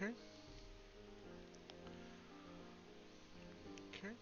Okay. Okay.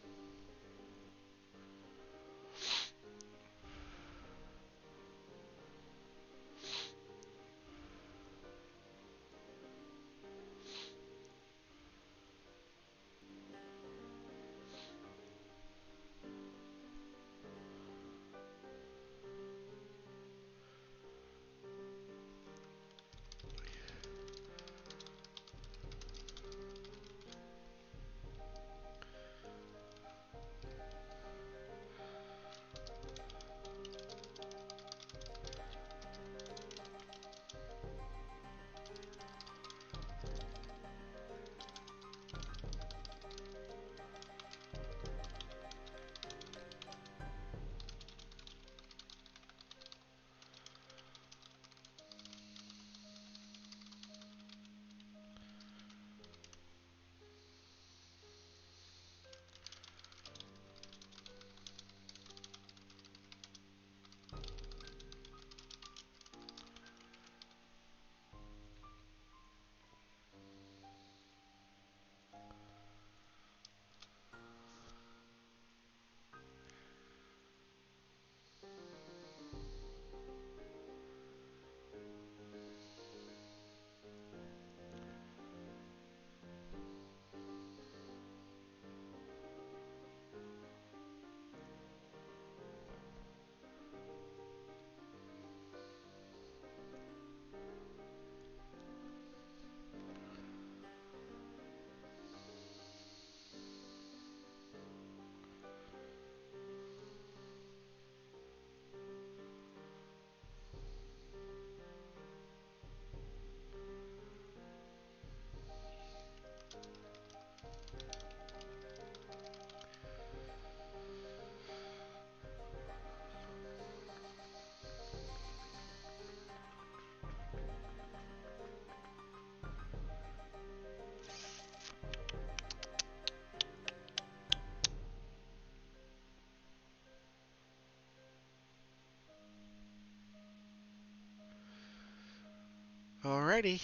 Alrighty.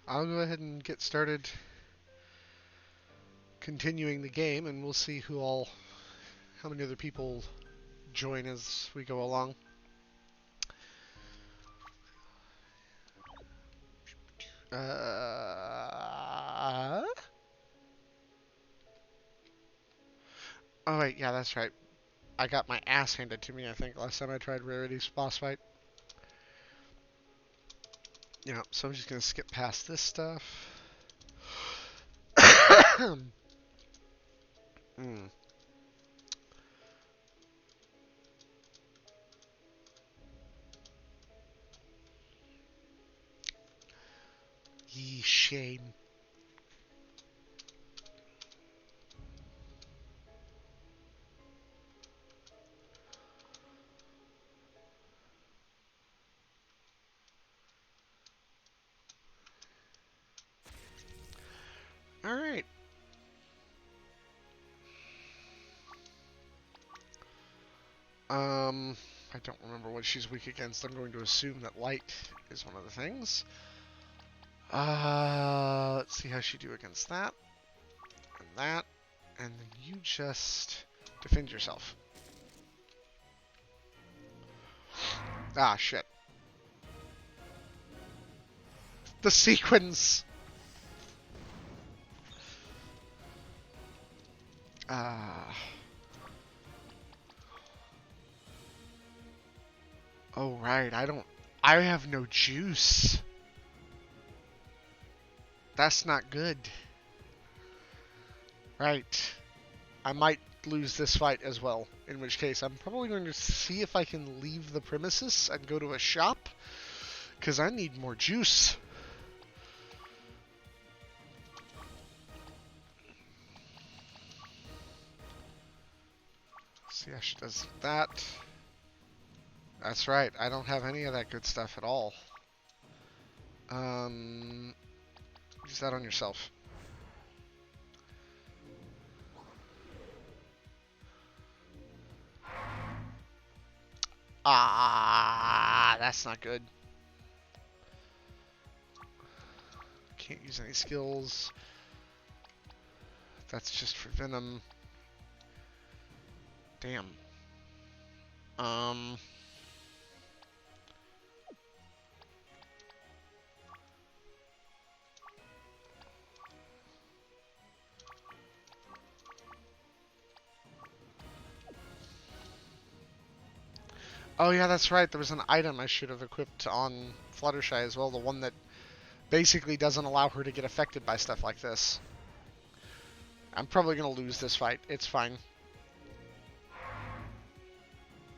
I'll go ahead and get started continuing the game, and we'll see how many other people join as we go along. Oh wait, yeah, that's right. I got my ass handed to me, I think, last time I tried Rarity's boss fight. Yeah, so I'm just gonna skip past this stuff. mm. Ye shame. Alright. I don't remember what she's weak against. I'm going to assume that light is one of the things. Let's see how she do against that. And that. And then you just defend yourself. Ah, shit. The sequence! Ah. Oh, right. I have no juice. That's not good. Right. I might lose this fight as well, in which case I'm probably going to see if I can leave the premises and go to a shop, because I need more juice. See how she does that. That's right, I don't have any of that good stuff at all. Use that on yourself. Ah, that's not good. Can't use any skills. That's just for Venom. Damn. Oh yeah, that's right. There was an item I should have equipped on Fluttershy as well. The one that basically doesn't allow her to get affected by stuff like this. I'm probably going to lose this fight. It's fine.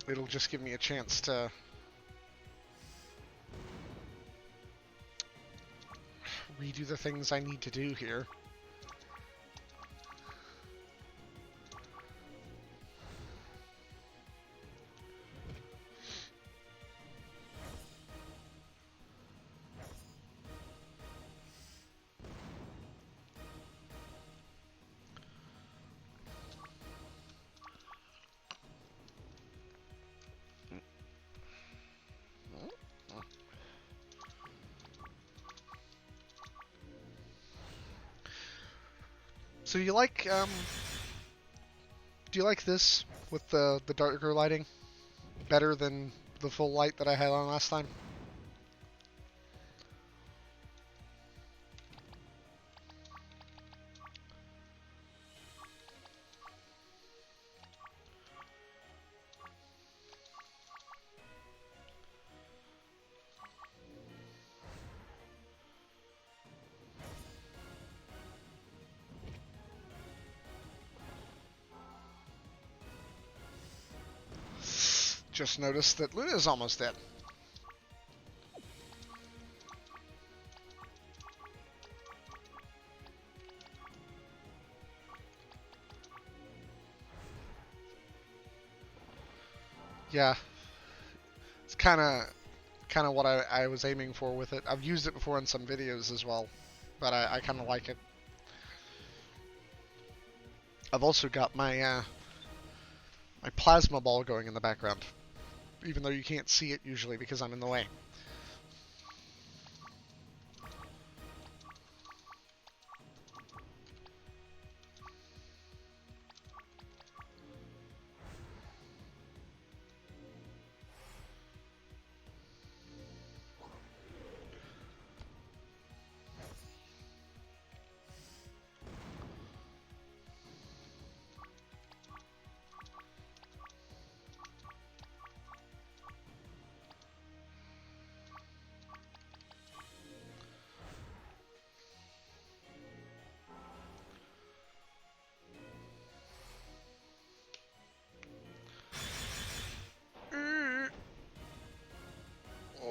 It'll just give me a chance to redo the things I need to do here. So you like, do you like this with the darker lighting better than the full light that I had on last time? Just noticed that Luna's almost dead. Yeah, it's kind of what I was aiming for with it. I've used it before in some videos as well, but I kind of like it. I've also got my my plasma ball going in the background, even though you can't see it usually because I'm in the way.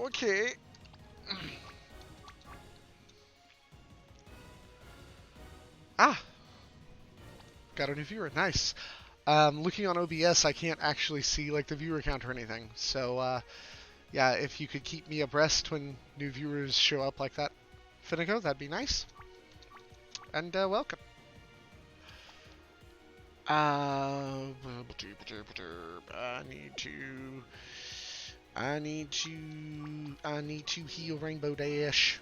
Okay. Ah, got a new viewer. Nice. Looking on OBS, I can't actually see like the viewer count or anything. So yeah, if you could keep me abreast when new viewers show up like that, Finico, that'd be nice. And welcome. I need to heal Rainbow Dash.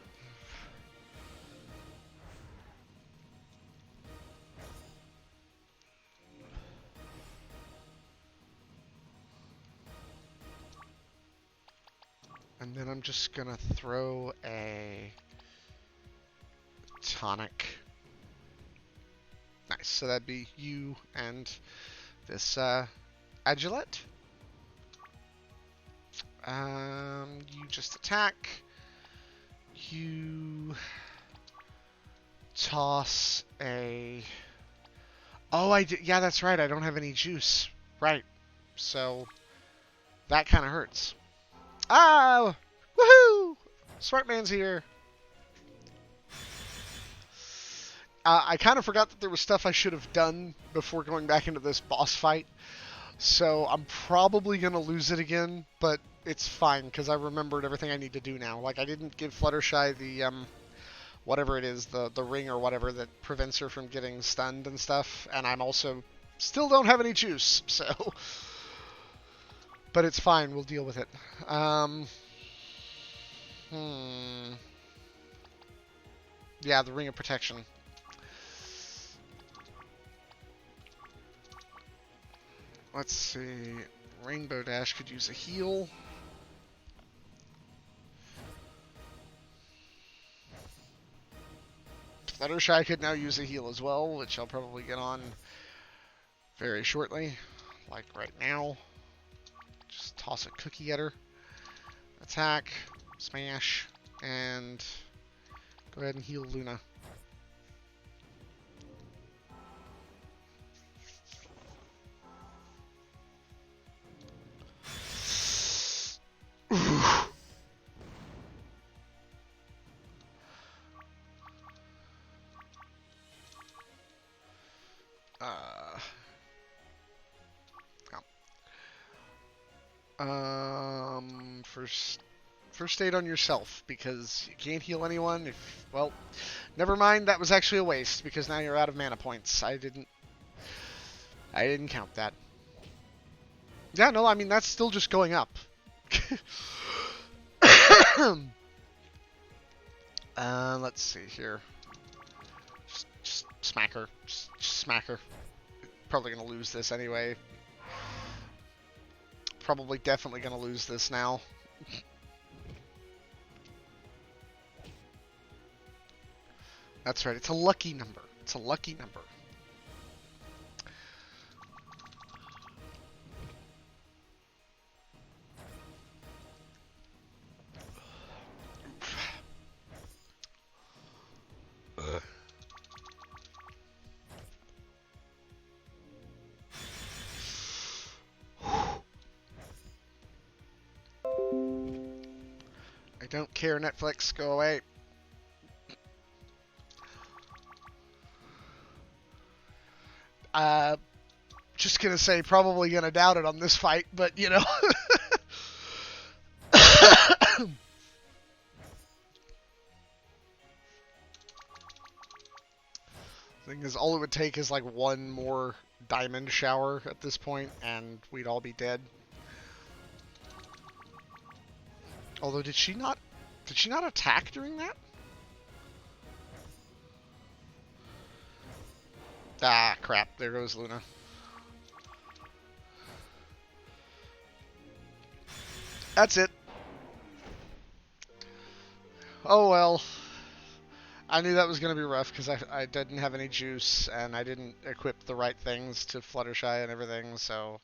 And then I'm just gonna throw a tonic. Nice, so that'd be you and this Agilette. You just attack. You toss a... Oh, I did. Yeah, that's right. I don't have any juice. Right. So that kind of hurts. Ah! Woohoo! Smart Man's here. I kind of forgot that there was stuff I should have done before going back into this boss fight. So I'm probably going to lose it again, but it's fine because I remembered everything I need to do now. Like, I didn't give Fluttershy the, whatever it is, the ring or whatever that prevents her from getting stunned and stuff. And I'm also still don't have any juice, so... But it's fine. We'll deal with it. Yeah, the Ring of Protection. Let's see. Rainbow Dash could use a heal. Fluttershy could now use a heal as well, which I'll probably get on very shortly. Like right now. Just toss a cookie at her. Attack, smash, and go ahead and heal Luna. First aid on yourself, because you can't heal anyone. Well, never mind. That was actually a waste, because now you're out of mana points. I didn't count that. Yeah, no, I mean that's still just going up. Let's see here. Just smack her. Just smack her. Probably gonna lose this anyway. Probably definitely gonna lose this now. That's right, it's a lucky number. It's a lucky number. I don't care, Netflix, go away. Just gonna say, probably gonna doubt it on this fight, but you know. Thing is, all it would take is like one more diamond shower at this point, and we'd all be dead. Although, did she not attack during that? Ah, crap. There goes Luna. That's it. Oh, well. I knew that was going to be rough because I didn't have any juice and I didn't equip the right things to Fluttershy and everything, so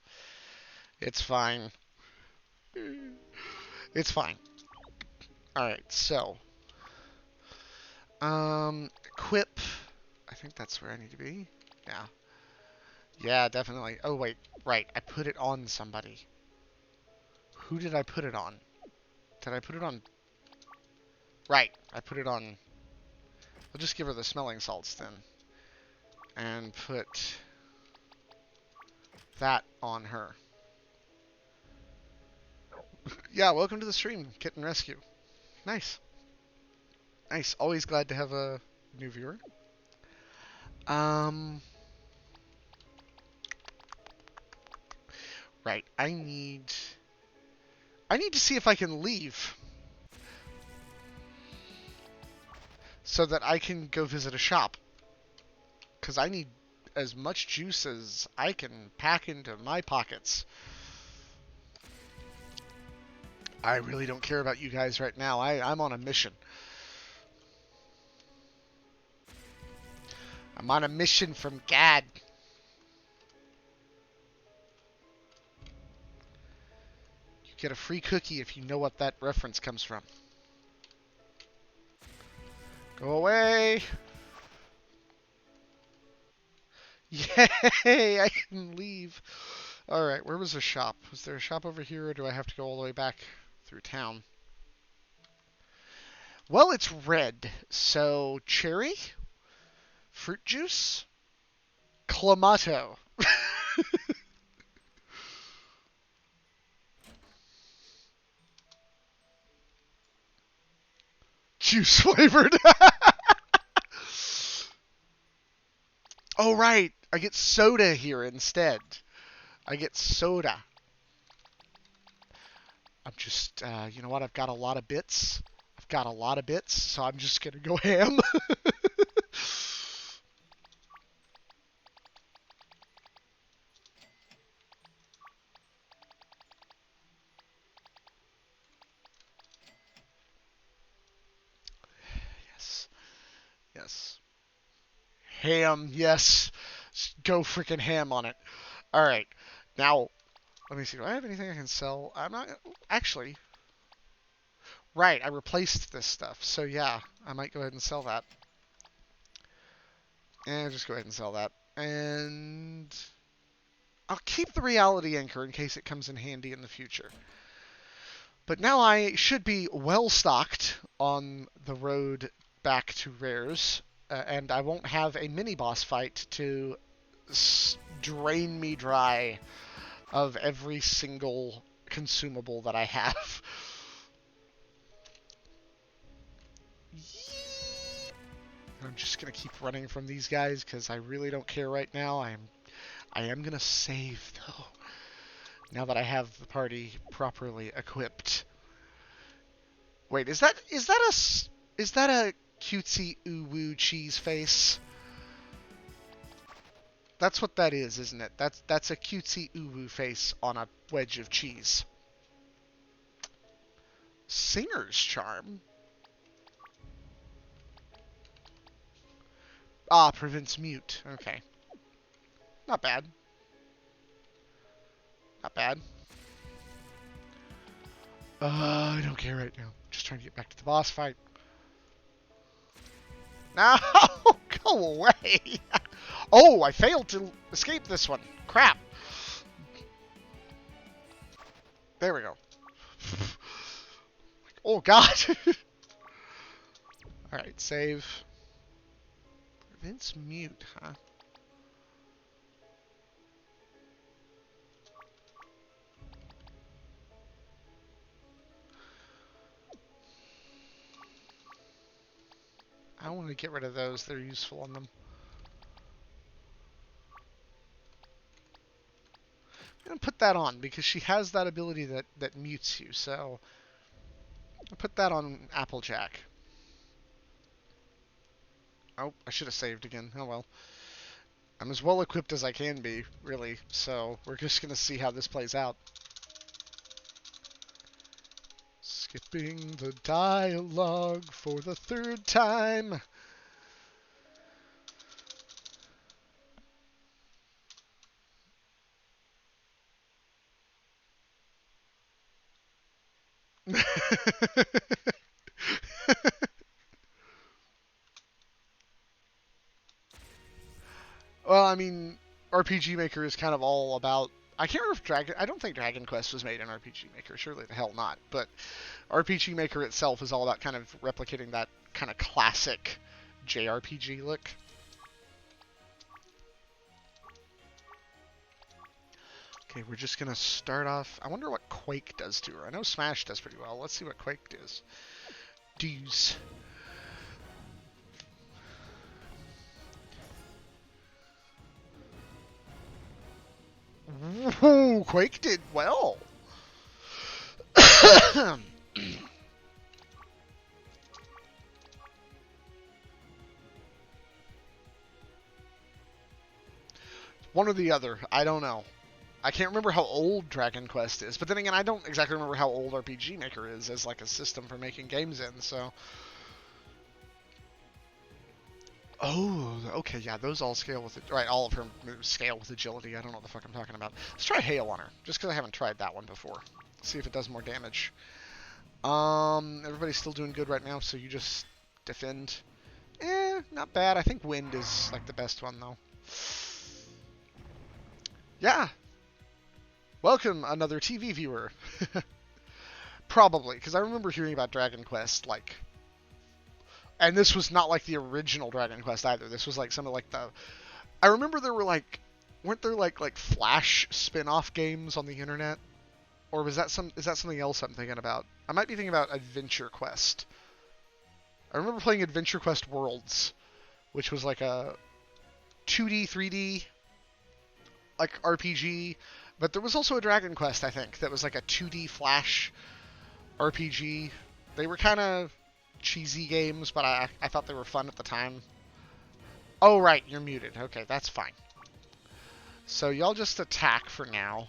it's fine. It's fine. Alright, so. Equip. I think that's where I need to be. Yeah. Yeah, definitely. Oh, wait. Right. I put it on somebody. Who did I put it on? Did I put it on? Right. I put it on. I'll just give her the smelling salts then. And put that on her. Yeah, welcome to the stream, Kitten Rescue. Nice. Nice. Always glad to have a new viewer. Right. I need to see if I can leave. So that I can go visit a shop. Because I need as much juice as I can pack into my pockets. I really don't care about you guys right now. I'm on a mission. I'm on a mission from Gad. You get a free cookie if you know what that reference comes from. Go away! Yay! I can leave. Alright, where was the shop? Was there a shop over here, or do I have to go all the way back through town? Well, it's red. So, cherry? Fruit juice? Clamato. Juice flavored. Oh, right. I get soda here instead. I get soda. I'm just, you know what? I've got a lot of bits. I've got a lot of bits, so I'm just gonna go ham. Yes. Yes. Ham, yes. Go freaking ham on it. Alright. Now, let me see. Do I have anything I can sell? I'm not. Actually. Right, I replaced this stuff. So yeah, I might go ahead and sell that. And just go ahead and sell that. And I'll keep the reality anchor in case it comes in handy in the future. But now I should be well stocked on the road back to rares, and I won't have a mini boss fight to drain me dry of every single consumable that I have. I'm just gonna keep running from these guys because I really don't care right now. I am gonna save though. Now that I have the party properly equipped. Wait, is that a cutesy ooh-woo cheese face? That's what that is, isn't it? That's a cutesy ooh-woo face on a wedge of cheese. Singer's charm? Ah, prevents mute. Okay. Not bad. Not bad. I don't care right now. Just trying to get back to the boss fight. No! Go away! Oh, I failed to escape this one. Crap. There we go. Oh, God. Alright, save. Prevents mute, huh? I want to get rid of those. They're useful on them. I'm going to put that on because she has that ability that mutes you. So I'll put that on Applejack. Oh, I should have saved again. Oh well. I'm as well equipped as I can be, really. So we're just going to see how this plays out. Skipping the dialogue for the third time. Well, I mean, RPG Maker is kind of all about. I can't remember if I don't think Dragon Quest was made in RPG Maker. Surely the hell not. But RPG Maker itself is all about kind of replicating that kind of classic JRPG look. Okay, we're just gonna start off. I wonder what Quake does to her. I know Smash does pretty well. Let's see what Quake does. Does. Whoa, Quake did well. One or the other. I don't know. I can't remember how old Dragon Quest is, but then again, I don't exactly remember how old RPG Maker is as like a system for making games in, so. Oh, okay, yeah, those all scale with it. Right, all of her moves scale with agility. I don't know what the fuck I'm talking about. Let's try Hail on her, just because I haven't tried that one before. See if it does more damage. Everybody's still doing good right now, so you just defend. Not bad. I think Wind is like the best one, though. Yeah. Welcome, another TV viewer. Probably, because I remember hearing about Dragon Quest, like... And this was not like the original Dragon Quest either. This was like some of like the... I remember there were like... Weren't there like Flash spin-off games on the internet? Or was that is that something else I'm thinking about? I might be thinking about Adventure Quest. I remember playing Adventure Quest Worlds, which was like a 2D, 3D like RPG, but there was also a Dragon Quest, I think, that was like a 2D Flash RPG. They were kind of cheesy games, but I thought they were fun at the time. Oh, right, you're muted. Okay, that's fine. So y'all just attack for now.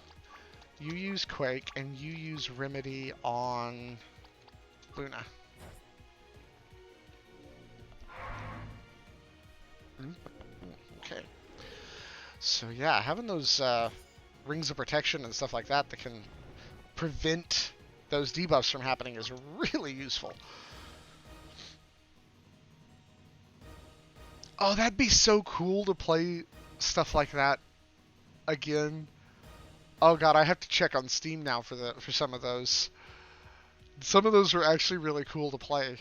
You use Quake, and you use Remedy on Luna. Okay. So yeah, having those rings of protection and stuff like that that can prevent those debuffs from happening is really useful. Oh, that'd be so cool to play stuff like that again. Oh god, I have to check on Steam now for some of those. Some of those are actually really cool to play.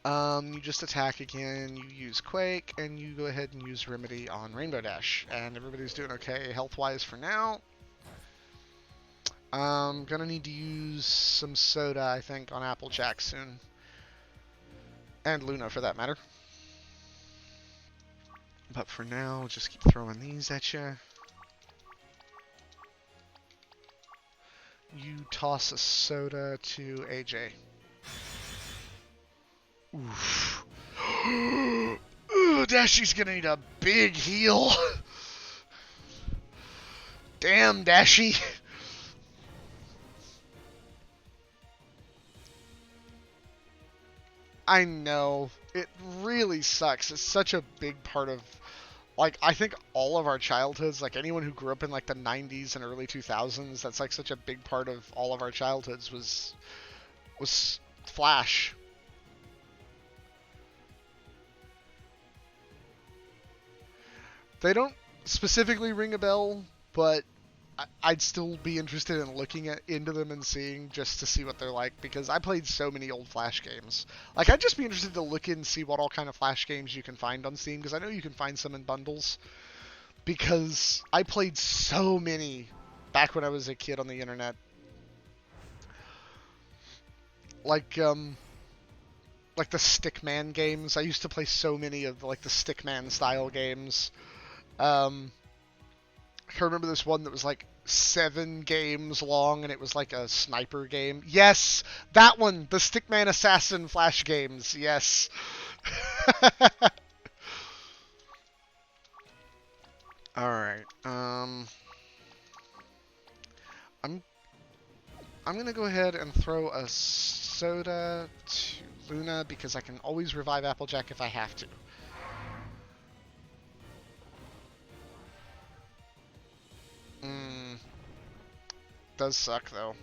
You just attack again, you use Quake, and you go ahead and use Remedy on Rainbow Dash. And everybody's doing okay health-wise for now. Gonna need to use some soda, I think, on Applejack soon. And Luna, for that matter. But for now, just keep throwing these at you. You toss a soda to AJ. Oof. Ooh, Dashy's gonna need a big heal. Damn, Dashy. I know. It really sucks. It's such a big part of, like, I think all of our childhoods, like anyone who grew up in like the 90s and early 2000s, that's like such a big part of all of our childhoods was Flash. They don't specifically ring a bell, but I'd still be interested in looking into them and seeing, just to see what they're like, because I played so many old Flash games. Like, I'd just be interested to look in and see what all kind of Flash games you can find on Steam, because I know you can find some in bundles. Because I played so many back when I was a kid on the internet. Like the Stickman games. I used to play so many of like the Stickman style games. I remember this one that was like 7 games long, and it was like a sniper game. Yes, that one, the Stickman Assassin Flash games. Yes. All right. I'm gonna go ahead and throw a soda to Luna because I can always revive Applejack if I have to. Does suck though.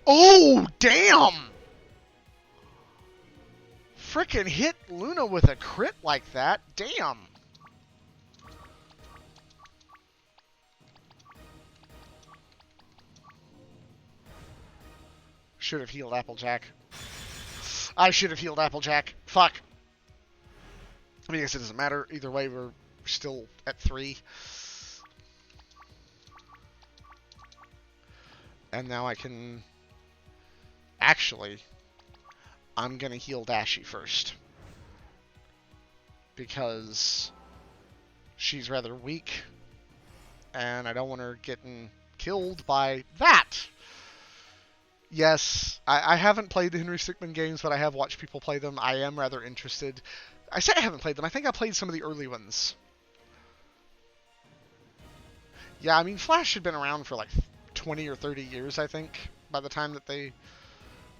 Oh, damn! Frickin' hit Luna with a crit like that. Damn. Should have healed Applejack. I should have healed Applejack. Fuck. I mean, I guess it doesn't matter. Either way, we're still at 3. And now I can... Actually, I'm going to heal Dashy first. Because she's rather weak. And I don't want her getting killed by that. Yes, I haven't played the Henry Stickmin games, but I have watched people play them. I am rather interested. I say I haven't played them. I think I played some of the early ones. Yeah, I mean, Flash had been around for like 20 or 30 years, I think, by the time that they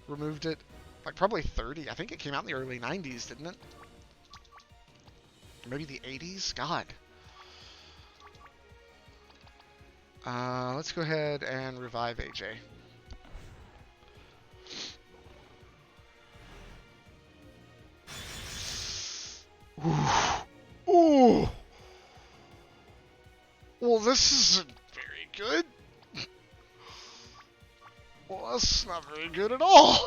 removed it. Like, probably 30. I think it came out in the early 90s, didn't it? Maybe the 80s? God. Let's go ahead and revive AJ. Ooh. Ooh. Well, this isn't very good. Well, that's not very good at all.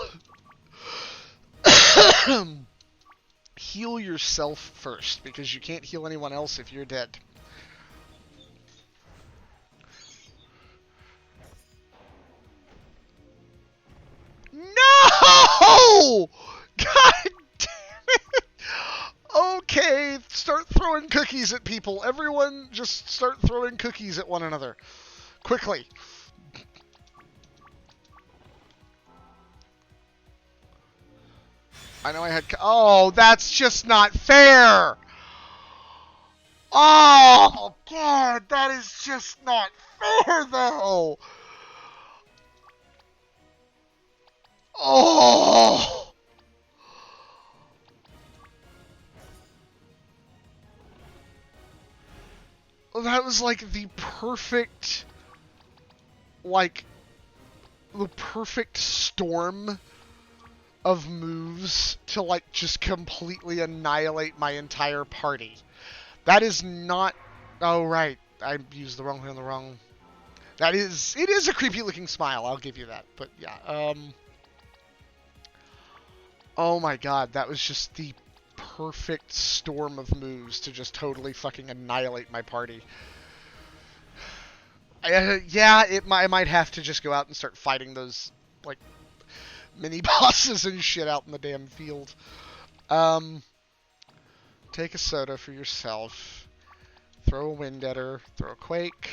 Heal yourself first, because you can't heal anyone else if you're dead. No! Okay, start throwing cookies at people. Everyone just start throwing cookies at one another. Quickly. I know I had... Oh, that's just not fair! Oh, God, that is just not fair, though! Oh! That was like the perfect... Like, the perfect storm of moves to, like, just completely annihilate my entire party. That is not... Oh, right. I used the wrong thing on the wrong... That is... It is a creepy-looking smile, I'll give you that. But, yeah, Oh my god, that was just the perfect storm of moves to just totally fucking annihilate my party. Yeah, I might have to just go out and start fighting those, like, mini-bosses and shit out in the damn field. Take a soda for yourself. Throw a wind at her. Throw a quake.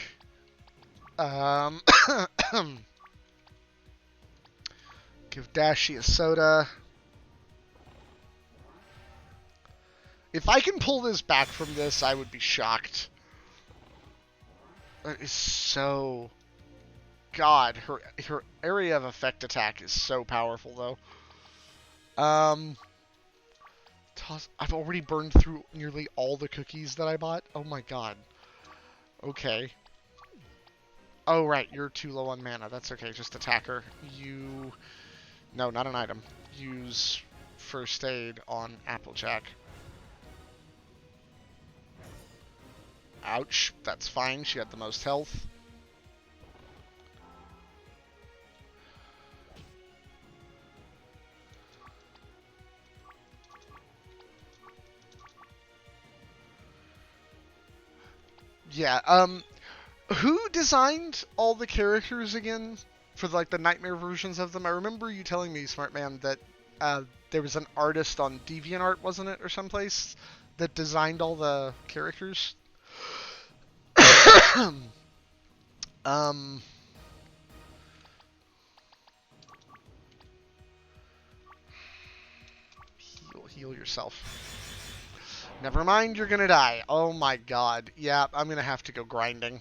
Give Dashy a soda. If I can pull this back from this, I would be shocked. That is so... God, her area of effect attack is so powerful, though. I've already burned through nearly all the cookies that I bought. Oh my god. Okay. Oh, right, you're too low on mana. That's okay, just attack her. You... No, not an item. Use first aid on Applejack. Ouch. That's fine. She had the most health. Yeah, who designed all the characters again? For, like, the nightmare versions of them? I remember you telling me, Smart Man, that, there was an artist on DeviantArt, wasn't it, or someplace, that designed all the characters? Heal yourself. Never mind, you're gonna die. Oh my god. Yeah, I'm gonna have to go grinding.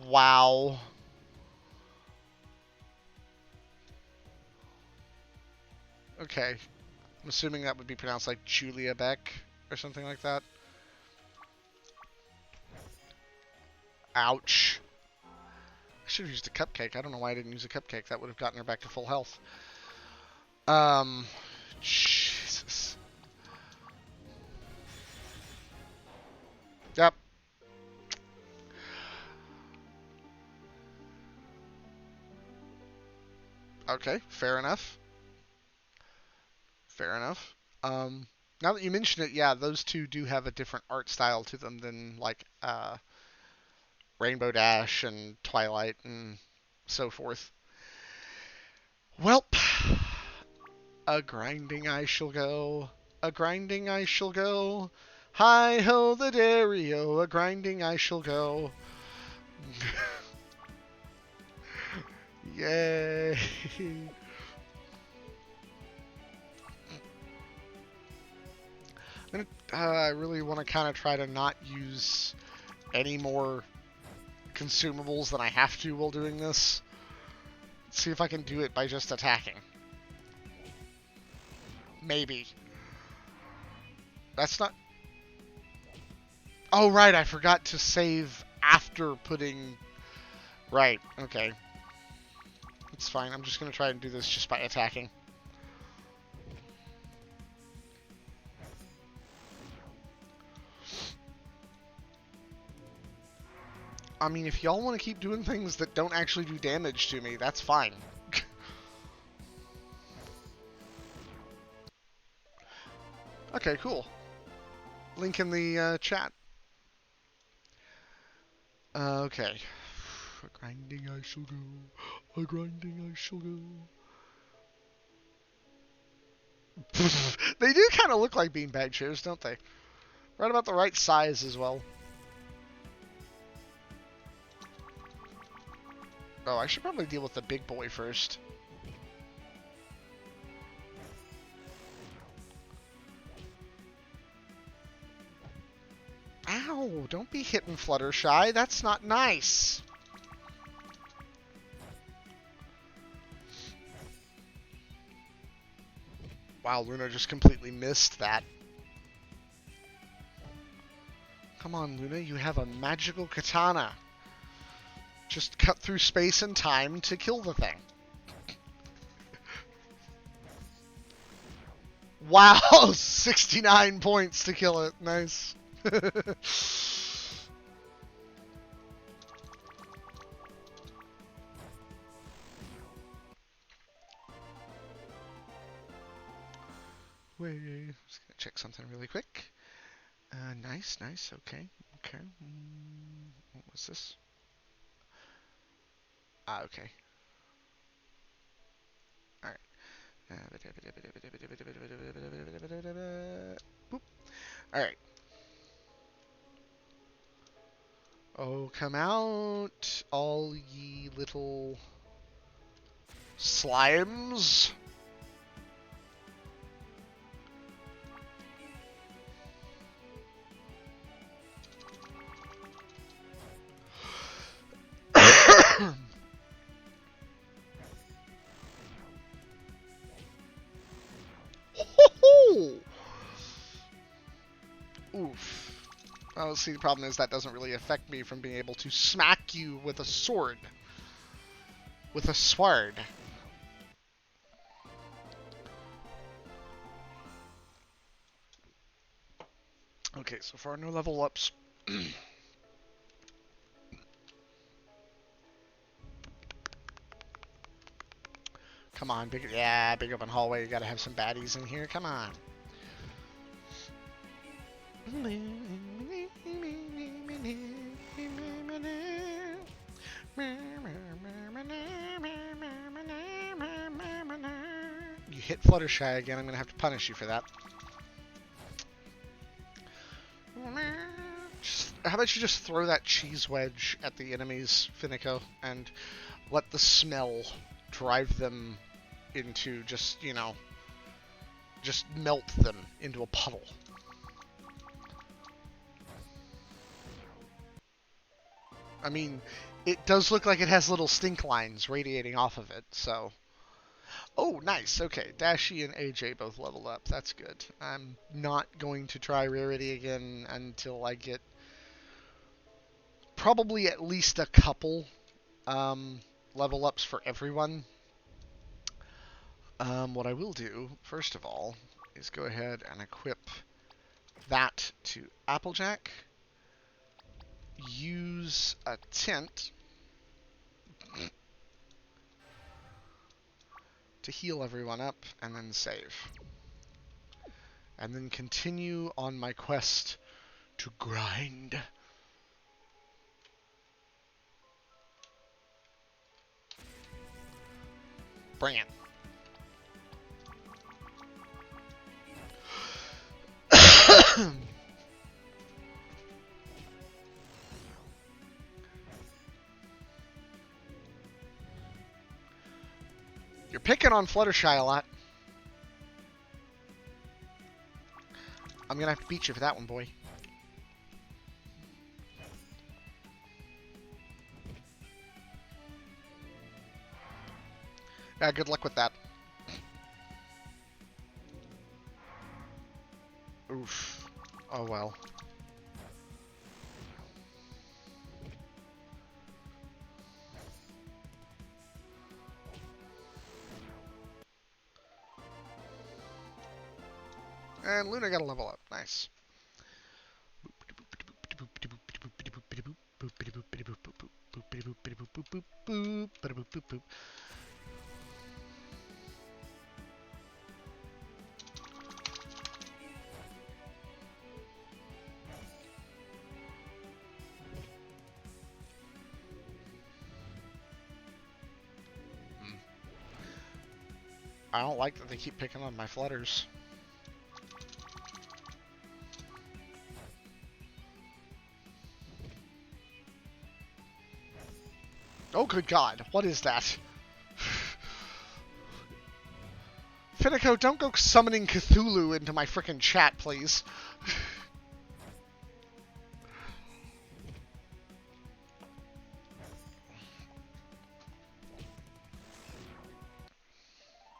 Wow. Okay. I'm assuming that would be pronounced like Julia Beck or something like that. Ouch. I should have used a cupcake. I don't know why I didn't use a cupcake. That would have gotten her back to full health. Jesus. Yep. Okay, fair enough. Fair enough. Now that you mention it, yeah, those two do have a different art style to them than, like, Rainbow Dash and Twilight and so forth. Welp. A grinding I shall go. A grinding I shall go. Hi ho the dairy-o, a grinding I shall go. Yay. I really want to kind of try to not use any more consumables than I have to while doing this. See if I can do it by just attacking. Maybe. That's not... Oh, right, I forgot to save after putting... Right, okay. It's fine, I'm just going to try and do this just by attacking. I mean, if y'all want to keep doing things that don't actually do damage to me, that's fine. Okay, cool. Link in the chat. Okay. A grinding I shall go. A grinding I shall go. They do kind of look like beanbag chairs, don't they? Right about the right size as well. Oh, I should probably deal with the big boy first. Ow, don't be hitting Fluttershy. That's not nice. Wow, Luna just completely missed that. Come on, Luna, you have a magical katana. Just cut through space and time to kill the thing. Wow, 69 points to kill it. Nice. Wait, just gonna check something really quick. Nice, okay. What was this? Okay. Alright. Boop. Alright. Oh, come out, all ye little slimes. Oof. Oh, see, the problem is that doesn't really affect me from being able to smack you with a sword. With a sword. Okay, so far no level ups. Come on, big open hallway. You gotta have some baddies in here. Come on. You hit Fluttershy again. I'm gonna have to punish you for that. How about you just throw that cheese wedge at the enemies, Finico, and let the smell drive them into just, you know, just melt them into a puddle. I mean, it does look like it has little stink lines radiating off of it, so... Oh, nice. Okay, Dashi and AJ both leveled up. That's good. I'm not going to try Rarity again until I get probably at least a couple level ups for everyone. What I will do, first of all, is go ahead and equip that to Applejack. Use a tent to heal everyone up, and then save. And then continue on my quest to grind. Bring it. You're picking on Fluttershy a lot. I'm gonna have to beat you for that one, boy. Yeah, good luck with that. Oof. Oh well. And Luna got a level up. Nice. I don't like that they keep picking on my flutters. Oh, good God. What is that? Finico, don't go summoning Cthulhu into my frickin' chat, please.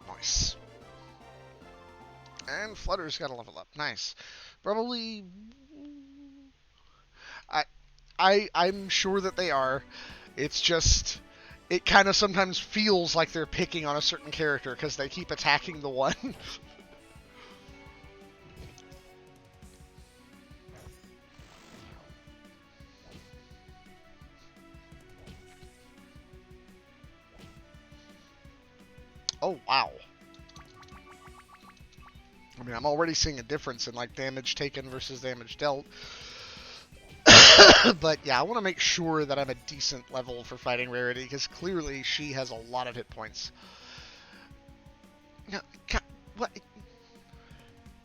Nice. And Flutter's got to level up. Nice. Probably... I'm sure that they are. It's just... It kind of sometimes feels like they're picking on a certain character because they keep attacking the one. Oh, wow. I mean, I'm already seeing a difference in, like, damage taken versus damage dealt. But, yeah, I want to make sure that I'm a decent level for fighting Rarity, because clearly she has a lot of hit points. No, God, what?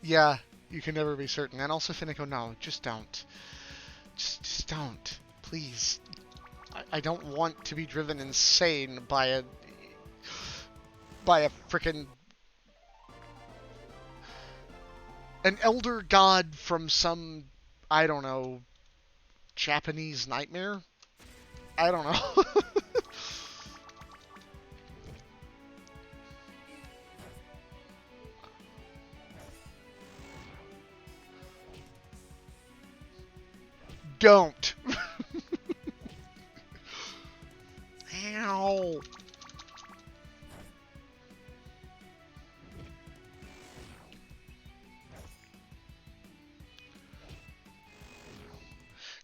Yeah, you can never be certain. And also, Finico, no, just don't. Just don't. Please. I don't want to be driven insane by a frickin' an elder god from some, I don't know, Japanese nightmare? I don't know. Don't. Ow.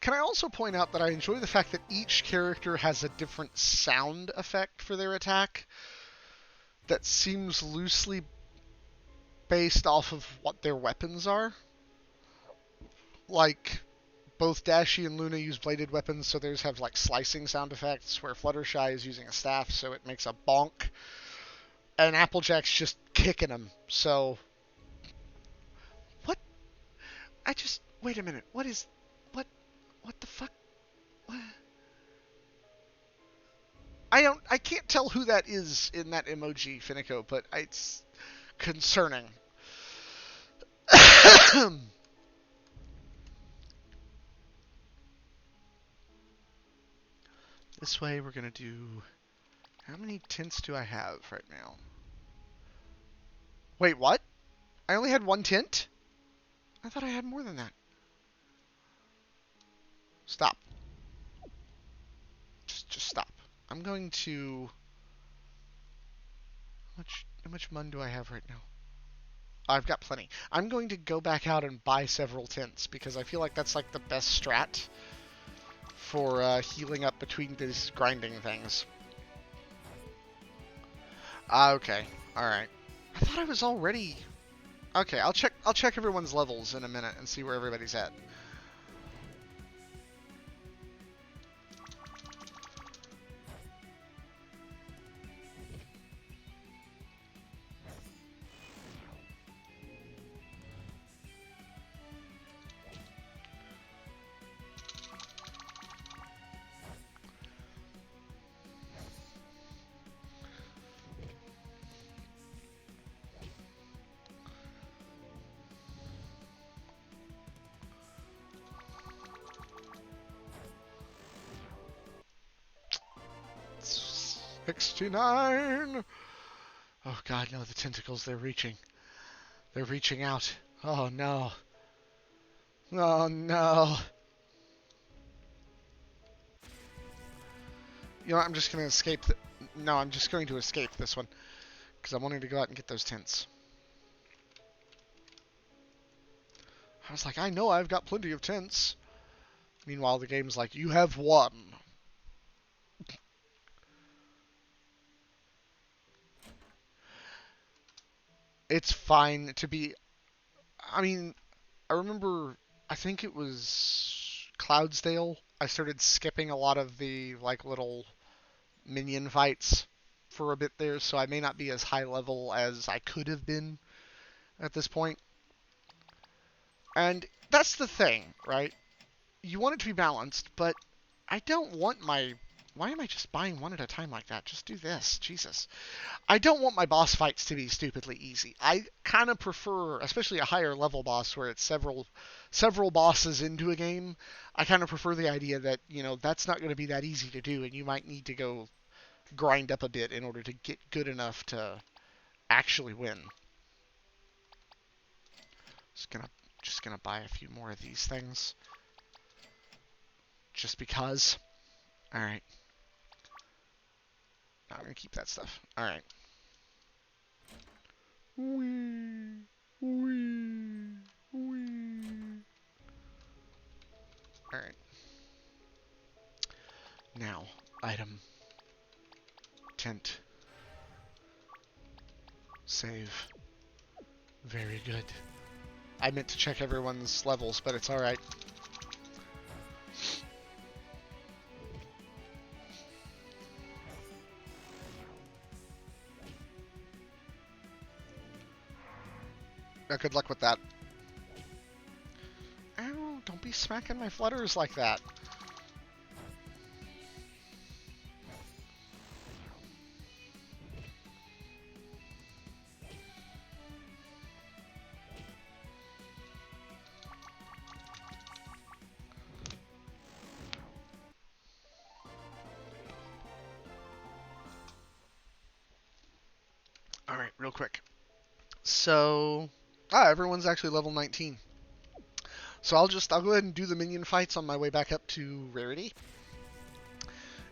Can I also point out that I enjoy the fact that each character has a different sound effect for their attack that seems loosely based off of what their weapons are? Like, both Dashi and Luna use bladed weapons, so theirs have like slicing sound effects, where Fluttershy is using a staff, so it makes a bonk. And Applejack's just kicking them, so... What? Wait a minute, what is... What the fuck? What? I can't tell who that is in that emoji, Finico, but it's concerning. This way we're gonna do... How many tints do I have right now? Wait, what? I only had one tint? I thought I had more than that. Stop. Just stop. I'm going to... How much mun do I have right now? I've got plenty. I'm going to go back out and buy several tints, because I feel like that's like the best strat for healing up between these grinding things. Okay. Alright. I thought I was already... Okay, I'll check everyone's levels in a minute and see where everybody's at. $69! Oh god, no, the tentacles, they're reaching. They're reaching out. Oh no. Oh no. You know what, I'm just going to escape. No, I'm just going to escape this one. Because I'm wanting to go out and get those tints. I was like, I know I've got plenty of tints. Meanwhile, the game's like, you have one. It's fine to be... I mean, I remember, I think it was Cloudsdale. I started skipping a lot of the, like, little minion fights for a bit there, so I may not be as high level as I could have been at this point. And that's the thing, right? You want it to be balanced, but I don't want my... Why am I just buying one at a time like that? Just do this. Jesus. I don't want my boss fights to be stupidly easy. I kind of prefer, especially a higher level boss where it's several bosses into a game, I kind of prefer the idea that, that's not going to be that easy to do, and you might need to go grind up a bit in order to get good enough to actually win. Just gonna buy a few more of these things. Just because. Alright. I'm gonna keep that stuff. Alright. Wee. Wee. Wee. Alright. Now, item. Tent. Save. Very good. I meant to check everyone's levels, but it's alright. Good luck with that. Ow, don't be smacking my flutters like that. Alright, real quick. So... everyone's actually level 19. So I'll go ahead and do the minion fights on my way back up to rarity.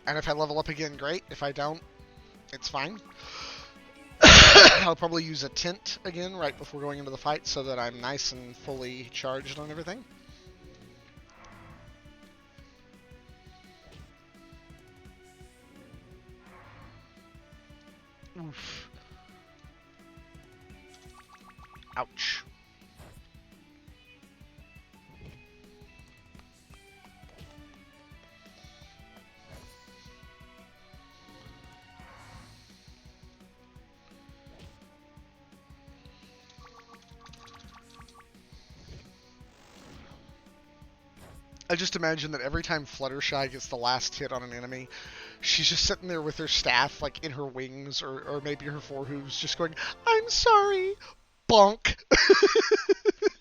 And if I level up again, great. If I don't, it's fine. I'll probably use a tent again right before going into the fight so that I'm nice and fully charged on everything. Oof. Ouch. I just imagine that every time Fluttershy gets the last hit on an enemy, she's just sitting there with her staff, like, in her wings, or maybe her forehooves, just going, "I'm sorry!" Bonk! Bonk!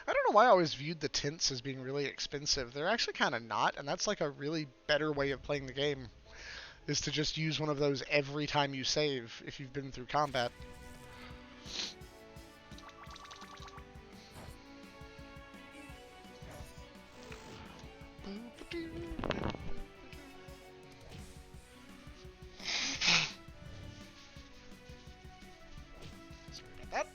I don't know why I always viewed the tents as being really expensive. They're actually kind of not, and that's like a really better way of playing the game, is to just use one of those every time you save if you've been through combat. Sorry about that.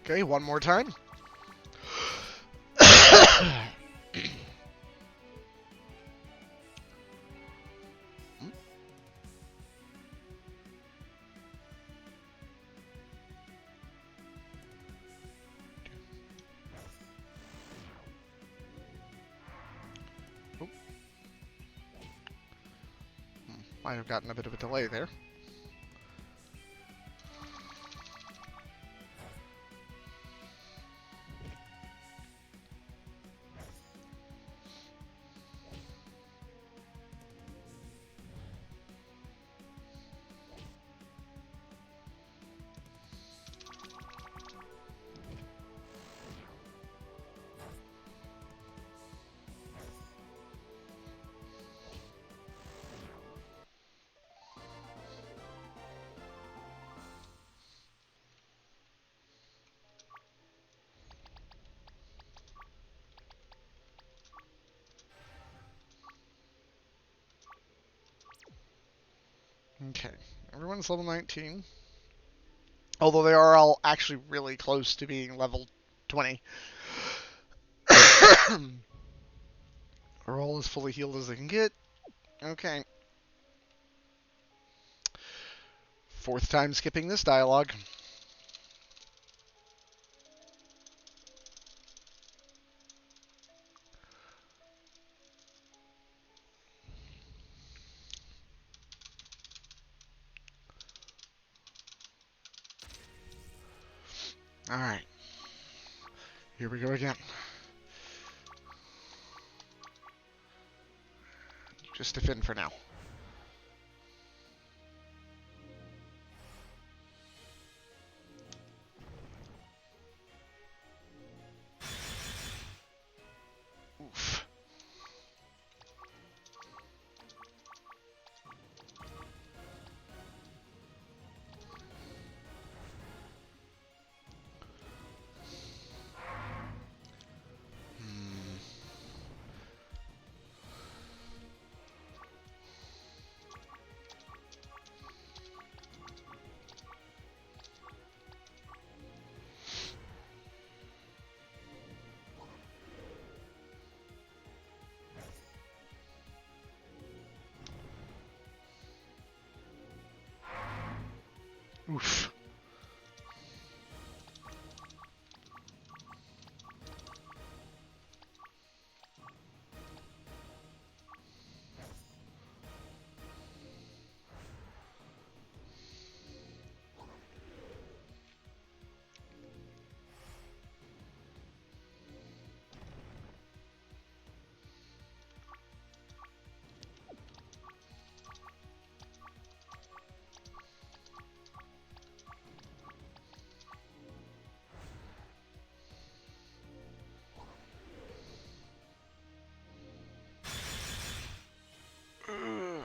Okay, one more time. Might have gotten a bit of a delay there. Okay, everyone's level 19. Although they are all actually really close to being level 20. Are all as fully healed as they can get. Okay. Fourth time skipping this dialogue. Alright. Here we go again. Just defend for now. Oof. Oof.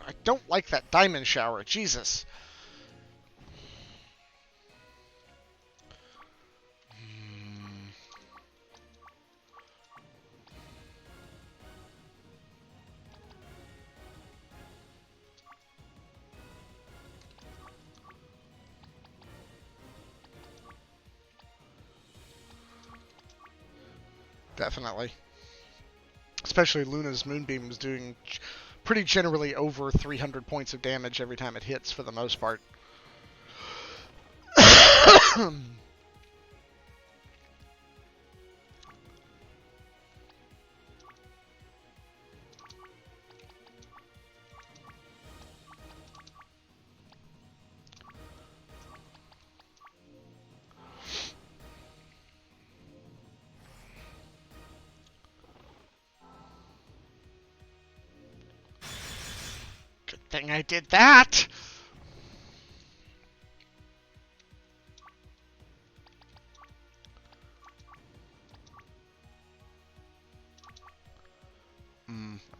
I don't like that diamond shower. Jesus. Definitely. Especially Luna's Moonbeam is doing pretty generally over 300 points of damage every time it hits for the most part. Good thing I did that!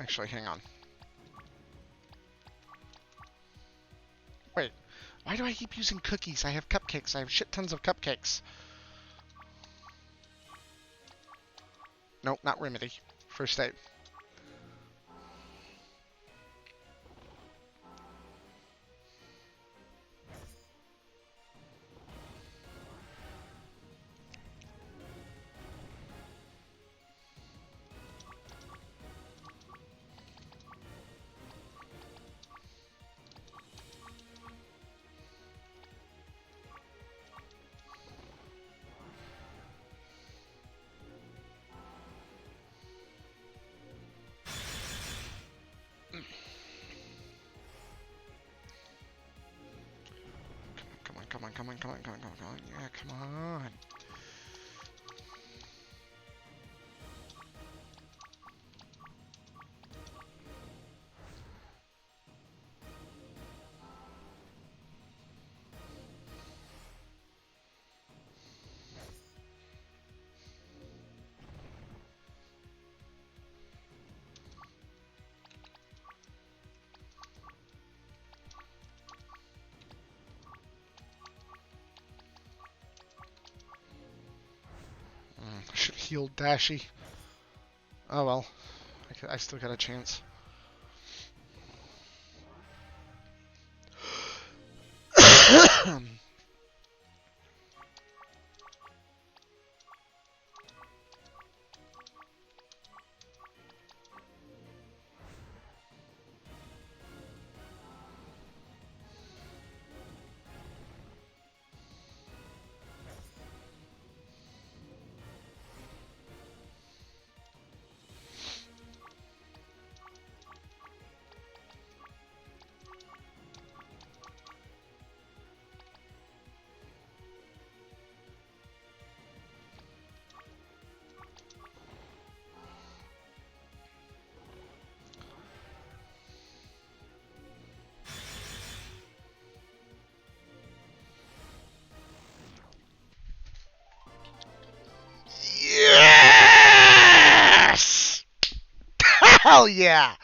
Actually, hang on. Wait, why do I keep using cookies? I have cupcakes. I have shit tons of cupcakes. Nope, not remedy. First aid. on, come on, come on, come on, come on, come on. Yeah, come on. Should have healed Dashy. Oh well. I still got a chance. Yes! Hell yeah!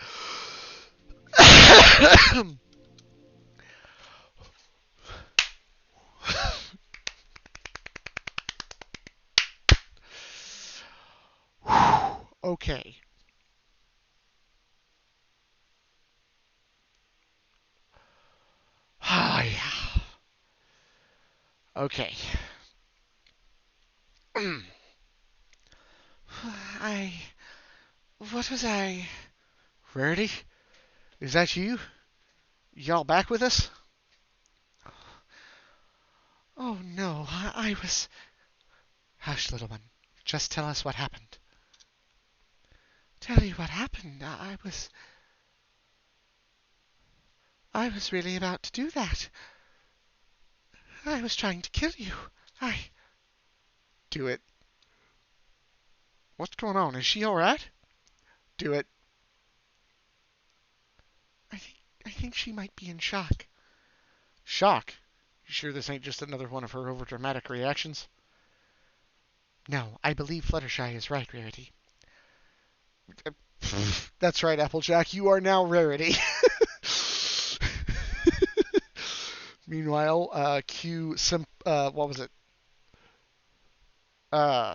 Okay. Ah, yeah. Okay. I. What was I? Rarity? Is that you? Y'all back with us? Oh no, I was. Hush, little one. Just tell us what happened. Tell you what happened? I was really about to do that. I was trying to kill you. I. Do it. What's going on? Is she alright? Do it. I think she might be in shock. Shock? You sure this ain't just another one of her overdramatic reactions? No, I believe Fluttershy is right, Rarity. That's right, Applejack. You are now Rarity. Meanwhile, what was it?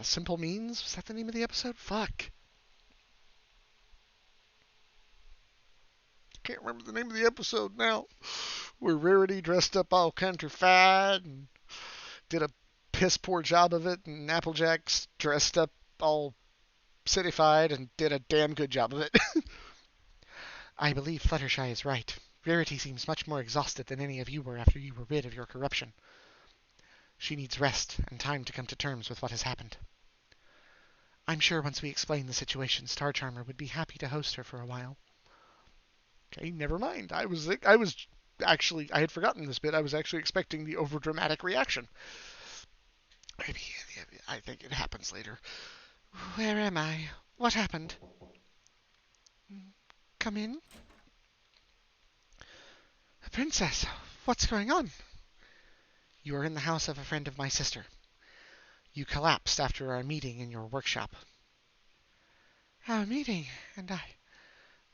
Simple Means? Was that the name of the episode? Fuck. Can't remember the name of the episode now. Where Rarity dressed up all countrified and did a piss poor job of it, and Applejack's dressed up all cityfied and did a damn good job of it. I believe Fluttershy is right. Rarity seems much more exhausted than any of you were after you were rid of your corruption. She needs rest and time to come to terms with what has happened. I'm sure once we explain the situation, Star Charmer would be happy to host her for a while. Okay, never mind. I was actually, I had forgotten this bit. I was actually expecting the overdramatic reaction. Maybe, I think it happens later. Where am I? What happened? Come in. Princess, what's going on? You are in the house of a friend of my sister. You collapsed after our meeting in your workshop. Our meeting, and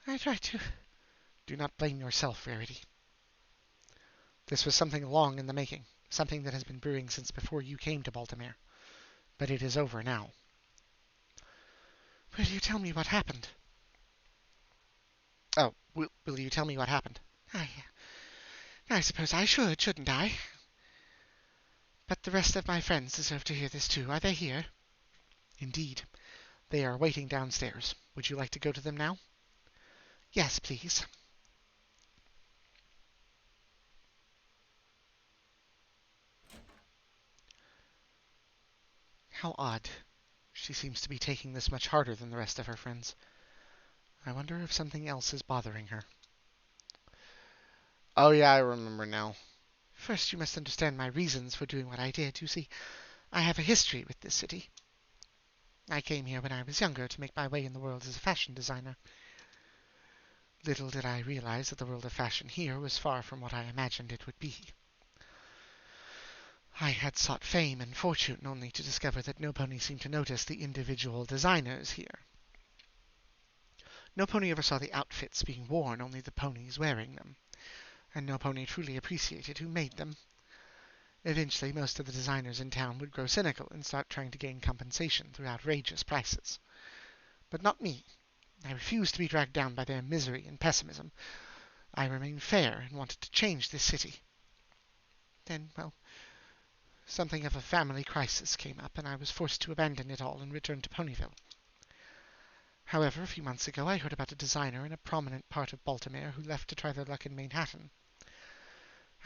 I tried to. Do not blame yourself, Rarity. This was something long in the making, something that has been brewing since before you came to Baltimore. But it is over now. Will you tell me what happened? Oh, will you tell me what happened? I suppose I should, shouldn't I? But the rest of my friends deserve to hear this too. Are they here? Indeed. They are waiting downstairs. Would you like to go to them now? Yes, please. How odd. She seems to be taking this much harder than the rest of her friends. I wonder if something else is bothering her. Oh yeah, I remember now. First, you must understand my reasons for doing what I did. You see, I have a history with this city. I came here when I was younger to make my way in the world as a fashion designer. Little did I realize that the world of fashion here was far from what I imagined it would be. I had sought fame and fortune only to discover that no pony seemed to notice the individual designers here. No pony ever saw the outfits being worn, only the ponies wearing them, and no pony truly appreciated who made them. Eventually, most of the designers in town would grow cynical and start trying to gain compensation through outrageous prices. But not me. I refused to be dragged down by their misery and pessimism. I remained fair and wanted to change this city. Then, well, something of a family crisis came up, and I was forced to abandon it all and return to Ponyville. However, a few months ago I heard about a designer in a prominent part of Baltimore who left to try their luck in Manhattan.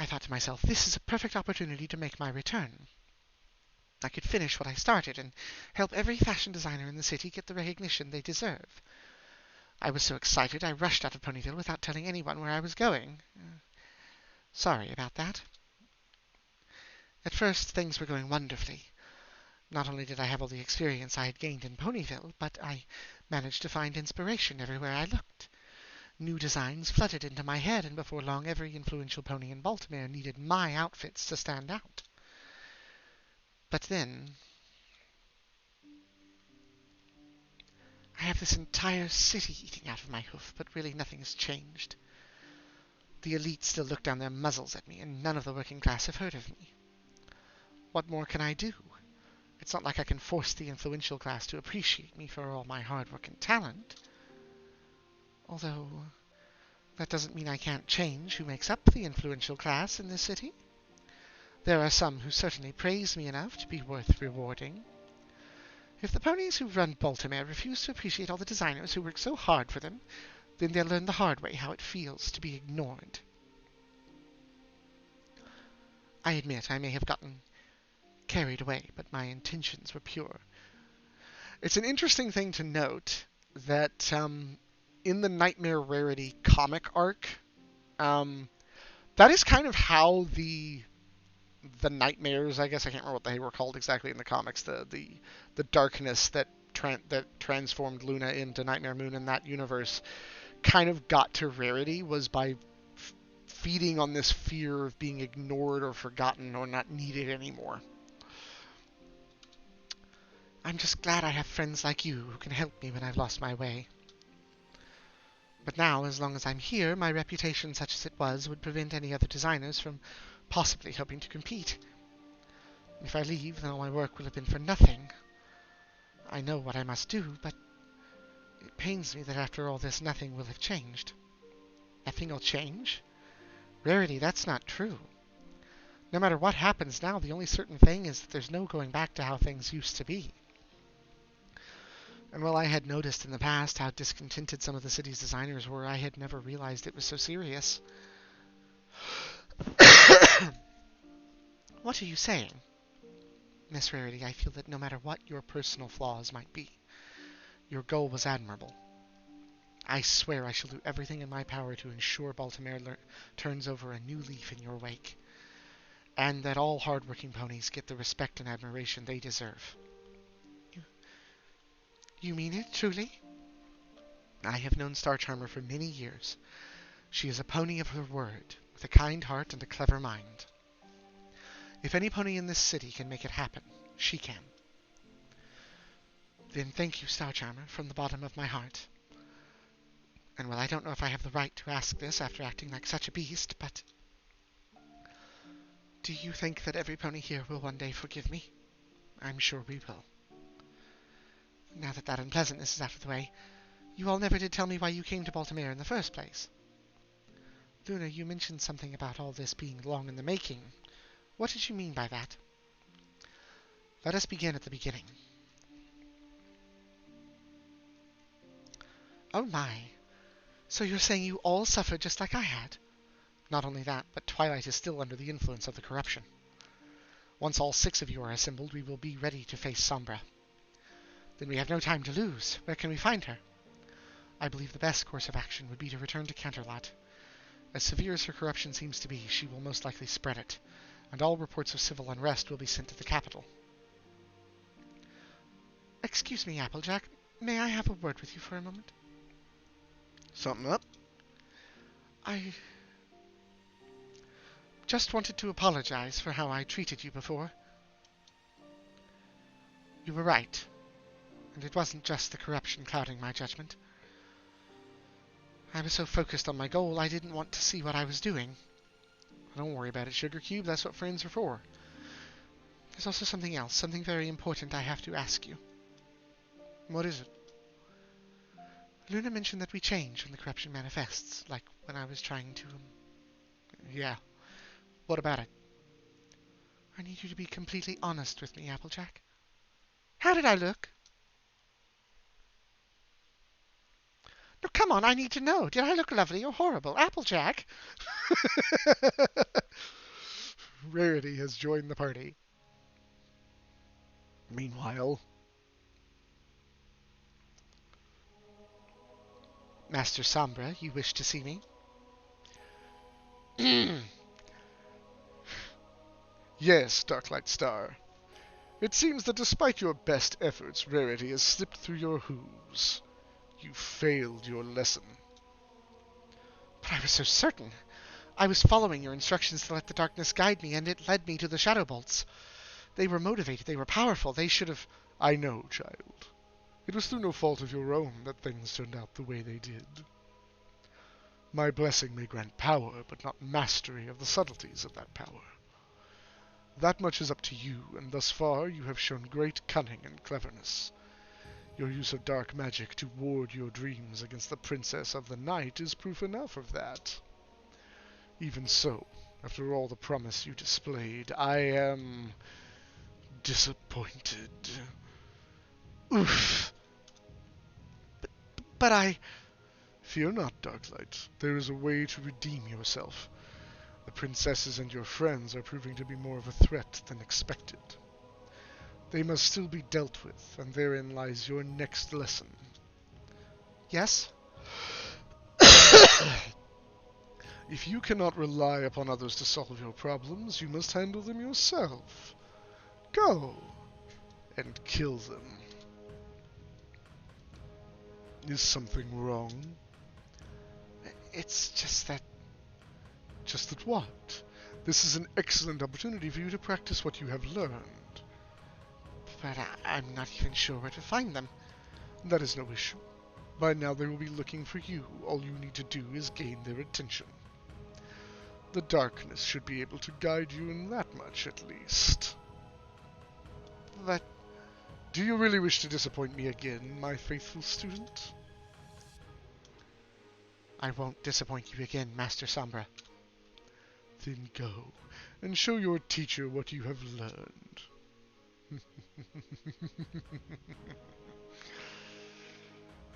I thought to myself, this is a perfect opportunity to make my return. I could finish what I started and help every fashion designer in the city get the recognition they deserve. I was so excited I rushed out of Ponyville without telling anyone where I was going. Sorry about that. At first, things were going wonderfully. Not only did I have all the experience I had gained in Ponyville, but I managed to find inspiration everywhere I looked. New designs flooded into my head, and before long every influential pony in Baltimore needed my outfits to stand out. But then, I have this entire city eating out of my hoof, but really nothing has changed. The elite still look down their muzzles at me, and none of the working class have heard of me. What more can I do? It's not like I can force the influential class to appreciate me for all my hard work and talent. Although, that doesn't mean I can't change who makes up the influential class in this city. There are some who certainly praise me enough to be worth rewarding. If the ponies who run Baltimore refuse to appreciate all the designers who work so hard for them, then they'll learn the hard way how it feels to be ignored. I admit I may have gotten carried away, but my intentions were pure. It's an interesting thing to note that in the Nightmare Rarity comic arc, that is kind of how the nightmares, I guess I can't remember what they were called exactly in the comics, the darkness that transformed Luna into Nightmare Moon in that universe kind of got to Rarity was by feeding on this fear of being ignored or forgotten or not needed anymore. I'm just glad I have friends like you who can help me when I've lost my way. But now, as long as I'm here, my reputation such as it was would prevent any other designers from possibly hoping to compete. If I leave, then all my work will have been for nothing. I know what I must do, but it pains me that after all this nothing will have changed. Nothing will change? Rarity, that's not true. No matter what happens now, the only certain thing is that there's no going back to how things used to be. And while I had noticed in the past how discontented some of the city's designers were, I had never realized it was so serious. What are you saying? Miss Rarity, I feel that no matter what your personal flaws might be, your goal was admirable. I swear I shall do everything in my power to ensure Baltimore turns over a new leaf in your wake, and that all hard-working ponies get the respect and admiration they deserve. You mean it, truly? I have known Star Charmer for many years. She is a pony of her word, with a kind heart and a clever mind. If any pony in this city can make it happen, she can. Then thank you, Star Charmer, from the bottom of my heart. And well, I don't know if I have the right to ask this after acting like such a beast, but do you think that every pony here will one day forgive me? I'm sure we will. Now that that unpleasantness is out of the way, you all never did tell me why you came to Baltimore in the first place. Luna, you mentioned something about all this being long in the making. What did you mean by that? Let us begin at the beginning. Oh my. So you're saying you all suffered just like I had? Not only that, but Twilight is still under the influence of the corruption. Once all 6 of you are assembled, we will be ready to face Sombra. Then we have no time to lose. Where can we find her? I believe the best course of action would be to return to Canterlot. As severe as her corruption seems to be, she will most likely spread it, and all reports of civil unrest will be sent to the capital. Excuse me, Applejack. May I have a word with you for a moment? Something up? I just wanted to apologize for how I treated you before. You were right, and it wasn't just the corruption clouding my judgment. I was so focused on my goal, I didn't want to see what I was doing. Don't worry about it, Sugar Cube. That's what friends are for. There's also something else, something very important I have to ask you. What is it? Luna mentioned that we change when the corruption manifests, like when I was trying to... Yeah. What about it? I need you to be completely honest with me, Applejack. How did I look? No, come on, I need to know. Did I look lovely or horrible? Applejack! Rarity has joined the party. Meanwhile... Master Sombra, you wish to see me? Yes, Darklight Star. It seems that despite your best efforts, Rarity has slipped through your hooves. You failed your lesson. But I was so certain. I was following your instructions to let the darkness guide me, and it led me to the Shadow Bolts. They were motivated, they were powerful, they should have... I know, child. It was through no fault of your own that things turned out the way they did. My blessing may grant power, but not mastery of the subtleties of that power. That much is up to you, and thus far you have shown great cunning and cleverness. Your use of dark magic to ward your dreams against the Princess of the Night is proof enough of that. Even so, after all the promise you displayed, I am... disappointed. Oof! But I... Fear not, Darklight. There is a way to redeem yourself. The princesses and your friends are proving to be more of a threat than expected. They must still be dealt with, and therein lies your next lesson. Yes? If you cannot rely upon others to solve your problems, you must handle them yourself. Go and kill them. Is something wrong? It's just that... Just that what? This is an excellent opportunity for you to practice what you have learned. But I'm not even sure where to find them. That is no issue. By now they will be looking for you. All you need to do is gain their attention. The darkness should be able to guide you in that much, at least. But... Do you really wish to disappoint me again, my faithful student? I won't disappoint you again, Master Sombra. Then go, and show your teacher what you have learned.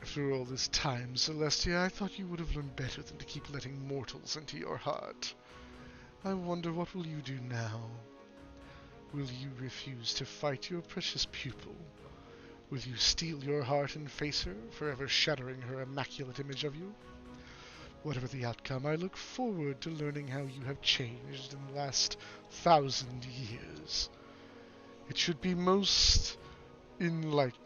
After all this time, Celestia, I thought you would have learned better than to keep letting mortals into your heart. I wonder what will you do now? Will you refuse to fight your precious pupil? Will you steel your heart and face her, forever shattering her immaculate image of you? Whatever the outcome, I look forward to learning how you have changed in the last 1,000 years. It should be most enlightening.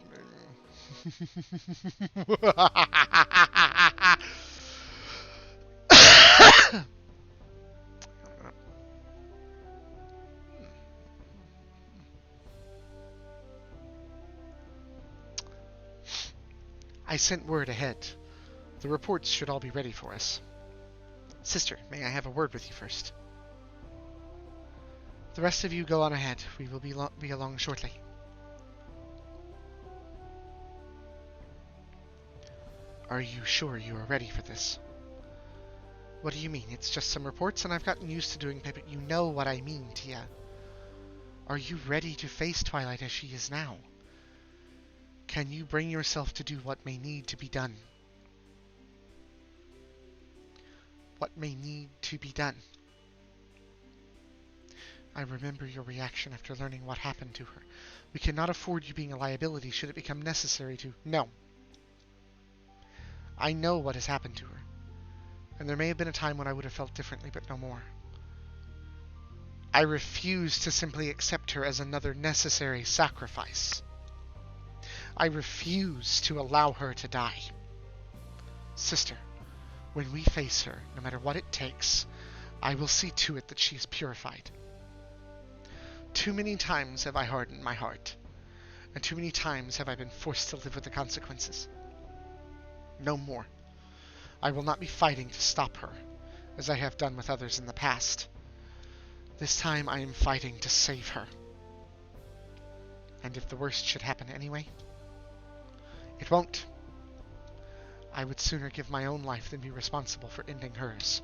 I sent word ahead. The reports should all be ready for us. Sister, may I have a word with you first? The rest of you go on ahead. We will be along shortly. Are you sure you are ready for this? What do you mean? It's just some reports and I've gotten used to doing paper. You know what I mean, Tia. Are you ready to face Twilight as she is now? Can you bring yourself to do what may need to be done? What may need to be done? I remember your reaction after learning what happened to her. We cannot afford you being a liability should it become necessary to... No. I know what has happened to her. And there may have been a time when I would have felt differently, but no more. I refuse to simply accept her as another necessary sacrifice. I refuse to allow her to die. Sister, when we face her, no matter what it takes, I will see to it that she is purified. Too many times have I hardened my heart, and too many times have I been forced to live with the consequences. No more. I will not be fighting to stop her, as I have done with others in the past. This time I am fighting to save her. And if the worst should happen anyway, it won't. I would sooner give my own life than be responsible for ending hers.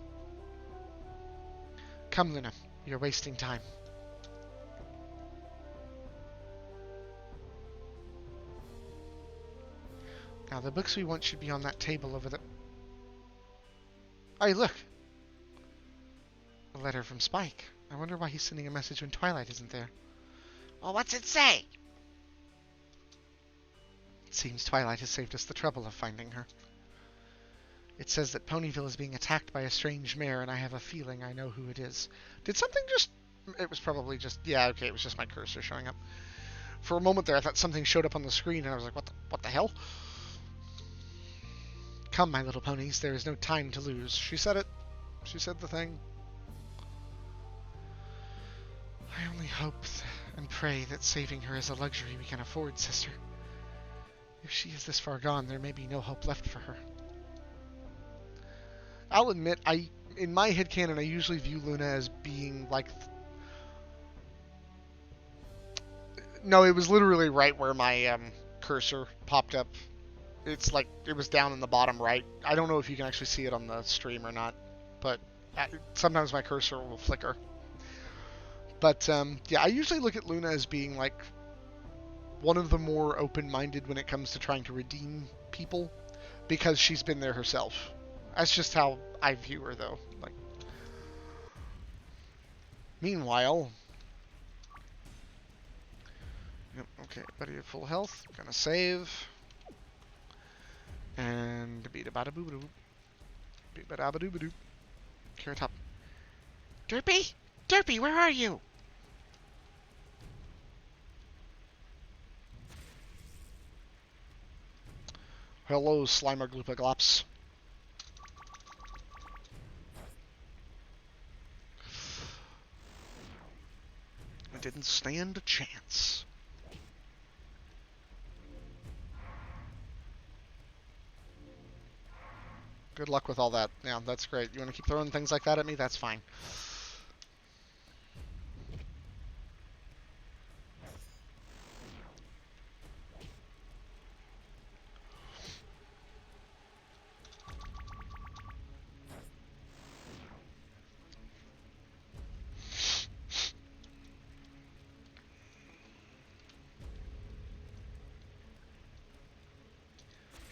Come, Luna, you're wasting time. Now, the books we want should be on that table over the... Hey, look! A letter from Spike. I wonder why he's sending a message when Twilight isn't there. Well, what's it say? It seems Twilight has saved us the trouble of finding her. It says that Ponyville is being attacked by a strange mare, and I have a feeling I know who it is. Did something just... It was probably just... Yeah, okay, it was just my cursor showing up. For a moment there, I thought something showed up on the screen, and I was like, what the hell? Come, my little ponies, there is no time to lose. She said it. She said the thing. I only hope and pray that saving her is a luxury we can afford, sister. If she is this far gone, there may be no hope left for her. I'll admit, in my headcanon, I usually view Luna as being like... No, it was literally right where my cursor popped up. It's like, it was down in the bottom right. I don't know if you can actually see it on the stream or not, but sometimes my cursor will flicker. But, yeah, I usually look at Luna as being, like, one of the more open-minded when it comes to trying to redeem people, because she's been there herself. That's just how I view her, though. Like, meanwhile... Yep, okay, buddy at full health. Gonna save. And beat-a-bada-boo-ba-doo. Beat-a-bada-boo-ba-doo. Carrot top. Derpy? Derpy, where are you? Hello, Slimer Gloopaglops. I didn't stand a chance. Good luck with all that. Yeah, that's great. You want to keep throwing things like that at me? That's fine.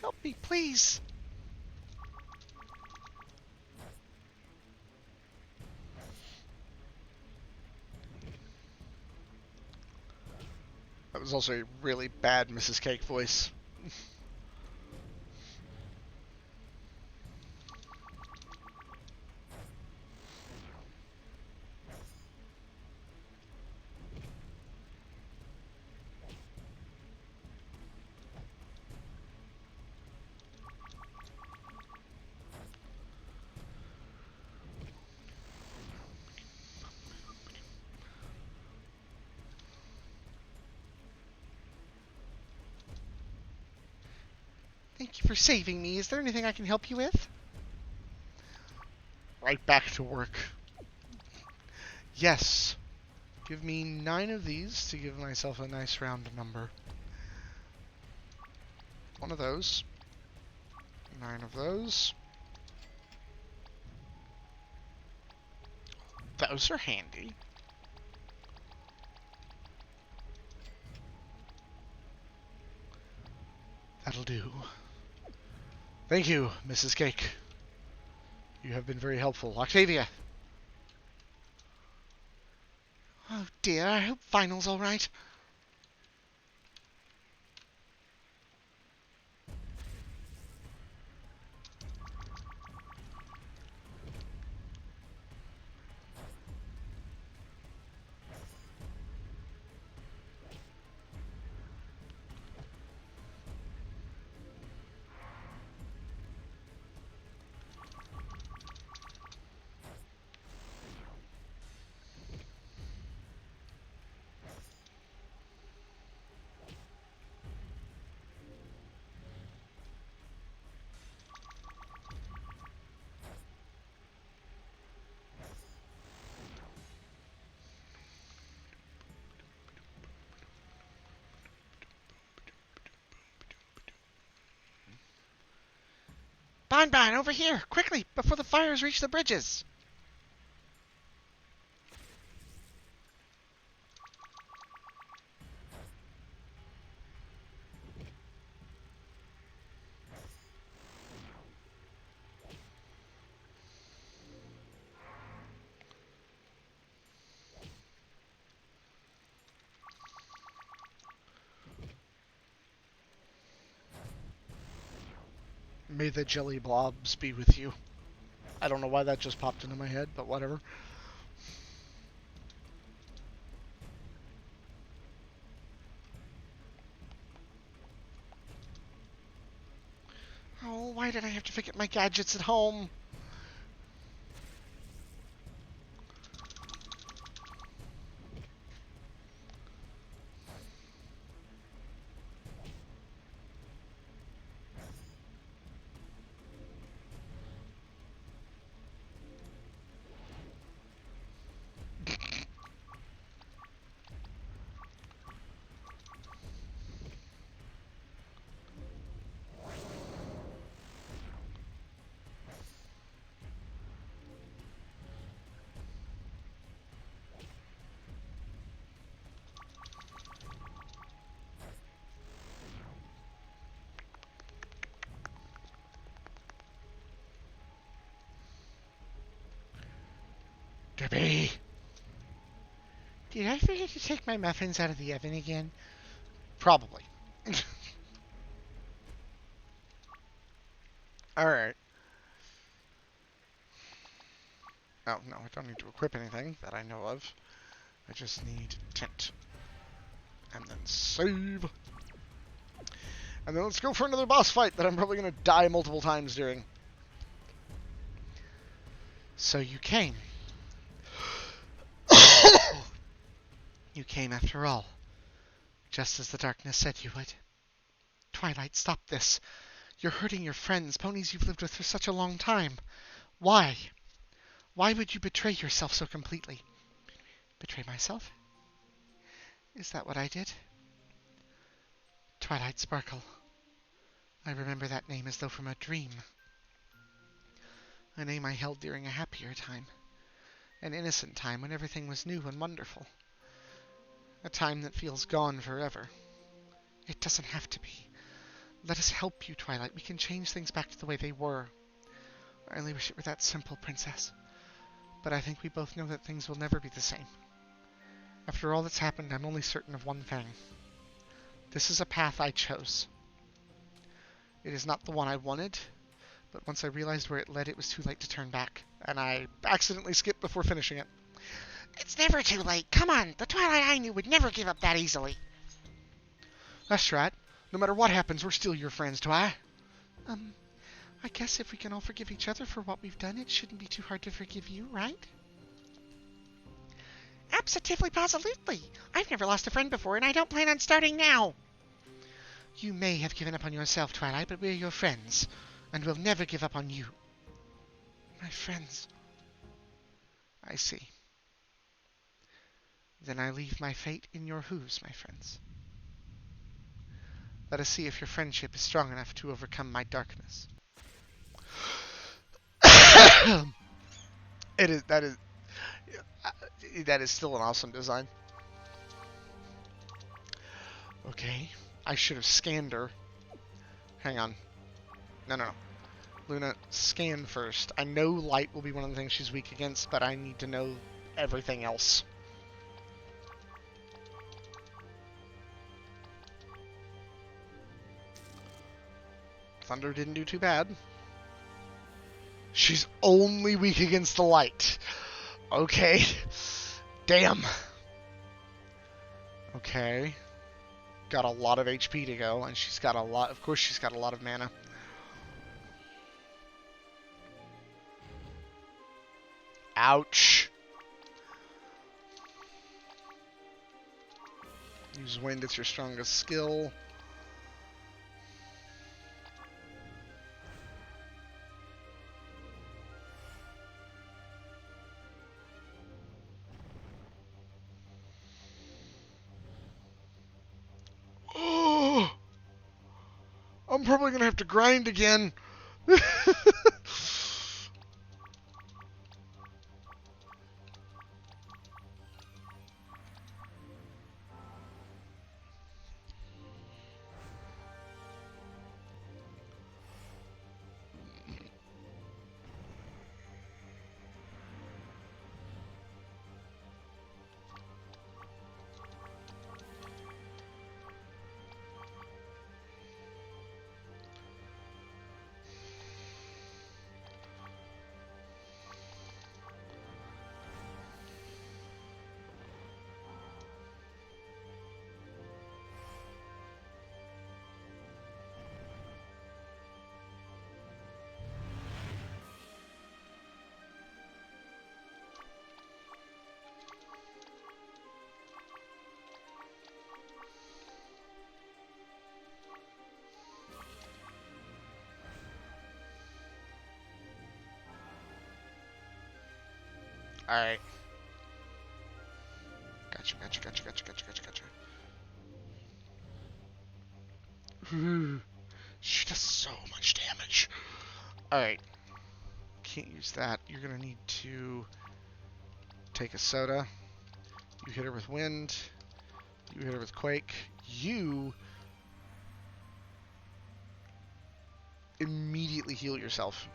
Help me, please! That was also a really bad Mrs. Cake voice. Thank you for saving me. Is there anything I can help you with? Right back to work. Yes. Give me 9 of these to give myself a nice round number. 1 of those. 9 of those. Those are handy. That'll do. Thank you, Mrs. Cake. You have been very helpful. Octavia! Oh dear, I hope final's alright. Bonbon, over here, quickly, before the fires reach the bridges. May the jelly blobs be with you. I don't know why that just popped into my head, but whatever. Oh, why did I have to forget my gadgets at home? Derpy! Did I forget to take my muffins out of the oven again? Probably. Alright. Oh, no, I don't need to equip anything that I know of. I just need tent. And then save. And then let's go for another boss fight that I'm probably going to die multiple times during. So you came. You came after all. Just as the darkness said you would. Twilight, stop this. You're hurting your friends, ponies you've lived with for such a long time. Why? Why would you betray yourself so completely? Betray myself? Is that what I did? Twilight Sparkle. I remember that name as though from a dream. A name I held during a happier time. An innocent time when everything was new and wonderful. A time that feels gone forever. It doesn't have to be. Let us help you, Twilight. We can change things back to the way they were. I only wish it were that simple, Princess. But I think we both know that things will never be the same. After all that's happened, I'm only certain of one thing. This is a path I chose. It is not the one I wanted, but once I realized where it led, it was too late to turn back, and I accidentally skipped before finishing it. It's never too late. Come on, the Twilight I knew would never give up that easily. That's right. No matter what happens, we're still your friends, Twi. I guess if we can all forgive each other for what we've done, it shouldn't be too hard to forgive you, right? Absolutely, positively. I've never lost a friend before, and I don't plan on starting now. You may have given up on yourself, Twilight, but we're your friends, and we'll never give up on you. My friends. I see. Then I leave my fate in your hands, my friends. Let us see if your friendship is strong enough to overcome my darkness. That is still an awesome design. Okay, I should have scanned her. Hang on. No. Luna, scan first. I know light will be one of the things she's weak against, but I need to know everything else. Thunder didn't do too bad. She's only weak against the light. Okay. Damn. Okay. Got a lot of HP to go, and she's got a lot... Of course she's got a lot of mana. Ouch. Use wind, it's your strongest skill. I'm probably going to have to grind again. Alright. Gotcha, gotcha, gotcha, gotcha, gotcha, gotcha, gotcha. She does so much damage. Alright. Can't use that. You're gonna need to take a soda. You hit her with wind. You hit her with quake. You immediately heal yourself.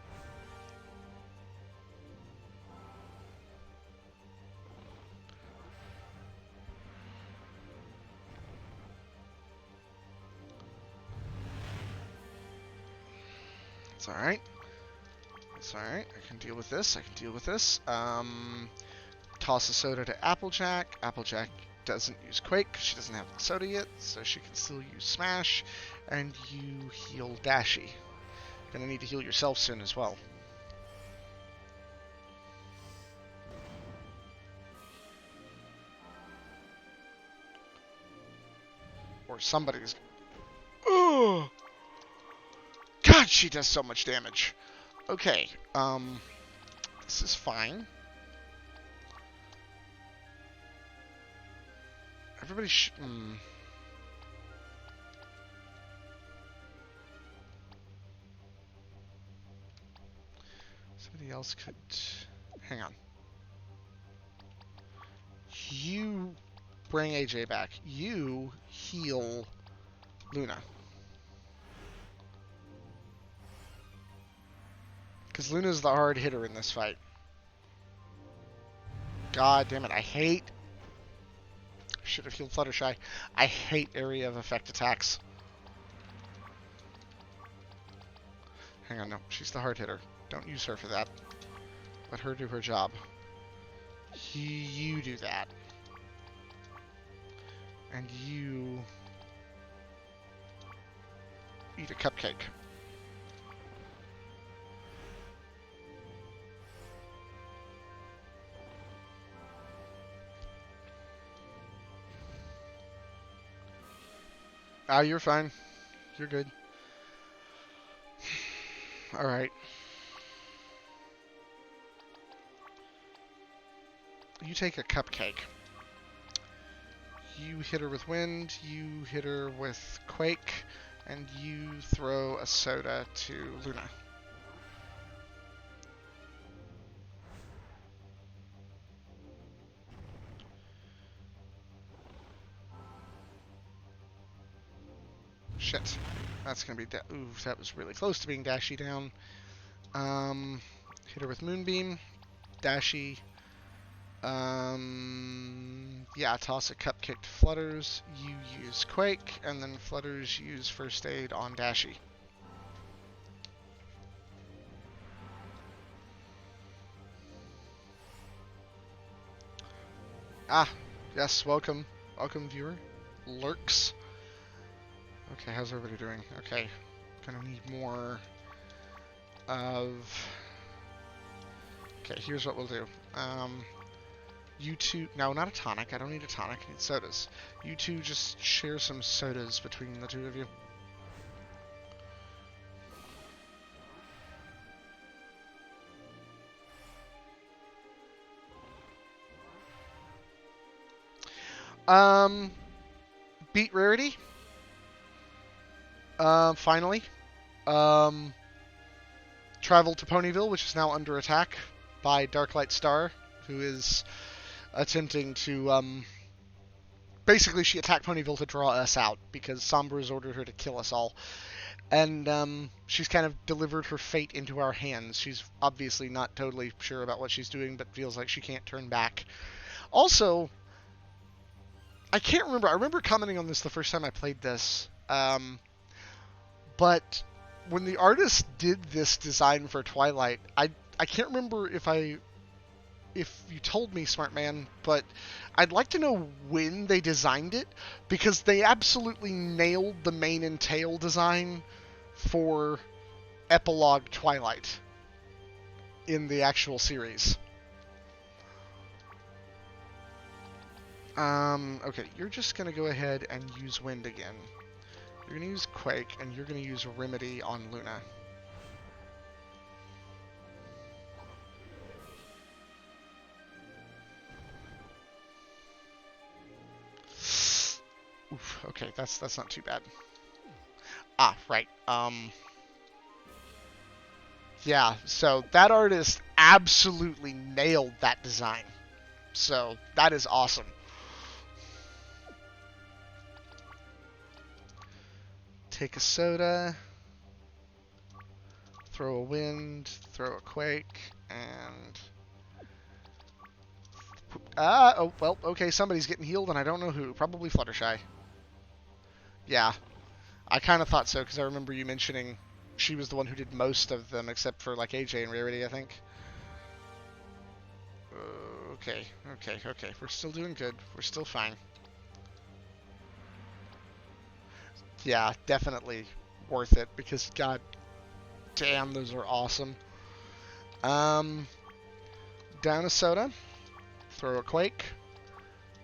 It's alright. It's alright. I can deal with this. I can deal with this. Toss a soda to Applejack. Applejack doesn't use Quake because she doesn't have the soda yet, so she can still use Smash. And you heal Dashi. Gonna need to heal yourself soon as well. Or somebody's... Oh! God, she does so much damage. Okay, this is fine. Everybody Somebody else could... Hang on. You bring AJ back. You heal Luna. Because Luna's the hard hitter in this fight. God damn it, I hate... Should have healed Fluttershy. I hate area of effect attacks. Hang on, no. She's the hard hitter. Don't use her for that. Let her do her job. You do that. And you... eat a cupcake. Ah, you're fine. You're good. Alright. You take a cupcake. You hit her with wind, you hit her with quake, and you throw a soda to Luna. Shit. That's gonna be... Ooh, that was really close to being Dashi down. Hit her with Moonbeam. Dashi. Yeah, toss a cupcake to Flutters. You use Quake, and then Flutters use First Aid on Dashi. Ah, yes, welcome. Welcome, viewer. Lurks. Okay, how's everybody doing? Okay, gonna need more of... Okay, here's what we'll do. You two... No, not a tonic. I don't need a tonic. I need sodas. You two just share some sodas between the two of you. Beat Rarity. Finally. travel to Ponyville, which is now under attack by Darklight Star, who is attempting to basically, she attacked Ponyville to draw us out because Sombra has ordered her to kill us all. And she's kind of delivered her fate into our hands. She's obviously not totally sure about what she's doing, but feels like she can't turn back. Also, I can't remember. I remember commenting on this the first time I played this. But when the artist did this design for Twilight, I can't remember if you told me, Smart Man, but I'd like to know when they designed it, because they absolutely nailed the mane and tail design for Epilogue Twilight in the actual series. Okay, you're just going to go ahead and use Wind again. You're going to use Quake, and you're going to use Remedy on Luna. Oof, okay, that's not too bad. Ah, right. Yeah, so that artist absolutely nailed that design. So that is awesome. Take a soda, throw a wind, throw a quake, and oh well, okay, somebody's getting healed, and I don't know who. Probably Fluttershy. Yeah, I kind of thought so because I remember you mentioning she was the one who did most of them, except for like AJ and Rarity, I think. Okay. We're still doing good. We're still fine. Yeah, definitely worth it because god damn, those are awesome. Down a soda, throw a quake,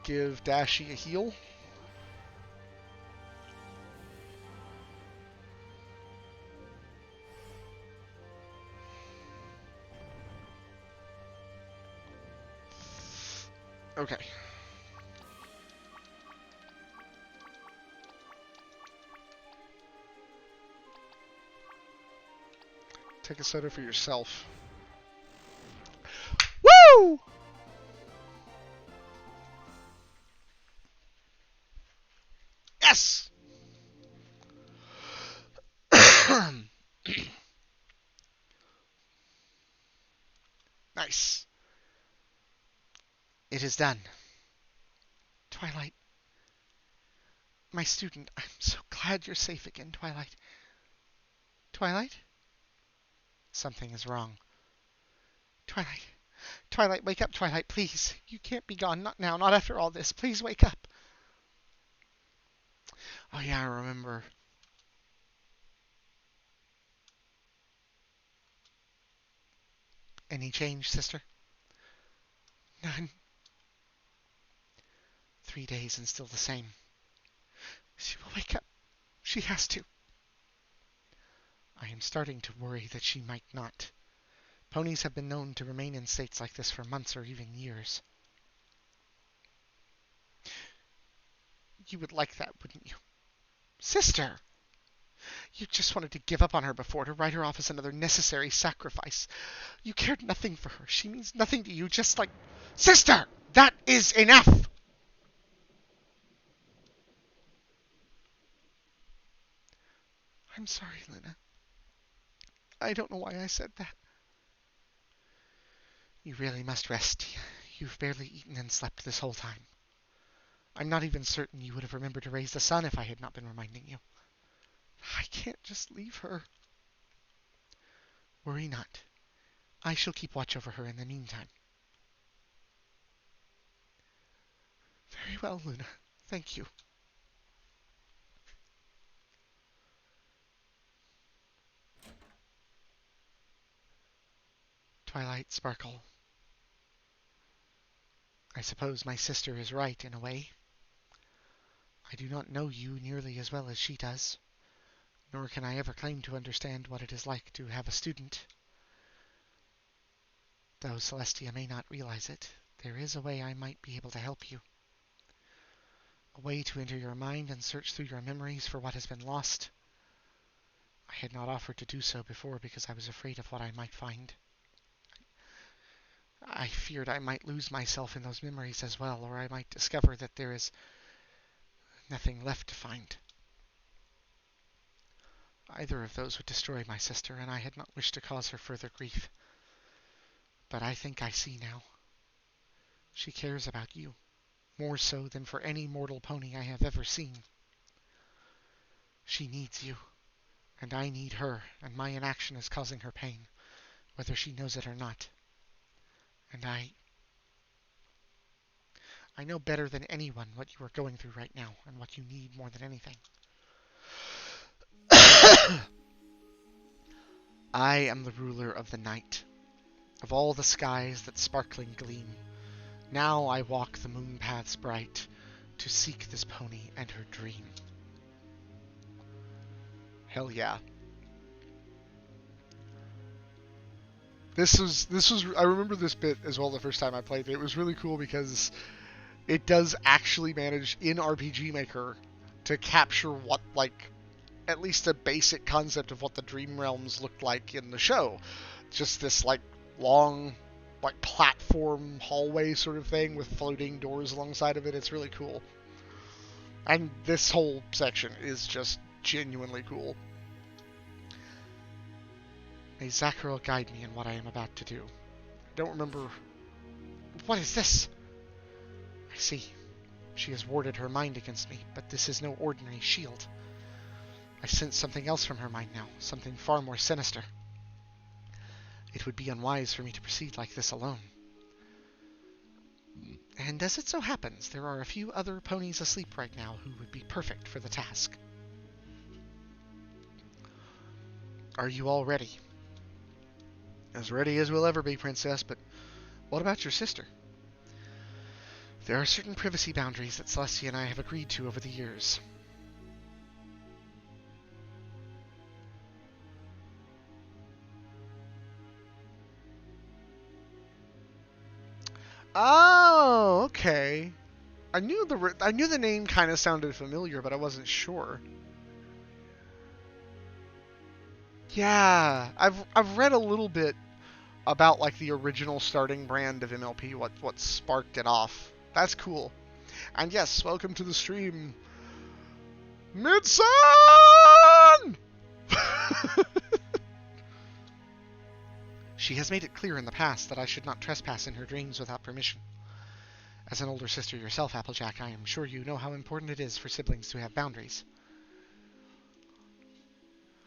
give Dashi a heal. Okay. Take a soda for yourself. Woo! Yes! Nice. It is done. Twilight. My student, I'm so glad you're safe again, Twilight. Twilight? Something is wrong. Twilight. Twilight, wake up, Twilight, please. You can't be gone. Not now, not after all this. Please wake up. Oh yeah, I remember. Any change, sister? None. 3 days and still the same. She will wake up. She has to. I am starting to worry that she might not. Ponies have been known to remain in states like this for months or even years. You would like that, wouldn't you? Sister! You just wanted to give up on her before, to write her off as another necessary sacrifice. You cared nothing for her. She means nothing to you, just like... Sister! That is enough! I'm sorry, Luna. I don't know why I said that. You really must rest. You've barely eaten and slept this whole time. I'm not even certain you would have remembered to raise the sun if I had not been reminding you. I can't just leave her. Worry not. I shall keep watch over her in the meantime. Very well, Luna. Thank you. Twilight Sparkle. I suppose my sister is right in a way. I do not know you nearly as well as she does, nor can I ever claim to understand what it is like to have a student. Though Celestia may not realize it, there is a way I might be able to help you. A way to enter your mind and search through your memories for what has been lost. I had not offered to do so before because I was afraid of what I might find. I feared I might lose myself in those memories as well, or I might discover that there is nothing left to find. Either of those would destroy my sister, and I had not wished to cause her further grief. But I think I see now. She cares about you, more so than for any mortal pony I have ever seen. She needs you, and I need her, and my inaction is causing her pain, whether she knows it or not. And I know better than anyone what you are going through right now, and what you need more than anything. I am the ruler of the night, of all the skies that sparkling gleam. Now I walk the moon paths bright, to seek this pony and her dream. Hell yeah. This was I remember this bit as well the first time I played it. It was really cool because it does actually manage in RPG Maker to capture what, like, at least a basic concept of what the Dream Realms looked like in the show. Just this, like, long, like, platform hallway sort of thing with floating doors alongside of it. It's really cool. And this whole section is just genuinely cool. May Zacheril guide me in what I am about to do. I don't remember... What is this? I see. She has warded her mind against me, but this is no ordinary shield. I sense something else from her mind now, something far more sinister. It would be unwise for me to proceed like this alone. And as it so happens, there are a few other ponies asleep right now who would be perfect for the task. Are you all ready? As ready as we'll ever be, Princess, but what about your sister? There are certain privacy boundaries that Celestia and I have agreed to over the years. Oh, okay. I knew the name kind of sounded familiar, but I wasn't sure. Yeah, I've read a little bit about, like, the original starting brand of MLP, what sparked it off. That's cool. And yes, welcome to the stream, Midson! She has made it clear in the past that I should not trespass in her dreams without permission. As an older sister yourself, Applejack, I am sure you know how important it is for siblings to have boundaries.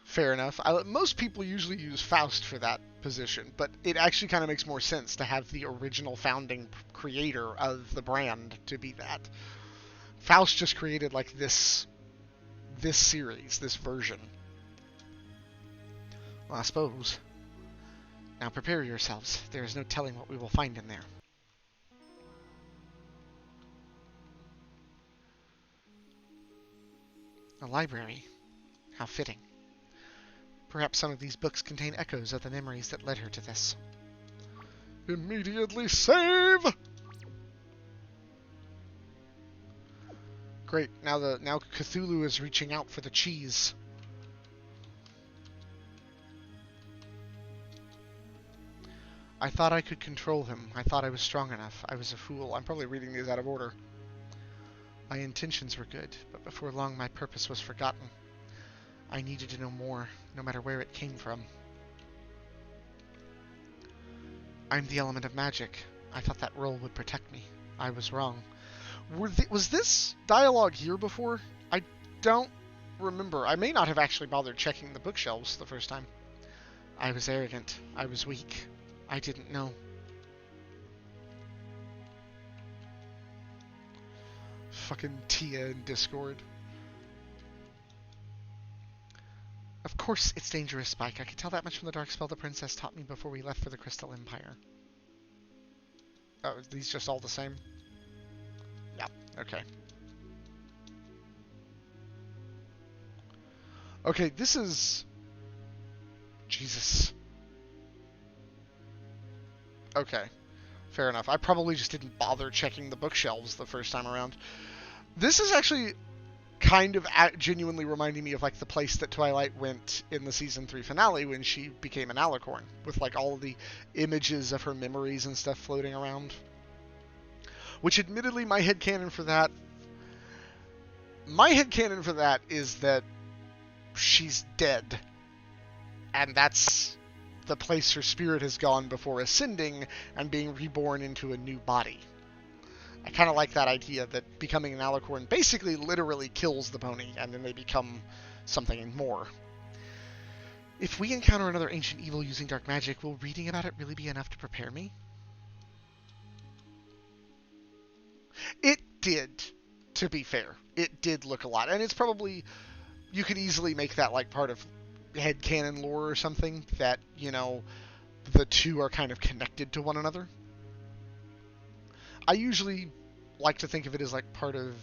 Fair enough. Most people usually use Faust for that position, but it actually kind of makes more sense to have the original founding creator of the brand to be that. Faust just created, like, this series, this version. Well, I suppose. Now prepare yourselves. There is no telling what we will find in there. A library. How fitting. Perhaps some of these books contain echoes of the memories that led her to this. Immediately save! Great, now Cthulhu is reaching out for the cheese. I thought I could control him. I thought I was strong enough. I was a fool. I'm probably reading these out of order. My intentions were good, but before long my purpose was forgotten. I needed to know more, no matter where it came from. I'm the element of magic. I thought that role would protect me. I was wrong. Was this dialogue here before? I don't remember. I may not have actually bothered checking the bookshelves the first time. I was arrogant. I was weak. I didn't know. Fucking Tia in Discord. Of course it's dangerous, Spike. I could tell that much from the dark spell the princess taught me before we left for the Crystal Empire. Oh, are these just all the same? Yeah, okay. Okay, this is... Jesus. Okay, fair enough. I probably just didn't bother checking the bookshelves the first time around. This is actually kind of genuinely reminding me of like the place that Twilight went in the season 3 finale when she became an alicorn, with like all of the images of her memories and stuff floating around. Which admittedly my headcanon for that is that she's dead. And that's the place her spirit has gone before ascending and being reborn into a new body. I kind of like that idea that becoming an alicorn basically literally kills the pony, and then they become something more. If we encounter another ancient evil using dark magic, will reading about it really be enough to prepare me? It did, to be fair. It did look a lot, and it's probably... You could easily make that like part of headcanon lore or something, that, you know, the two are kind of connected to one another. I usually like to think of it as like part of...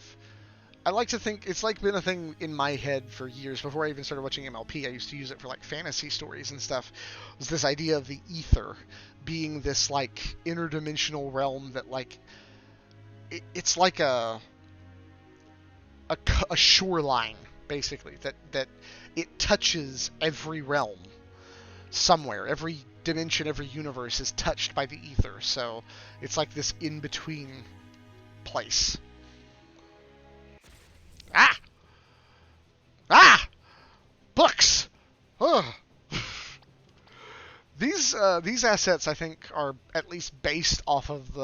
I like to think it's like been a thing in my head for years. Before I even started watching MLP, I used to use it for like fantasy stories and stuff. It was this idea of the ether being this like interdimensional realm that like... It's like a shoreline, basically, that it touches every realm somewhere. Every dimension, every universe is touched by the ether, so it's like this in-between place. Ah! Ah! Books! Ugh. These assets, I think, are at least based off of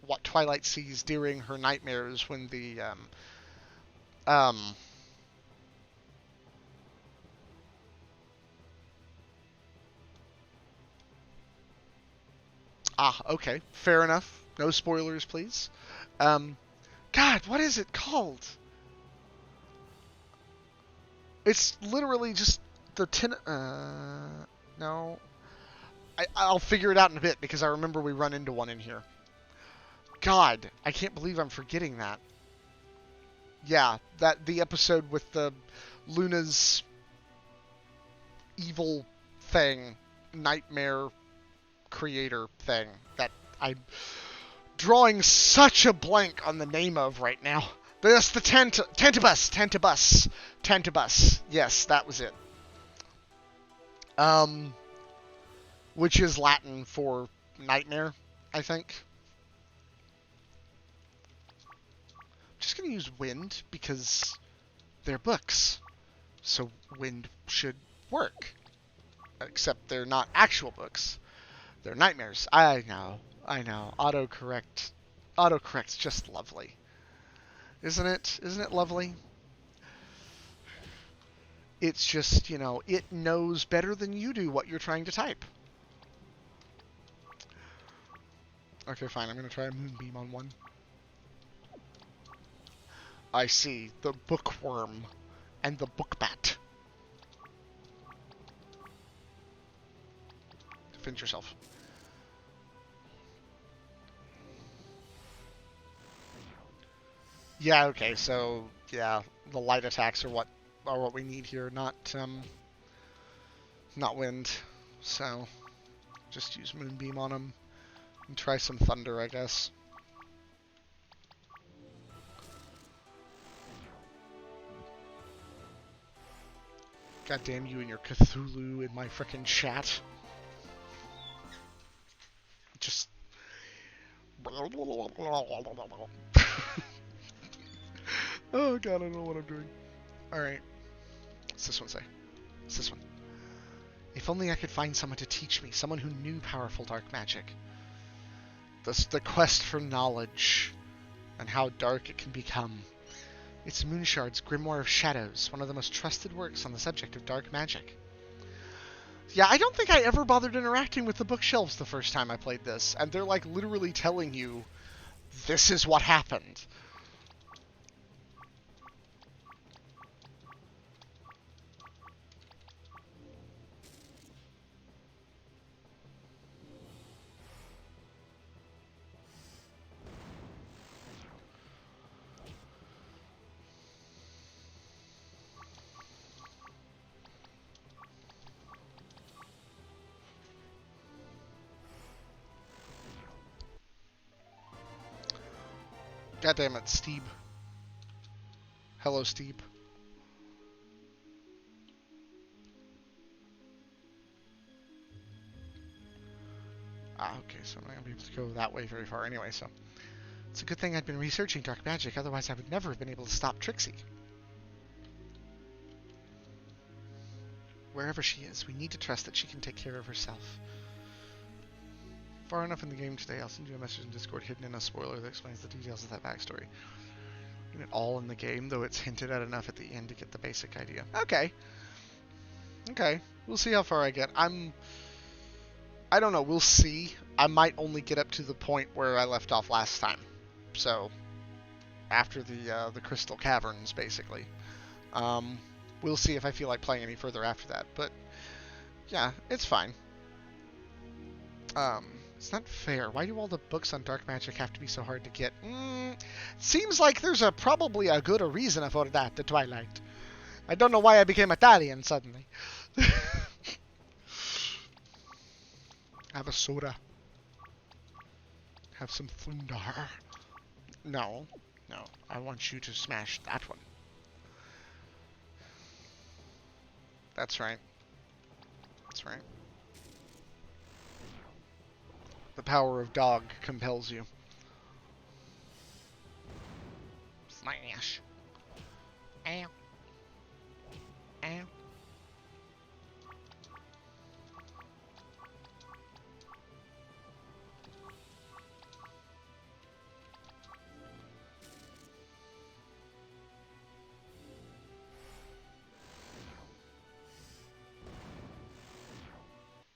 what Twilight sees during her nightmares when the okay. Fair enough. No spoilers, please. God, what is it called? It's literally just the no. I'll figure it out in a bit, because I remember we run into one in here. God, I can't believe I'm forgetting that. Yeah, the episode with the Luna's evil thing, nightmare creator thing, that I'm drawing such a blank on the name of right now. That's the Tantibus. Yes, that was it. Which is Latin for nightmare, I think. I'm just gonna use wind because they're books, so wind should work. Except they're not actual books. They're nightmares. I know. Autocorrect's just lovely. Isn't it? Isn't it lovely? It's just, you know, it knows better than you do what you're trying to type. Okay, fine. I'm going to try a moonbeam on one. I see. The bookworm and the bookbat. Defend yourself. Yeah, okay, so, yeah, the light attacks are what we need here, not wind. So, just use Moonbeam on them, and try some Thunder, I guess. God damn you and your Cthulhu in my frickin' chat. Just... Oh god, I don't know what I'm doing. Alright. What's this one say? What's this one? If only I could find someone to teach me, someone who knew powerful dark magic. The quest for knowledge, and how dark it can become. It's Moonshard's Grimoire of Shadows, one of the most trusted works on the subject of dark magic. Yeah, I don't think I ever bothered interacting with the bookshelves the first time I played this, and they're like literally telling you, this is what happened. God damn it, Steeb. Hello, Steeb. Ah, okay, so I'm not going to be able to go that way very far anyway, so... It's a good thing I'd been researching dark magic, otherwise I would never have been able to stop Trixie. Wherever she is, we need to trust that she can take care of herself. Far enough in the game today, I'll send you a message in Discord hidden in a spoiler that explains the details of that backstory. It all in the game, though it's hinted at enough at the end to get the basic idea. Okay. Okay. We'll see how far I get. I don't know. We'll see. I might only get up to the point where I left off last time. So, after the Crystal Caverns, basically. We'll see if I feel like playing any further after that. But, yeah, it's fine. It's not fair. Why do all the books on dark magic have to be so hard to get? Seems like there's probably a good reason for that, the Twilight. I don't know why I became Italian suddenly. Have a soda. Have some thunder. No. No. I want you to smash that one. That's right. That's right. The power of dog compels you. Smash. Ow. Ow.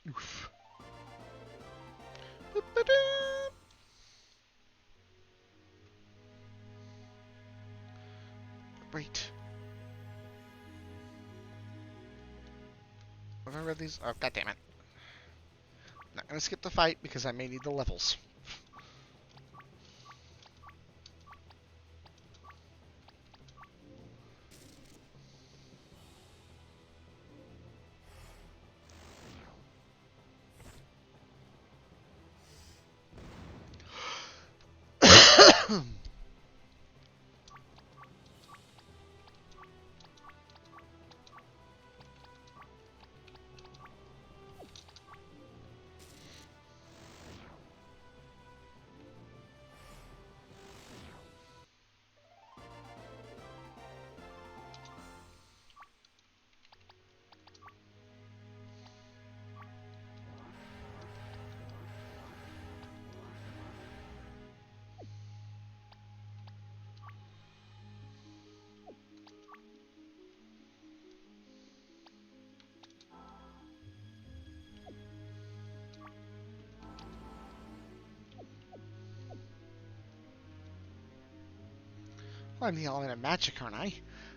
Oof. Wait. Have I read these? Oh, god damn it. Not gonna skip the fight because I may need the levels. Well, I'm the element of magic, aren't I?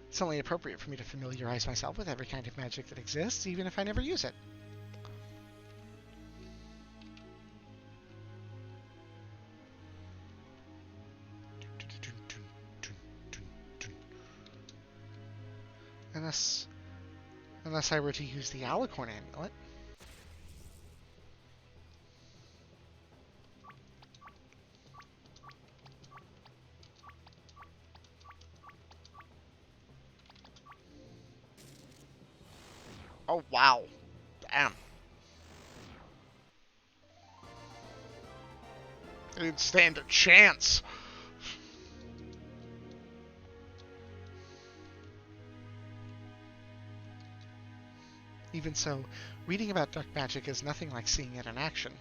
It's only appropriate for me to familiarize myself with every kind of magic that exists, even if I never use it. Unless I were to use the alicorn amulet. Oh, wow. Damn. I didn't stand a chance. Even so, reading about dark magic is nothing like seeing it in action.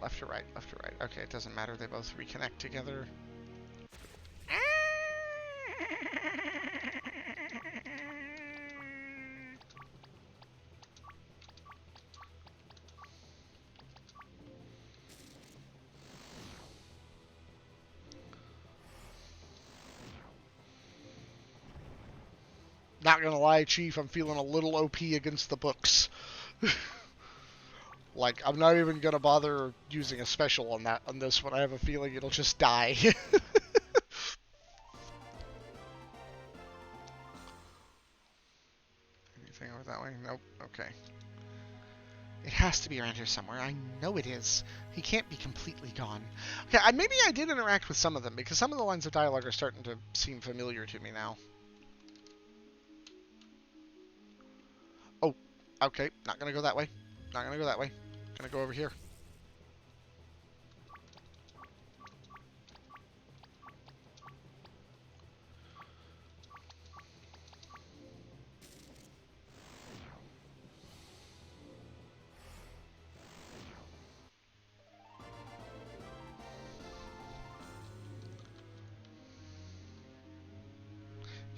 Left to right, left to right. Okay, it doesn't matter. They both reconnect together. Not gonna lie, Chief, I'm feeling a little OP against the books. Like, I'm not even gonna bother using a special on this one. I have a feeling it'll just die. Anything over that way? Nope. Okay. It has to be around here somewhere. I know it is. He can't be completely gone. Okay, maybe I did interact with some of them, because some of the lines of dialogue are starting to seem familiar to me now. Oh, okay. Not gonna go that way. Not gonna go that way. Gonna go over here.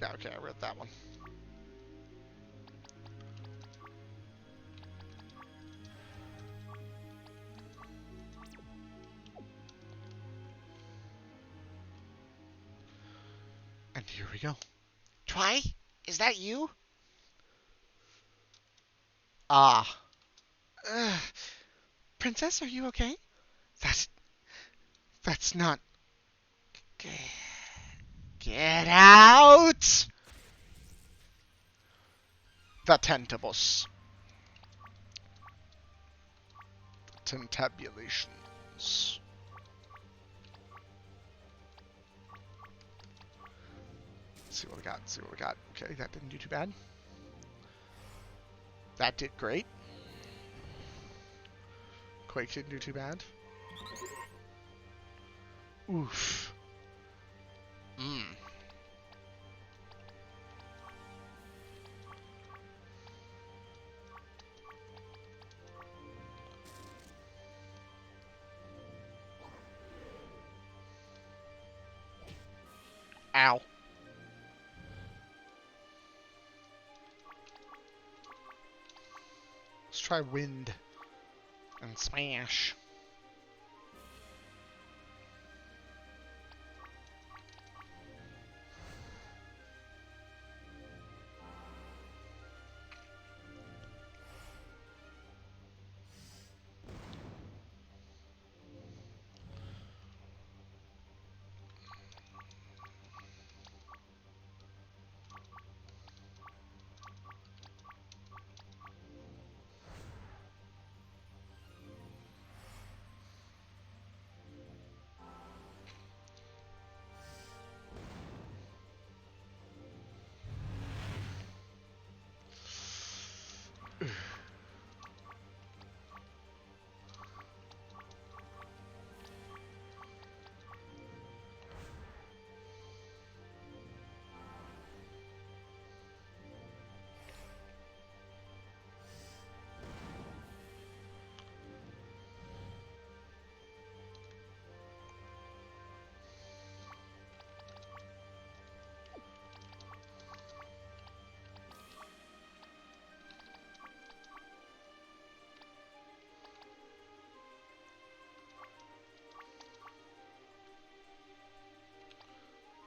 Yeah, okay, I read that one. And here we go. Twy, is that you? Ah. Uh, Princess, are you okay? That's that's not. Get out! The Tentabus. Tentabulations. Let's see what we got. Let's see what we got. Okay, that didn't do too bad. That did great. Quake didn't do too bad. Oof. Mmm. Ow. Let's try wind and smash.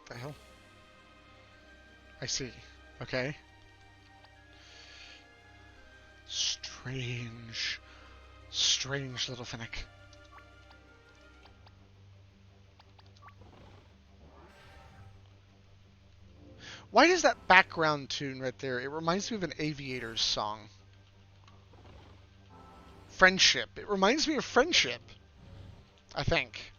The hell? I see. Okay. Strange. Strange little Finnick. Why does that background tune right there? It reminds me of an Aviators song. Friendship. It reminds me of Friendship. I think.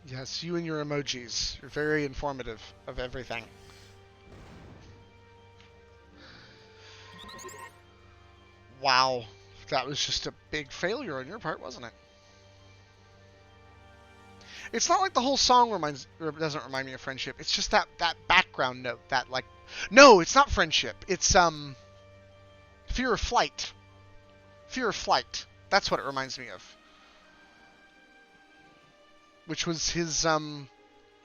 Yes, you and your emojis. You're very informative of everything. Wow. That was just a big failure on your part, wasn't it? It's not like the whole song doesn't remind me of Friendship. It's just that background note, that like no, it's not Friendship. It's Fear of Flight. Fear of Flight. That's what it reminds me of. Which was his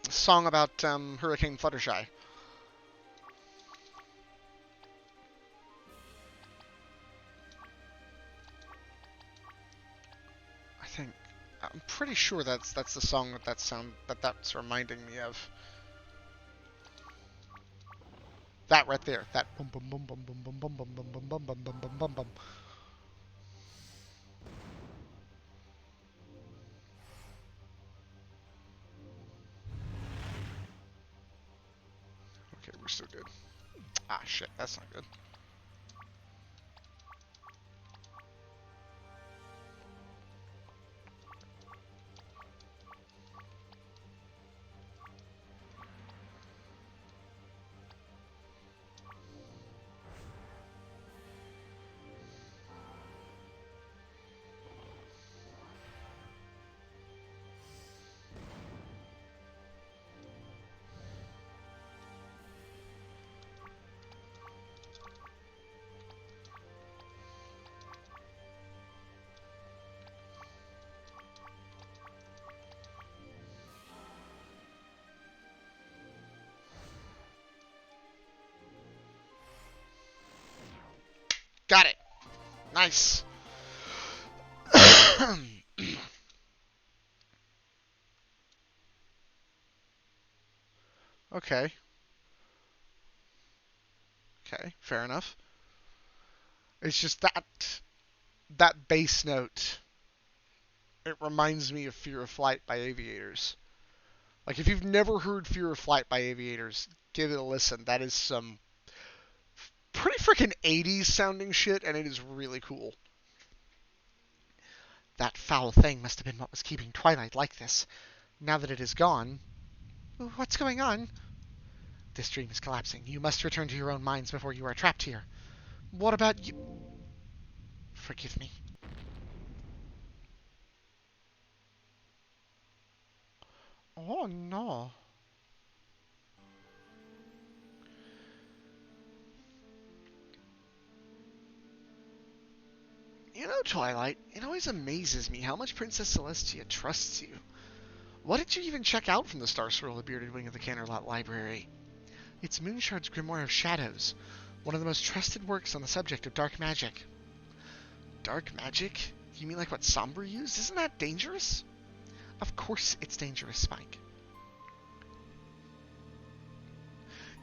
song about Hurricane Fluttershy. I'm pretty sure that's the song that's reminding me of. That right there. That bum bum bum bum bum bum bum bum bum bum bum bum bum bum bum. Okay, we're still good. Ah shit, that's not good. Got it. Nice. Okay. Okay. Fair enough. It's just that bass note. It reminds me of Fear of Flight by Aviators. Like if you've never heard Fear of Flight by Aviators, give it a listen. That is some pretty freaking 80s sounding shit, and it is really cool. That foul thing must have been what was keeping Twilight like this. Now that it is gone... What's going on? This dream is collapsing. You must return to your own minds before you are trapped here. What about you? Forgive me. Oh no. You know, Twilight, it always amazes me how much Princess Celestia trusts you. What did you even check out from the Star Scroll, the Bearded Wing of the Canterlot Library? It's Moonshard's Grimoire of Shadows, one of the most trusted works on the subject of dark magic. Dark magic? You mean like what Sombra used? Isn't that dangerous? Of course it's dangerous, Spike.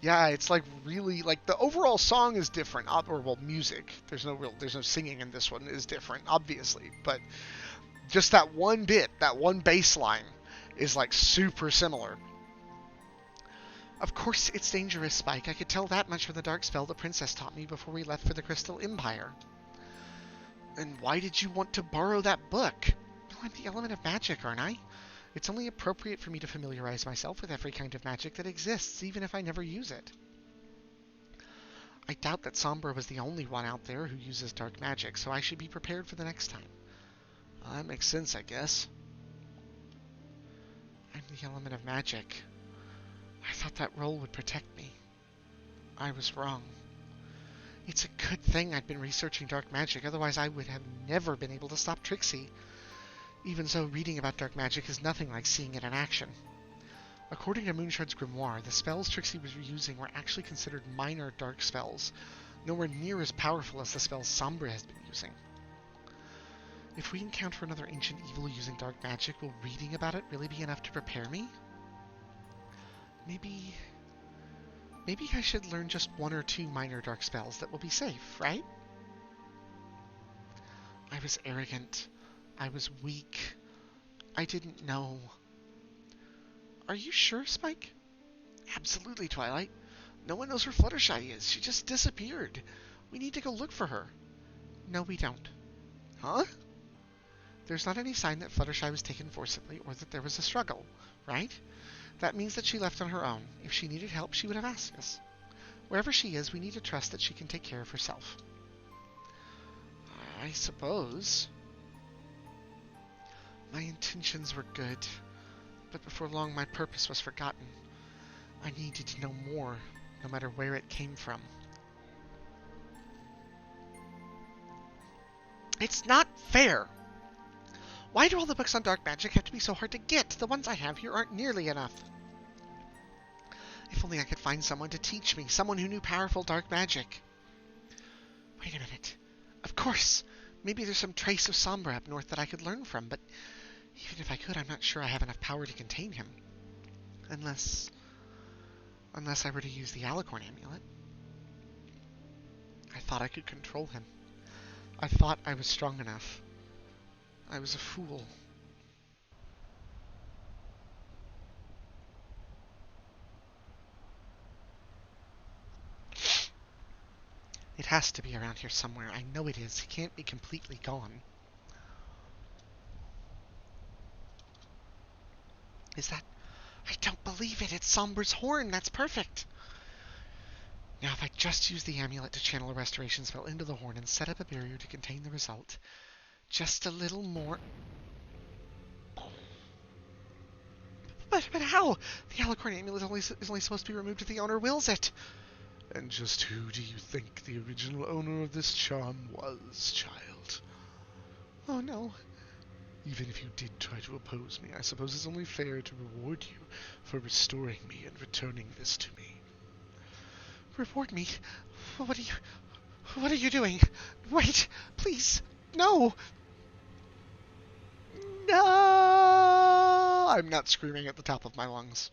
Yeah, it's like really like the overall song is different, or well, music. There's no singing in this one is different, obviously, but just that one bit, that one bass line, is like super similar. Of course it's dangerous, Spike. I could tell that much from the dark spell the princess taught me before we left for the Crystal Empire. And why did you want to borrow that book? Well, I'm the element of magic, aren't I? It's only appropriate for me to familiarize myself with every kind of magic that exists, even if I never use it. I doubt that Sombra was the only one out there who uses dark magic, so I should be prepared for the next time. Well, that makes sense, I guess. I'm the element of magic. I thought that role would protect me. I was wrong. It's a good thing I'd been researching dark magic, otherwise I would have never been able to stop Trixie. Even so, reading about dark magic is nothing like seeing it in action. According to Moonshard's Grimoire, the spells Trixie was using were actually considered minor dark spells, nowhere near as powerful as the spells Sombra has been using. If we encounter another ancient evil using dark magic, will reading about it really be enough to prepare me? Maybe I should learn just one or two minor dark spells that will be safe, right? I was arrogant. I was weak. I didn't know. Are you sure, Spike? Absolutely, Twilight. No one knows where Fluttershy is. She just disappeared. We need to go look for her. No, we don't. Huh? There's not any sign that Fluttershy was taken forcibly or that there was a struggle, right? That means that she left on her own. If she needed help, she would have asked us. Wherever she is, we need to trust that she can take care of herself. I suppose. My intentions were good, but before long my purpose was forgotten. I needed to know more, no matter where it came from. It's not fair. Why do all the books on dark magic have to be so hard to get? The ones I have here aren't nearly enough. If only I could find someone to teach me, someone who knew powerful dark magic. Wait a minute. Of course! Maybe there's some trace of Sombra up north that I could learn from, but even if I could, I'm not sure I have enough power to contain him. Unless I were to use the Alicorn amulet. I thought I could control him. I thought I was strong enough. I was a fool. It has to be around here somewhere. I know it is. He can't be completely gone. Is that... I don't believe it. It's Sombra's horn. That's perfect. Now, if I just use the amulet to channel a restoration spell into the horn and set up a barrier to contain the result, just a little more... But how? The Alicorn amulet is only supposed to be removed if the owner wills it. And just who do you think the original owner of this charm was, child? Oh no. Even if you did try to oppose me, I suppose it's only fair to reward you for restoring me and returning this to me. Reward me? What do you... What are you doing? Wait, please. No! No! I'm not screaming at the top of my lungs.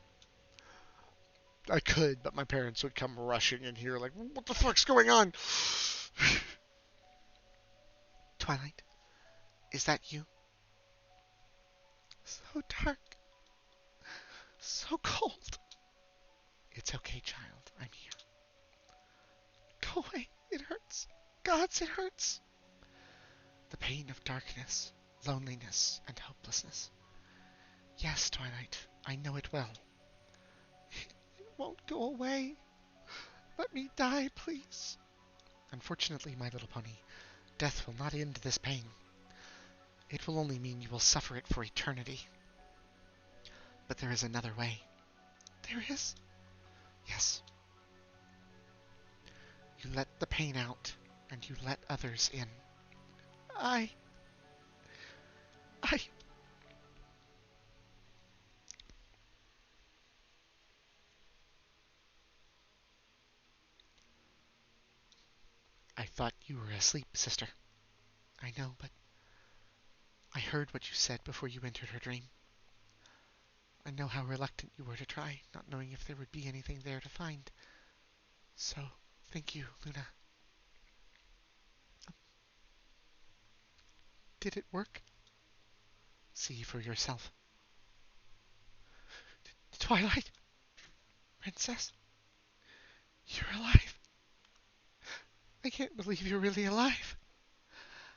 I could, but my parents would come rushing in here like, what the fuck's going on? Twilight, is that you? So dark. So cold. It's okay, child. I'm here. Go away. It hurts. Gods, it hurts. The pain of darkness, loneliness, and hopelessness. Yes, Twilight, I know it well. It won't go away. Let me die, please. Unfortunately, my little pony, death will not end this pain. It will only mean you will suffer it for eternity. But there is another way. There is? Yes. You let the pain out, and you let others in. I thought you were asleep, sister. I know, but I heard what you said before you entered her dream. I know how reluctant you were to try, not knowing if there would be anything there to find. So, thank you, Luna. Did it work? See for yourself. Twilight? Princess? You're alive. I can't believe you're really alive.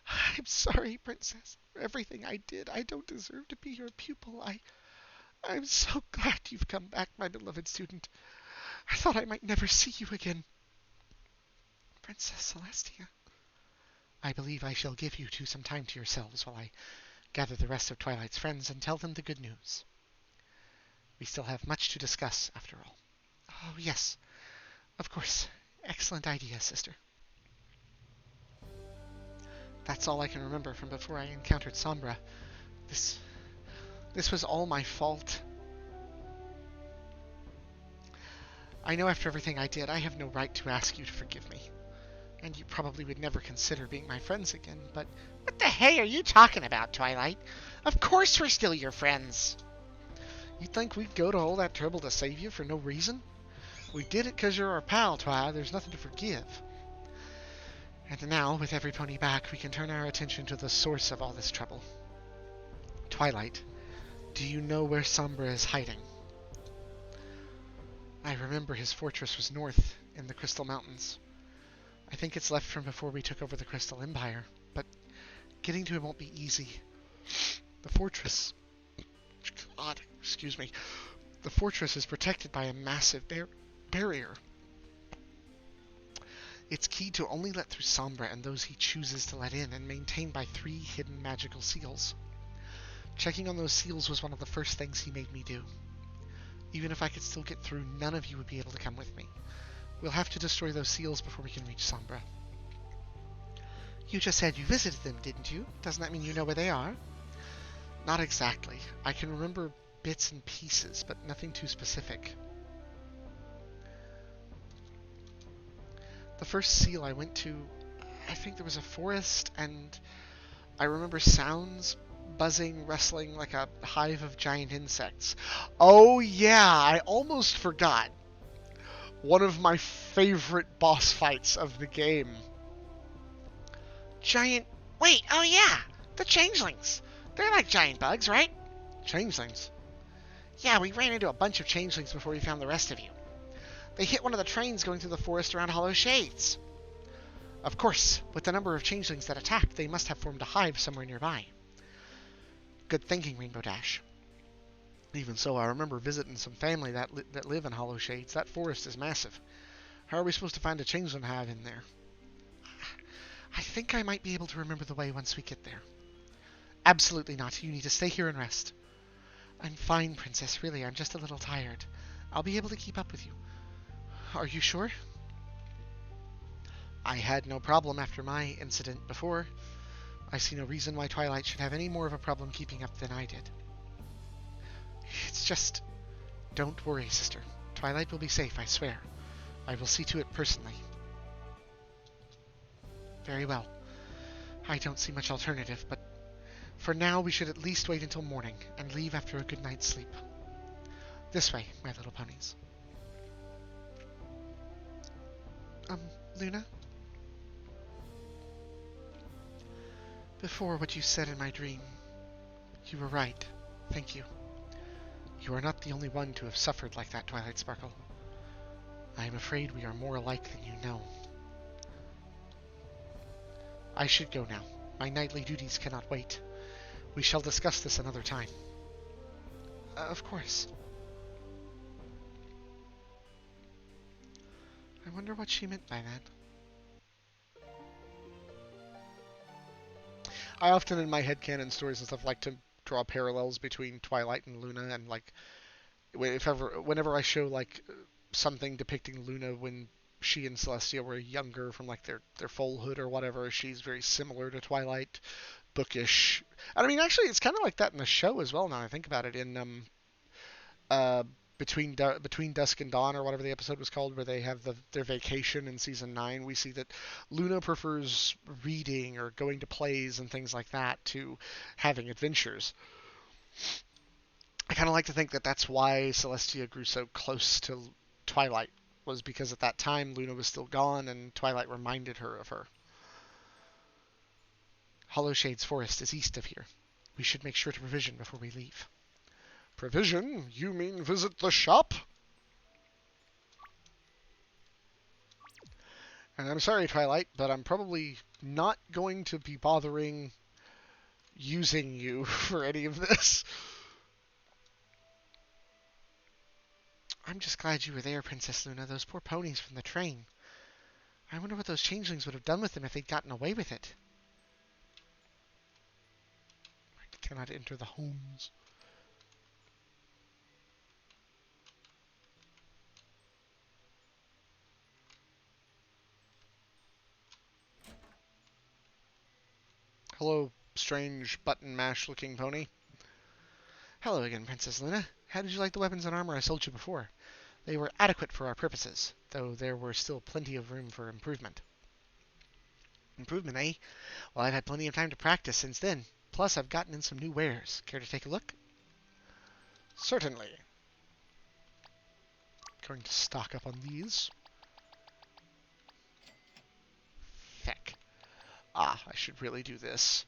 I'm sorry, Princess, for everything I did. I don't deserve to be your pupil. I'm so glad you've come back, my beloved student. I thought I might never see you again. Princess Celestia, I believe I shall give you two some time to yourselves while I gather the rest of Twilight's friends and tell them the good news. We still have much to discuss, after all. Oh, yes, of course. Excellent idea, sister. That's all I can remember from before I encountered Sombra. This was all my fault. I know after everything I did, I have no right to ask you to forgive me. And you probably would never consider being my friends again, but... What the hey are you talking about, Twilight? Of course we're still your friends. You think we'd go to all that trouble to save you for no reason? We did it because you're our pal, Twi. There's nothing to forgive. And now, with every pony back, we can turn our attention to the source of all this trouble. Twilight, do you know where Sombra is hiding? I remember his fortress was north, in the Crystal Mountains. I think it's left from before we took over the Crystal Empire, but getting to it won't be easy. The fortress... God, excuse me. The fortress is protected by a massive barrier. It's keyed to only let through Sombra and those he chooses to let in, and maintained by 3 hidden magical seals. Checking on those seals was one of the first things he made me do. Even if I could still get through, none of you would be able to come with me. We'll have to destroy those seals before we can reach Sombra. You just said you visited them, didn't you? Doesn't that mean you know where they are? Not exactly. I can remember bits and pieces, but nothing too specific. The first seal I went to, I think there was a forest, and I remember sounds, buzzing, rustling like a hive of giant insects. Oh yeah, I almost forgot. One of my favorite boss fights of the game. Wait, oh yeah, the changelings. They're like giant bugs, right? Changelings? Yeah, we ran into a bunch of changelings before we found the rest of you. They hit one of the trains going through the forest around Hollow Shades. Of course, with the number of changelings that attacked, they must have formed a hive somewhere nearby. Good thinking, Rainbow Dash. Even so, I remember visiting some family that live in Hollow Shades. That forest is massive. How are we supposed to find a changeling hive in there? I think I might be able to remember the way once we get there. Absolutely not. You need to stay here and rest. I'm fine, Princess. Really, I'm just a little tired. I'll be able to keep up with you. Are you sure? I had no problem after my incident before. I see no reason why Twilight should have any more of a problem keeping up than I did. It's just... Don't worry, sister. Twilight will be safe, I swear. I will see to it personally. Very well. I don't see much alternative, but for now we should at least wait until morning and leave after a good night's sleep. This way, my little ponies. Um, Luna? Before what you said in my dream, you were right. Thank you. You are not the only one to have suffered like that, Twilight Sparkle. I am afraid we are more alike than you know. I should go now. My nightly duties cannot wait. We shall discuss this another time. Of course. I wonder what she meant by that. I often in my headcanon stories and stuff like to draw parallels between Twilight and Luna, and like whenever I show like something depicting Luna when she and Celestia were younger, from like their foalhood or whatever, she's very similar to Twilight, bookish. And I mean, actually, it's kind of like that in the show as well. Now I think about it, in uh between Dusk and Dawn, or whatever the episode was called, where they have their vacation in season 9, we see that Luna prefers reading or going to plays and things like that to having adventures. I kind of like to think that that's why Celestia grew so close to Twilight, was because at that time Luna was still gone and Twilight reminded her of her. Hollowshades Forest is east of here. We should make sure to provision before we leave. Provision? You mean visit the shop? And I'm sorry, Twilight, but I'm probably not going to be bothering using you for any of this. I'm just glad you were there, Princess Luna. Those poor ponies from the train. I wonder what those changelings would have done with them if they'd gotten away with it. I cannot enter the homes. Hello, strange button mash looking pony. Hello again, Princess Luna. How did you like the weapons and armor I sold you before? They were adequate for our purposes, though there were still plenty of room for improvement. Improvement, eh? Well, I've had plenty of time to practice since then. Plus, I've gotten in some new wares. Care to take a look? Certainly. Going to stock up on these. Feck. Ah, I should really do this.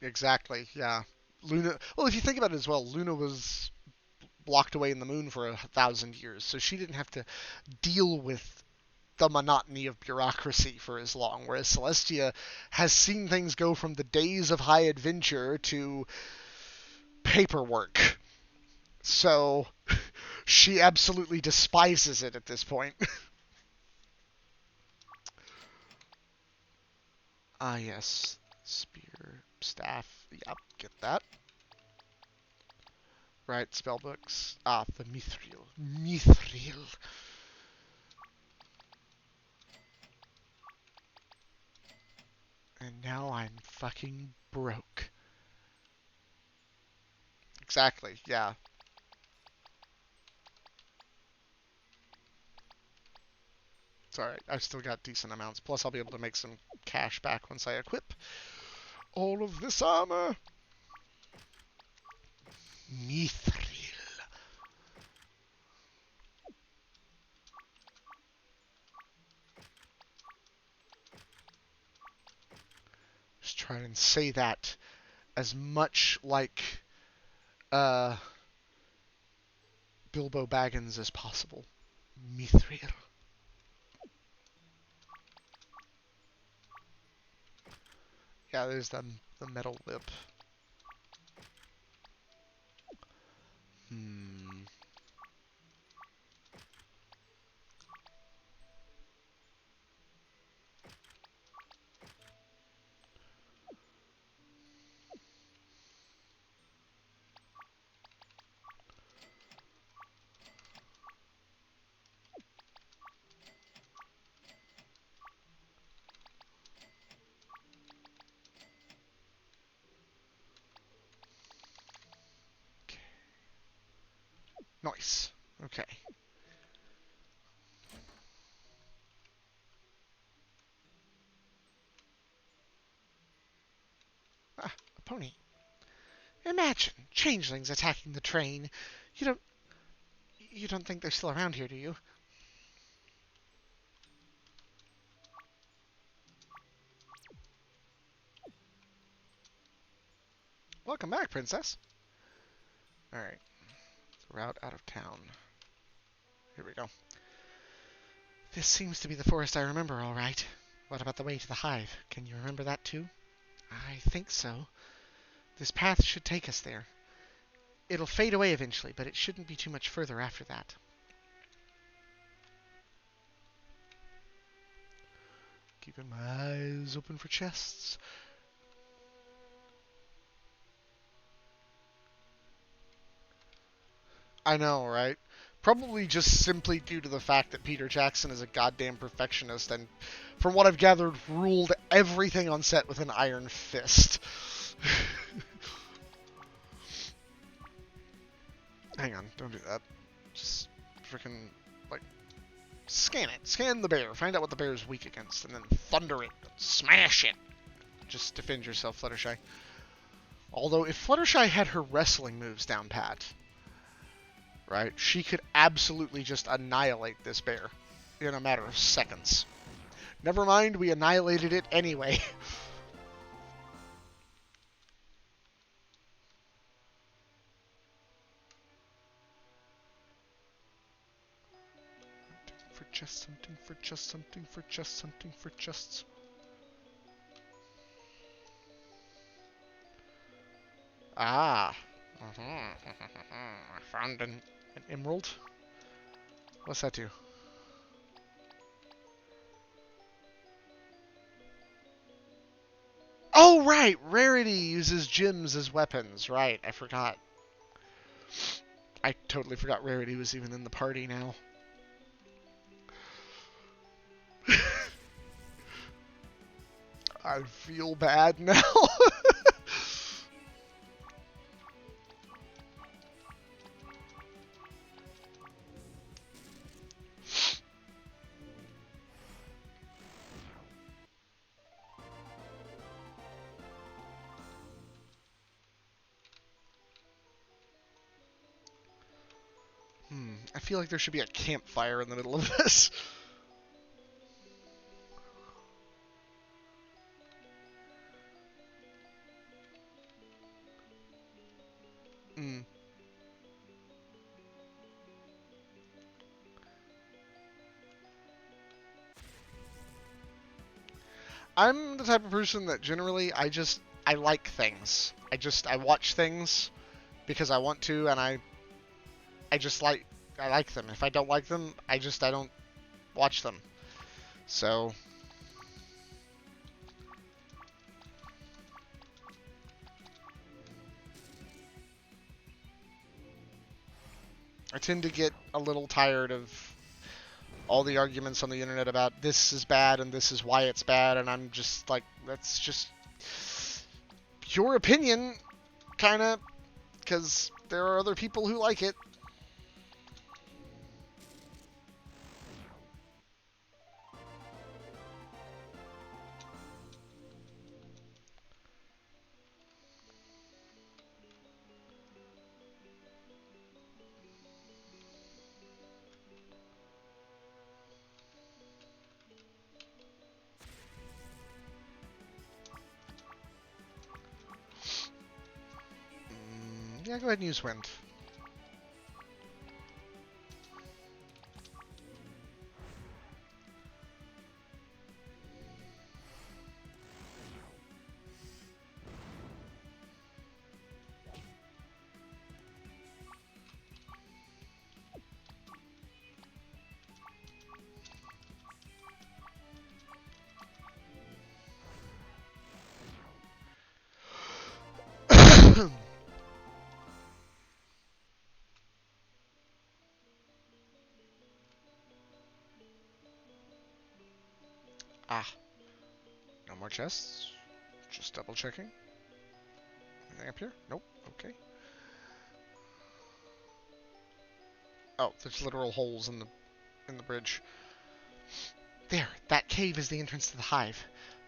Exactly, yeah. Luna. Well, if you think about it as well, Luna was locked away in the moon for 1,000 years, so she didn't have to deal with the monotony of bureaucracy for as long. Whereas Celestia has seen things go from the days of high adventure to paperwork. So she absolutely despises it at this point. Ah, yes. Spear, staff. Yep, get that. Right, spellbooks. Ah, the Mithril. Mithril. And now I'm fucking broke. Exactly, yeah. It's alright, I've still got decent amounts. Plus, I'll be able to make some cash back once I equip all of this armor. Mithril. Just try and say that as much like uh, Bilbo Baggins as possible. Mithril. Yeah, there's the metal whip. Hmm. Nice. Okay. Ah, a pony. Imagine changelings attacking the train. You don't you don't think they're still around here, do you? Welcome back, princess. Alright. Route out of town. Here we go. This seems to be the forest I remember, all right. What about the way to the hive? Can you remember that too? I think so. This path should take us there. It'll fade away eventually, but it shouldn't be too much further after that. Keeping my eyes open for chests. I know, right? Probably just simply due to the fact that Peter Jackson is a goddamn perfectionist and, from what I've gathered, ruled everything on set with an iron fist. Hang on, don't do that. Just freaking, like, scan it. Scan the bear. Find out what the bear is weak against, and then thunder it. Smash it. Just defend yourself, Fluttershy. Although, if Fluttershy had her wrestling moves down pat, right, she could absolutely just annihilate this bear in a matter of seconds. Never mind, we annihilated it anyway. For just something, for just something, for just something, for just... Ah. I found an emerald. What's that do? Oh, right! Rarity uses gems as weapons. Right, I forgot. I totally forgot Rarity was even in the party now. I feel bad now. I feel like there should be a campfire in the middle of this. I'm the type of person that generally I like things. I watch things because I want to, and I just I like them. If I don't like them, I don't watch them. So I tend to get a little tired of all the arguments on the internet about this is bad and this is why it's bad, and I'm just like, that's just your opinion, kind of, because there are other people who like it. Yeah, go ahead and use wind. Ah, no more chests. Just double checking. Anything up here? Nope. Okay. Oh, there's literal holes in the bridge. There, that cave is the entrance to the hive.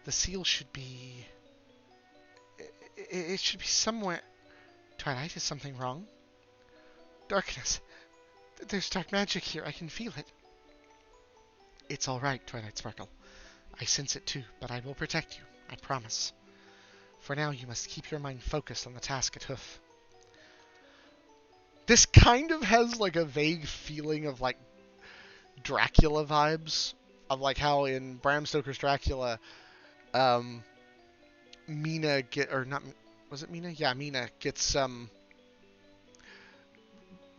The seal should be... It should be somewhere... Twilight, is something wrong? Darkness. There's dark magic here. I can feel it. It's all right, Twilight Sparkle. I sense it too, but I will protect you. I promise. For now, you must keep your mind focused on the task at Hoof. This kind of has like a vague feeling of like Dracula vibes, of like how in Bram Stoker's Dracula, Mina get or not was it Mina? Yeah, Mina gets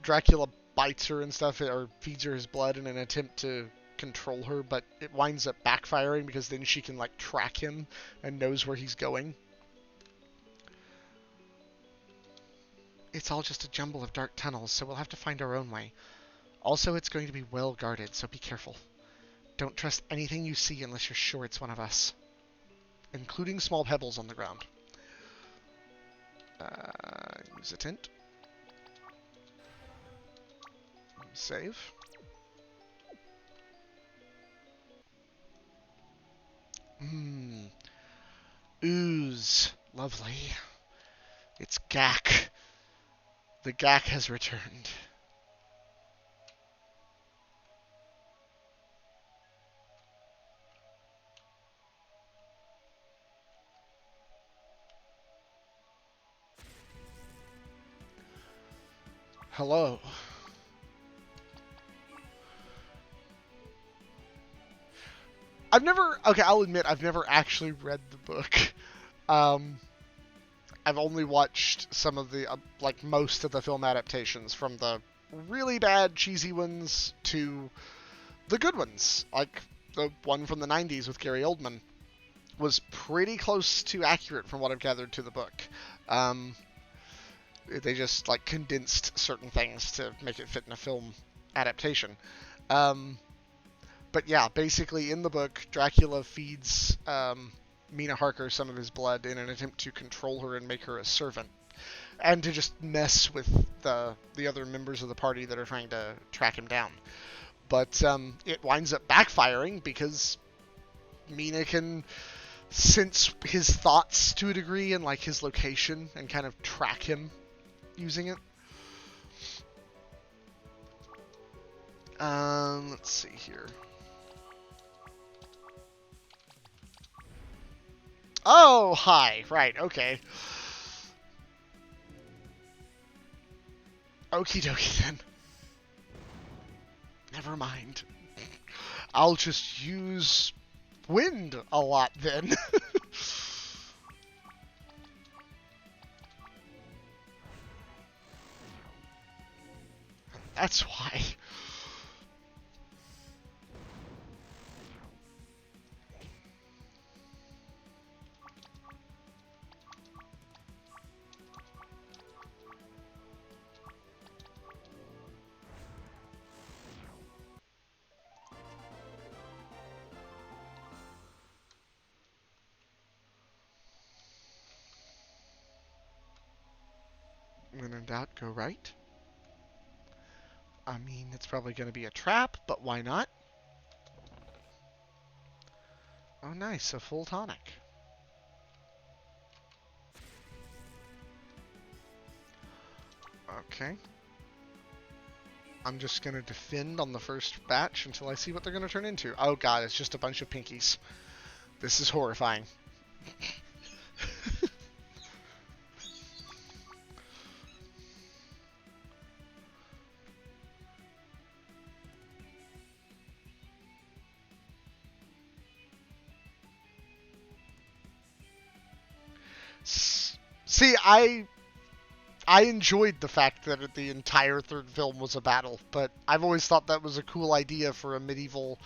Dracula bites her and stuff or feeds her his blood in an attempt to control her, but it winds up backfiring because then she can like track him and knows where he's going. It's all just a jumble of dark tunnels, so we'll have to find our own way. Also, it's going to be well guarded, so be careful. Don't trust anything you see unless you're sure it's one of us. Including small pebbles on the ground. Use a tint. Save. Ooze. Lovely. It's Gak. The Gak has returned. Hello. I'll admit, I've never actually read the book. I've only watched some of the, like most of the film adaptations, from the really bad, cheesy ones to the good ones. Like the one from the 90s with Gary Oldman was pretty close to accurate from what I've gathered to the book. They just like condensed certain things to make it fit in a film adaptation. But yeah, basically in the book, Dracula feeds Mina Harker some of his blood in an attempt to control her and make her a servant, and to just mess with the other members of the party that are trying to track him down. But it winds up backfiring because Mina can sense his thoughts to a degree and like his location and kind of track him using it. Let's see here. Oh, hi. Right, okay. Okie dokie then. Never mind. I'll just use wind a lot then. That's why. When in doubt, go right. I mean, it's probably going to be a trap, but why not? Oh, nice, a full tonic. Okay. I'm just going to defend on the first batch until I see what they're going to turn into. Oh god, it's just a bunch of pinkies. This is horrifying. See, I enjoyed the fact that the entire third film was a battle, but I've always thought that was a cool idea for a medieval,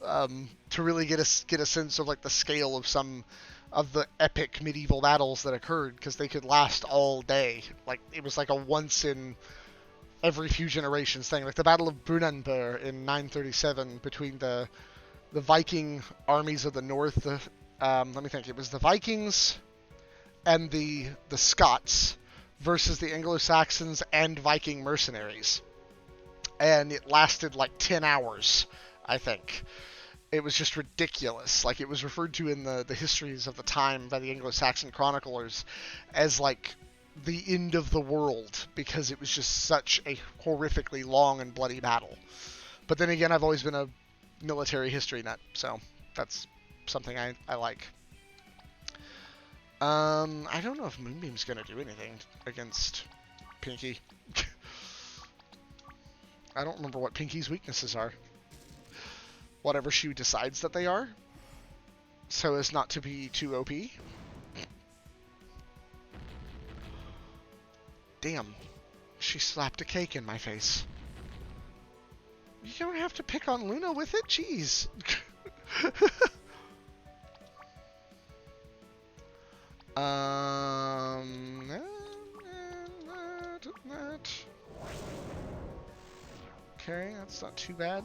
to really get a sense of like the scale of some of the epic medieval battles that occurred, because they could last all day. Like it was like a once in every few generations thing, like the Battle of Brunanburh in 937 between the Viking armies of the north. Let me think. It was the Vikings and the Scots versus the Anglo-Saxons and Viking mercenaries. and it lasted like 10 hours, I think. It was just ridiculous. Like, it was referred to in the histories of the time by the Anglo-Saxon chroniclers as like the end of the world, because it was just such a horrifically long and bloody battle. But then again, I've always been a military history nut, so that's something I like. I don't know if Moonbeam's gonna do anything against Pinky. I don't remember what Pinky's weaknesses are. Whatever she decides that they are, so as not to be too OP. Damn, she slapped a cake in my face. You don't have to pick on Luna with it, jeez. Okay, that's not too bad.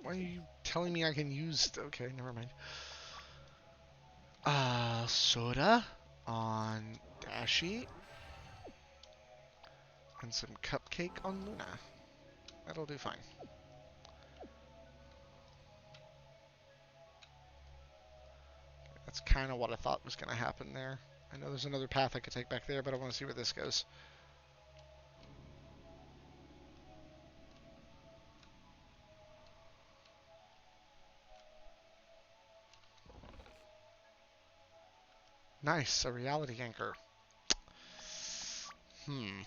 Why are you telling me I can use... Okay, never mind. Soda on Dashi. And some cupcake on Luna. That'll do fine. That's kind of what I thought was going to happen there. I know there's another path I could take back there, but I want to see where this goes. Nice, a reality anchor. I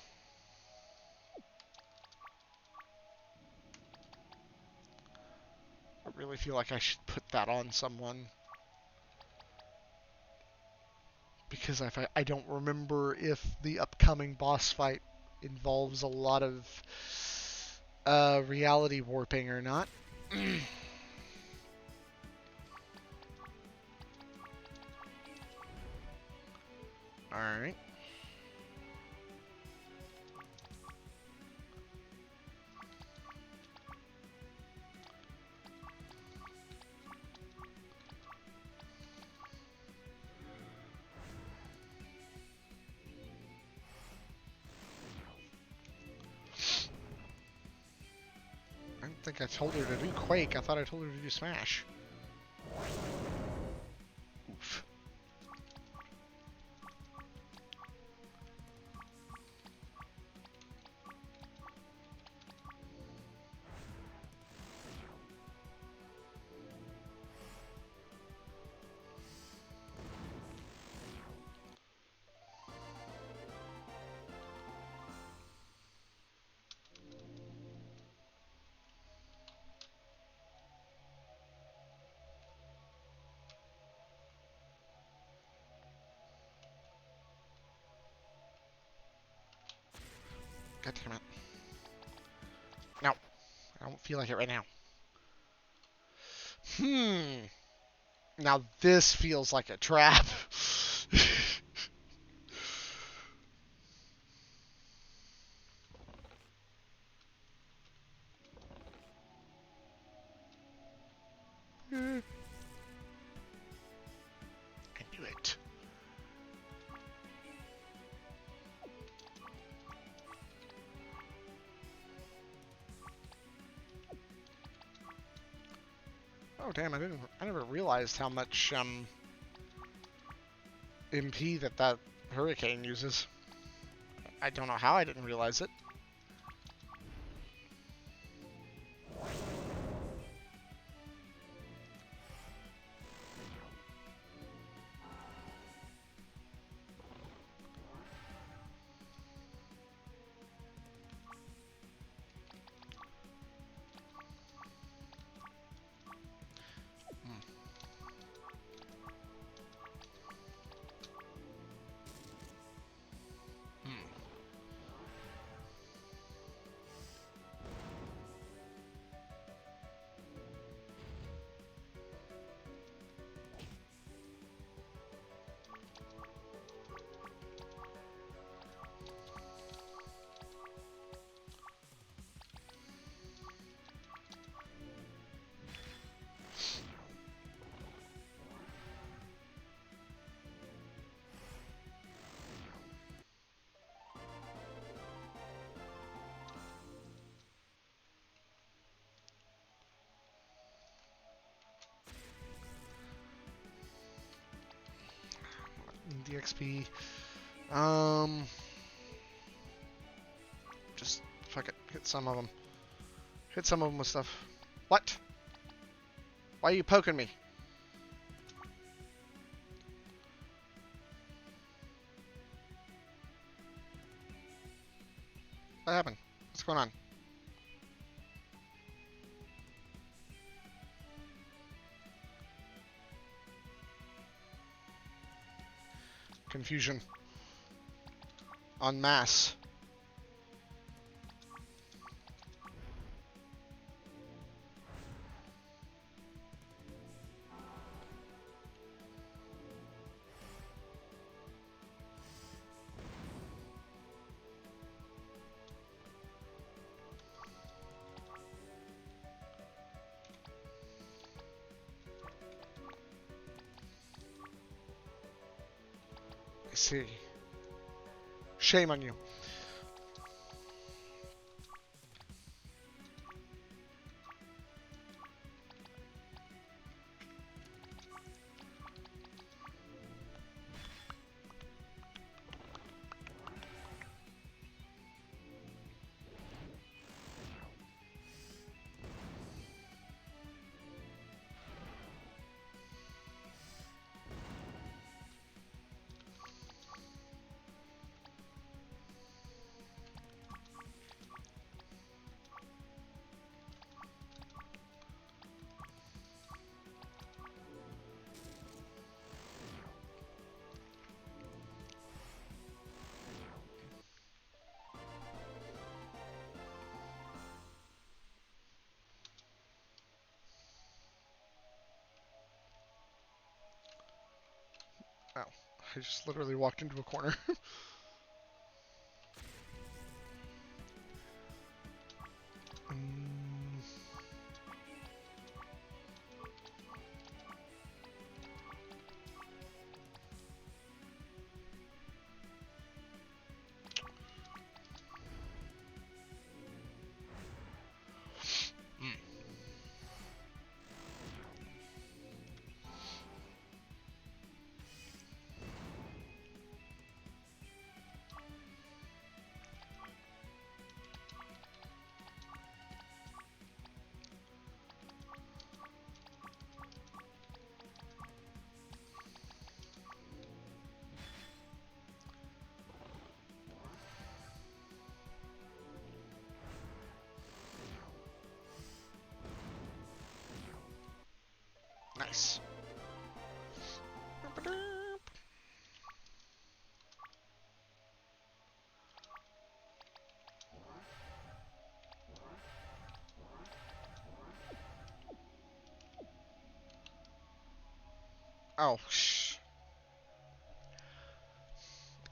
really feel like I should put that on someone. Because I don't remember if the upcoming boss fight involves a lot of reality warping or not. Alright. I don't think I told her to do Quake. I thought I told her to do Smash. Oof. God damn it. No. I don't feel like it right now. Now this feels like a trap. I knew it. Oh damn! I never realized how much MP that hurricane uses. I don't know how I didn't realize it. XP. Just fuck it. Hit some of them. Hit some of them with stuff. What? Why are you poking me? What happened? What's going on? Confusion. En masse. I see. Shame on you. Oh, I just literally walked into a corner. Mm, nice. Oh, shh.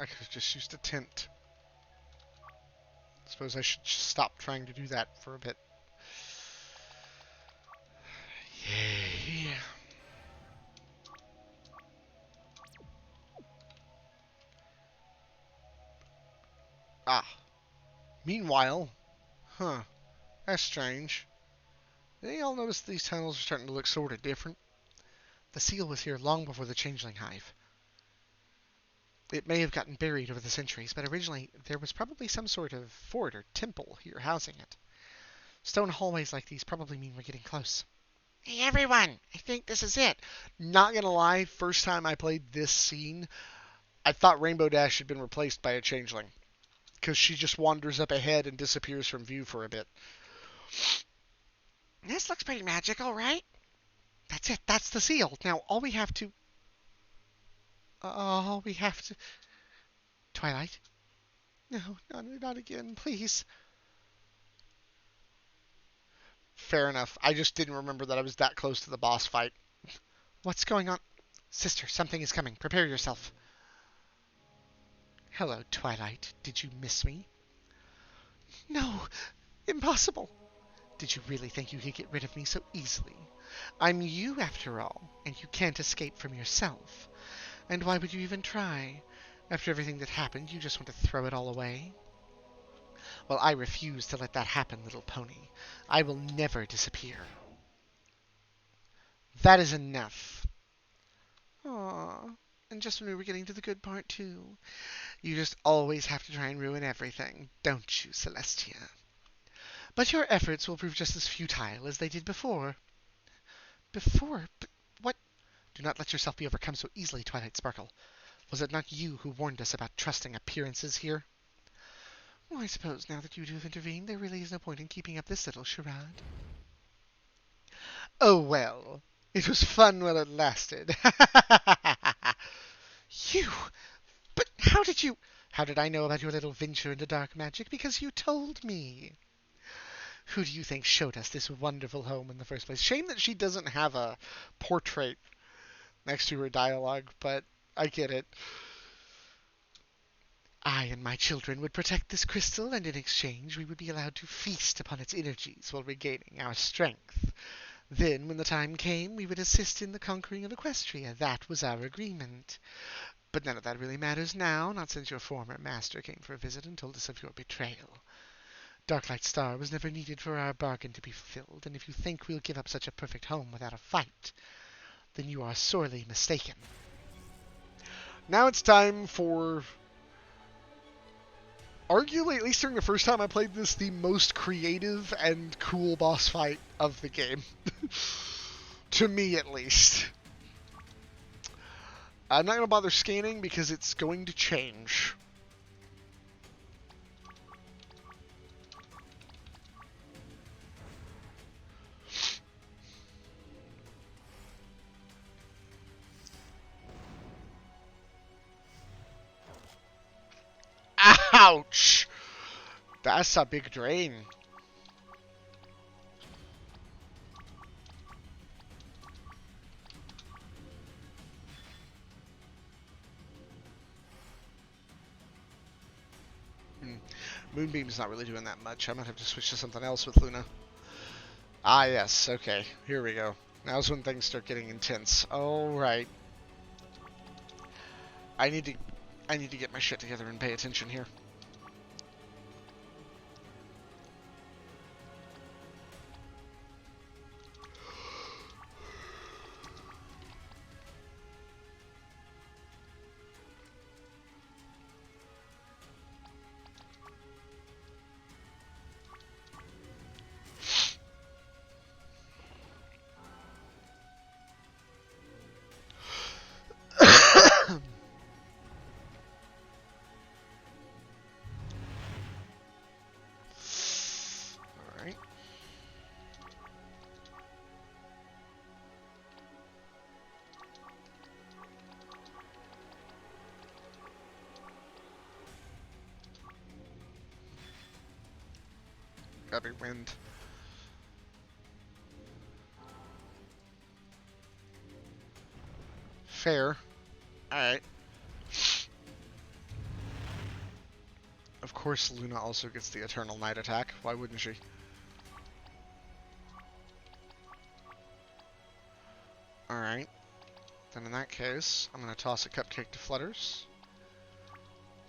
I could have just used a tent. Suppose I should just stop trying to do that for a bit. Yay. Ah. Meanwhile, huh, that's strange. Did y'all notice these tunnels are starting to look sort of different? The seal was here long before the changeling hive. It may have gotten buried over the centuries, but originally there was probably some sort of fort or temple here housing it. Stone hallways like these probably mean we're getting close. Hey everyone, I think this is it. Not gonna lie, first time I played this scene, I thought Rainbow Dash had been replaced by a changeling. Because she just wanders up ahead and disappears from view for a bit. This looks pretty magical, right? That's it. That's the seal. Now all we have to... All we have to... Twilight? No, not again, please. Fair enough. I just didn't remember that I was that close to the boss fight. What's going on? Sister, something is coming. Prepare yourself. Hello, Twilight. Did you miss me? No, impossible. Did you really think you could get rid of me so easily? I'm you, after all, and you can't escape from yourself. And why would you even try? After everything that happened, you just want to throw it all away? Well, I refuse to let that happen, little pony. I will never disappear. That is enough. Aww. And just when we were getting to the good part, too. You just always have to try and ruin everything, don't you, Celestia? But your efforts will prove just as futile as they did before. Before? But what? Do not let yourself be overcome so easily, Twilight Sparkle. Was it not you who warned us about trusting appearances here? Well, I suppose now that you two have intervened, there really is no point in keeping up this little charade. Oh, well. It was fun while it lasted. You! But how did you... How did I know about your little venture into dark magic? Because you told me. Who do you think showed us this wonderful home in the first place? Shame that she doesn't have a portrait next to her dialogue, but I get it. I and my children would protect this crystal, and in exchange we would be allowed to feast upon its energies while regaining our strength. Then, when the time came, we would assist in the conquering of Equestria. That was our agreement. But none of that really matters now, not since your former master came for a visit and told us of your betrayal. Darklight Star was never needed for our bargain to be fulfilled, and if you think we'll give up such a perfect home without a fight, then you are sorely mistaken. Now it's time for, arguably, at least during the first time I played this, the most creative and cool boss fight of the game. To me, at least. I'm not going to bother scanning because it's going to change. Ouch! That's a big drain. Moonbeam's not really doing that much. I might have to switch to something else with Luna. Ah, yes. Okay. Here we go. Now's when things start getting intense. All right. I need to get my shit together and pay attention here. Gotta be wind. Fair. Alright. Of course, Luna also gets the Eternal Night attack. Why wouldn't she? Alright. Then in that case, I'm going to toss a cupcake to Flutters.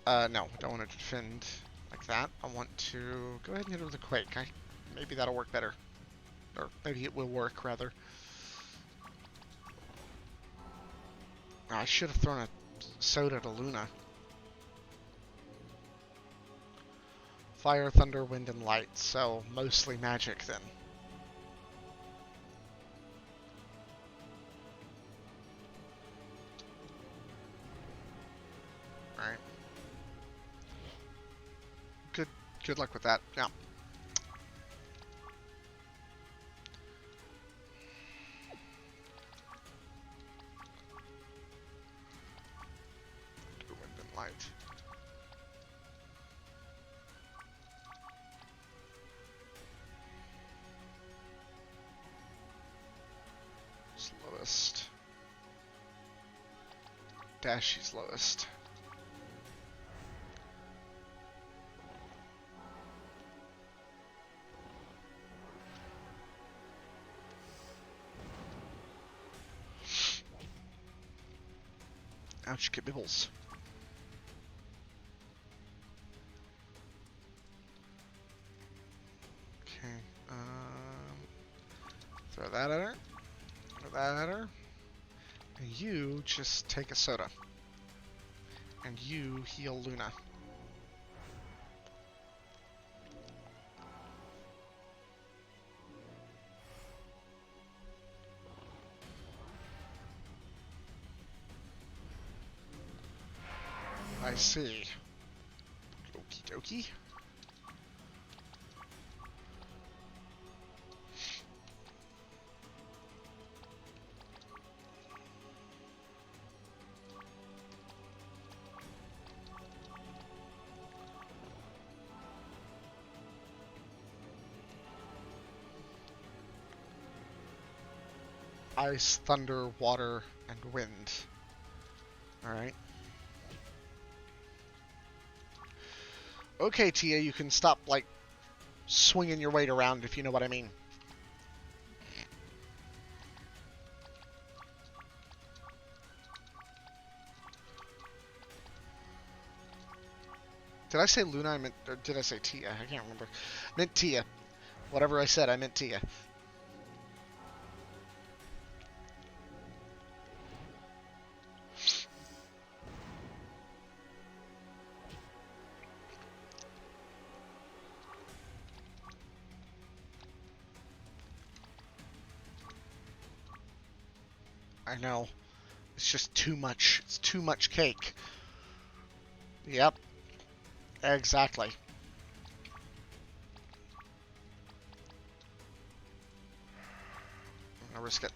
No, don't want to defend like that. I want to go ahead and hit her with a Quake. Maybe that'll work better. Or maybe it will work, rather. I should have thrown a soda to Luna. Fire, thunder, wind, and light. So, mostly magic, then. Alright. Good luck with that. Yeah. Wind and light. Lowest. Dashy's lowest. Ouch, get bibbles. Okay, throw that at her. Throw that at her. And you just take a soda. And you heal Luna. I see. Okie dokie. Ice, thunder, water, and wind. Alright. Okay, Tia, you can stop, like, swinging your weight around, if you know what I mean. Did I say Luna? I meant, or did I say Tia? I can't remember. I meant Tia. Whatever I said, I meant Tia. I know. It's just too much. It's too much cake. Yep. Exactly. I'm gonna risk it.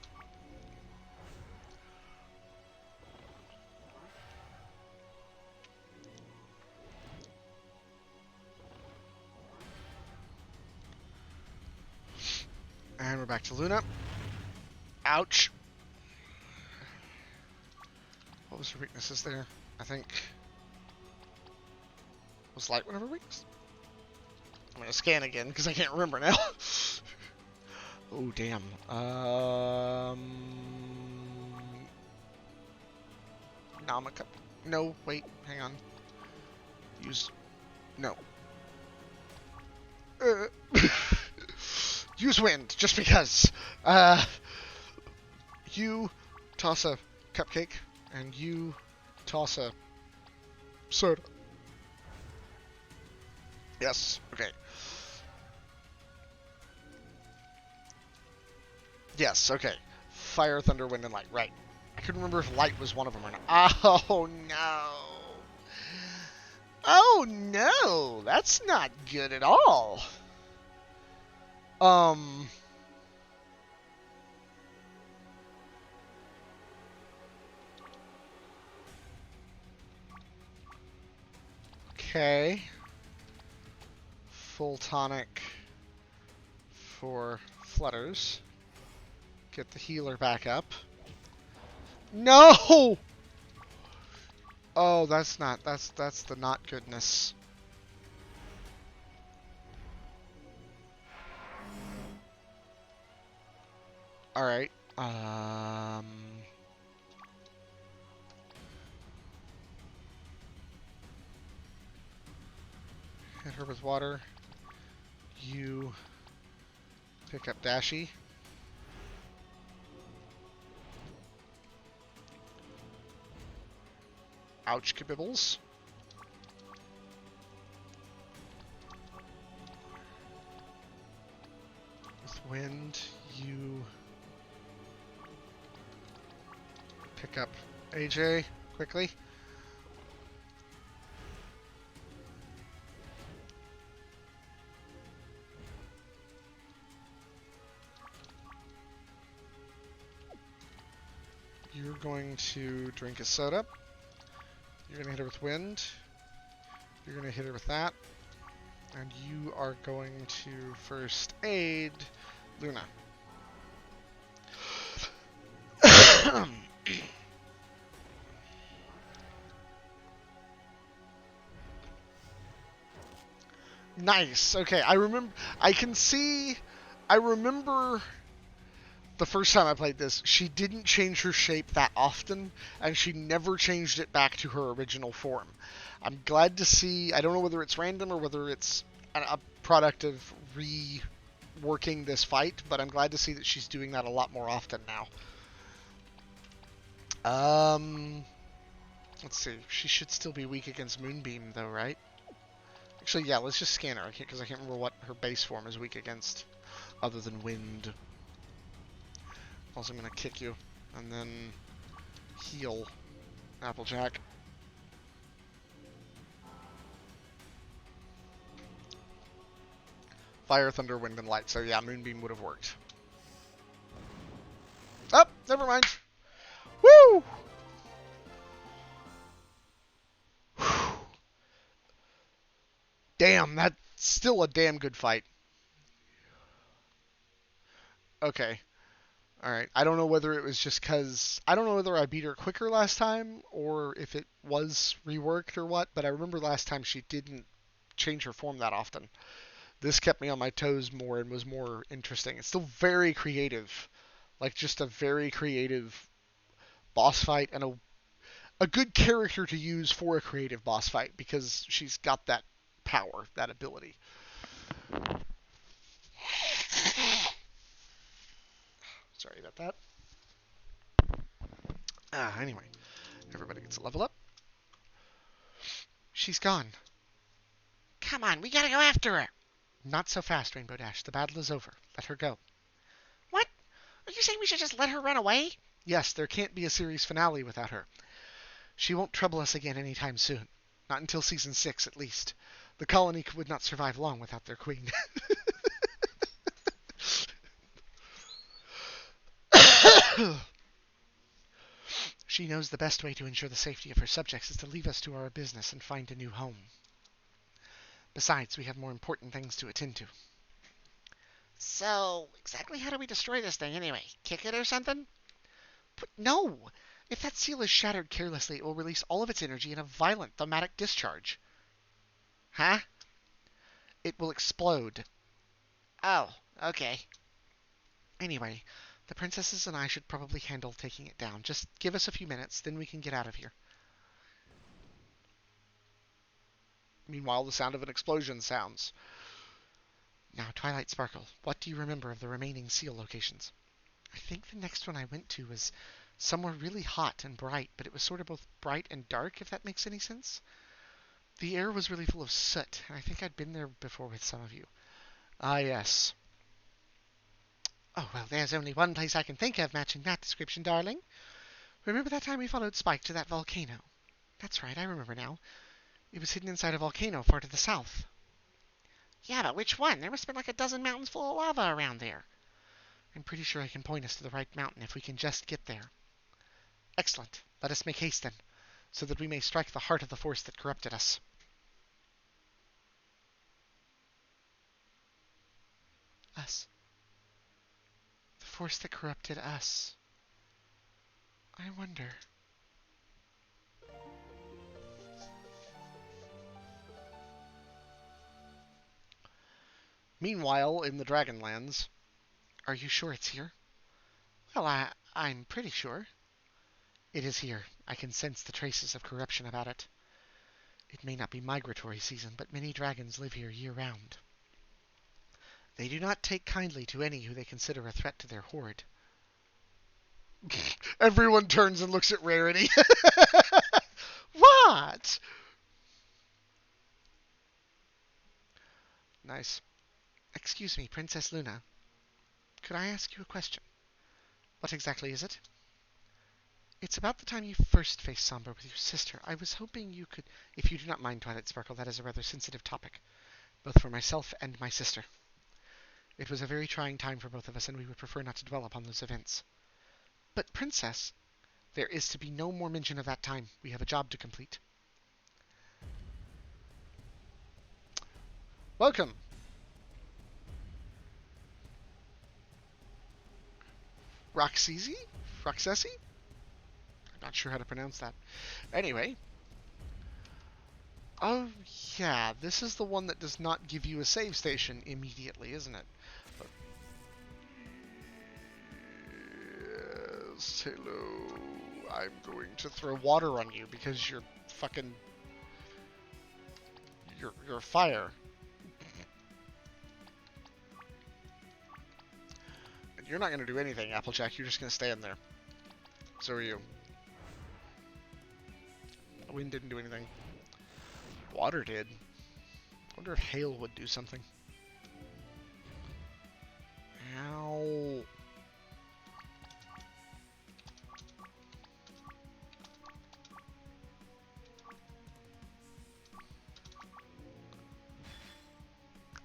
And we're back to Luna. Ouch. What was her weaknesses there? I think... Was light one of her weaknesses? I'm gonna scan again, because I can't remember now. Oh, damn. Namaka... No, wait, hang on. Use... No. Use wind, just because. You toss a cupcake, and you toss a soda. Yes, okay. Yes, okay. Fire, thunder, wind, and light. Right. I couldn't remember if light was one of them or not. Oh, no. Oh, no. That's not good at all. Okay. Full tonic for flutters. Get the healer back up. No! Oh, that's the not goodness. Alright. Hit her with water. You pick up Dashi. Ouch, kabibbles. With wind, you pick up AJ quickly. You're going to drink a soda. You're going to hit her with wind. You're going to hit her with that. And you are going to first aid Luna. Nice. Okay, I remember. I remember the first time I played this, she didn't change her shape that often, and she never changed it back to her original form. I'm glad to see, I don't know whether it's random or whether it's a product of reworking this fight, but I'm glad to see that she's doing that a lot more often now. Let's see. She should still be weak against Moonbeam, though, right? Actually, yeah, let's just scan her, because I can't remember what her base form is weak against, other than Wind. Also, I'm going to kick you, and then heal Applejack. Fire, Thunder, Wind, and Light. So, yeah, Moonbeam would have worked. Oh, never mind. Woo! Damn, that's still a damn good fight. Okay. Alright. I don't know whether it was just because... I don't know whether I beat her quicker last time, or if it was reworked or what, but I remember last time she didn't change her form that often. This kept me on my toes more and was more interesting. It's still very creative. Like, just a very creative boss fight, and a good character to use for a creative boss fight, because she's got that power, that ability. Sorry about that. Anyway, everybody gets a level up. She's gone. Come on, we gotta go after her. Not so fast, Rainbow Dash. The battle is over. Let her go. What? Are you saying we should just let her run away? Yes, there can't be a series finale without her. She won't trouble us again anytime soon. Not until season 6, at least. The colony would not survive long without their queen. She knows the best way to ensure the safety of her subjects is to leave us to our business and find a new home. Besides, we have more important things to attend to. So, exactly how do we destroy this thing anyway? Kick it or something? But no! If that seal is shattered carelessly, it will release all of its energy in a violent thaumatic discharge. Huh? It will explode. Oh, okay. Anyway, the princesses and I should probably handle taking it down. Just give us a few minutes, then we can get out of here. Meanwhile, the sound of an explosion sounds. Now, Twilight Sparkle, what do you remember of the remaining seal locations? I think the next one I went to was somewhere really hot and bright, but it was sort of both bright and dark, if that makes any sense. The air was really full of soot, and I think I'd been there before with some of you. Ah, yes. Oh, well, there's only one place I can think of matching that description, darling. Remember that time we followed Spike to that volcano? That's right, I remember now. It was hidden inside a volcano far to the south. Yeah, but which one? There must have been like a dozen mountains full of lava around there. I'm pretty sure I can point us to the right mountain if we can just get there. Excellent. Let us make haste then, so that we may strike the heart of the force that corrupted us. Us. The force that corrupted us. I wonder. Meanwhile, in the Dragonlands... Are you sure it's here? Well, I'm pretty sure. It is here. I can sense the traces of corruption about it. It may not be migratory season, but many dragons live here year-round. They do not take kindly to any who they consider a threat to their horde. Everyone turns and looks at Rarity. What? Nice. Excuse me, Princess Luna. Could I ask you a question? What exactly is it? It's about the time you first faced Somber with your sister. I was hoping you could... If you do not mind, Twilight Sparkle, that is a rather sensitive topic, both for myself and my sister. It was a very trying time for both of us, and we would prefer not to dwell upon those events. But, Princess, there is to be no more mention of that time. We have a job to complete. Welcome. Roxesi? Roxesi? I'm not sure how to pronounce that. Anyway. Oh, yeah. This is the one that does not give you a save station immediately, isn't it? Yes, hello. I'm going to throw water on you because you're fucking... You're fire. You're not going to do anything, Applejack. You're just going to stand there. So are you. Wind didn't do anything. Water did. Wonder if hail would do something. Ow.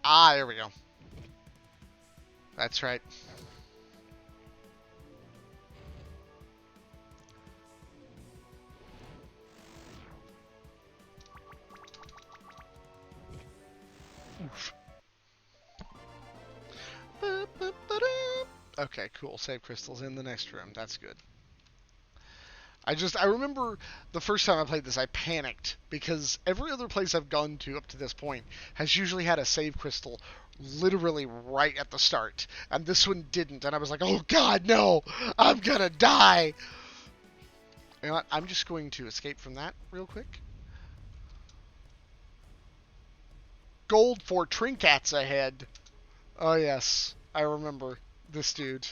Ah, there we go. That's right. Oof. Okay, cool. Save crystals in the next room. That's good. I remember the first time I played this, I panicked because every other place I've gone to up to this point has usually had a save crystal literally right at the start, and this one didn't, and I was like, oh god, no! I'm gonna die! You know what? I'm just going to escape from that real quick. Gold for trinkets ahead. Oh yes, I remember this dude.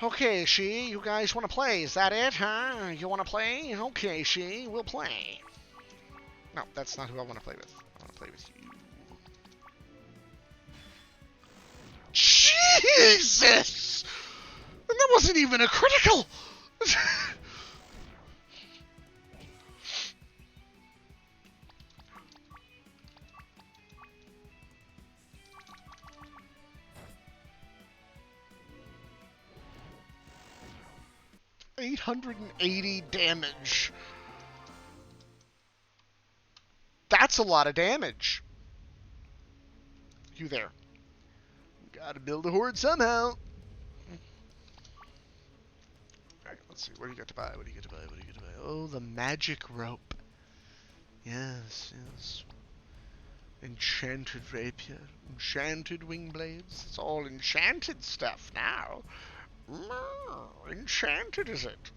Okay, she, you guys want to play? Is that it, huh? You want to play? Okay, she, we'll play. No, that's not who I want to play with. I want to play with you. Jesus! And that wasn't even a critical! $880 damage. That's a lot of damage. You there. Gotta build a horde somehow. Alright, let's see. What do you got to buy? What do you get to buy? What do you get to buy? Oh, the magic rope. Yes, yes. Enchanted rapier. Enchanted wing blades. It's all enchanted stuff now. Enchanted, is it?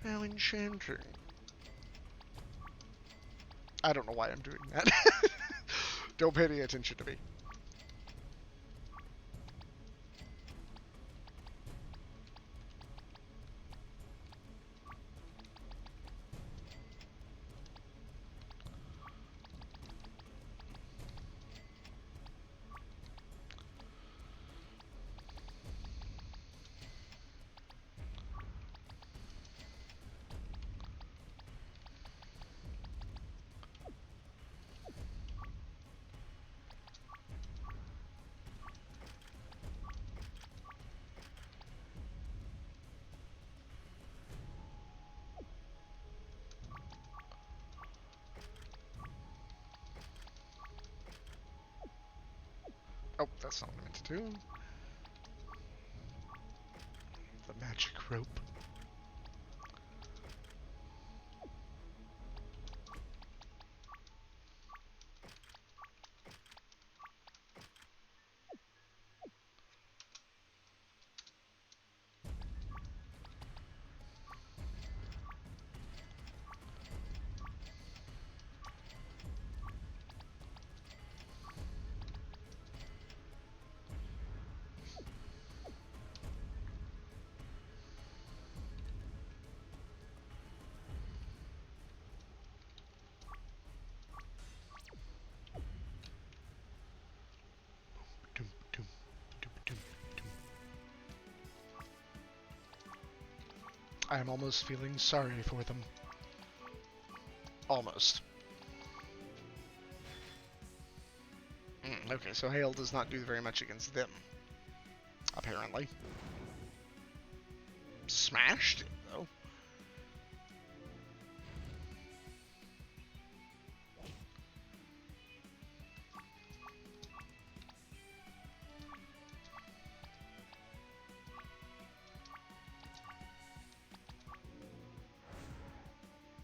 How enchanting. I don't know why I'm doing that. Don't pay any attention to me. Oh, that's not what I meant to do. The magic rope. I am almost feeling sorry for them. Almost. Okay, so hail does not do very much against them. Apparently. Smashed it, though.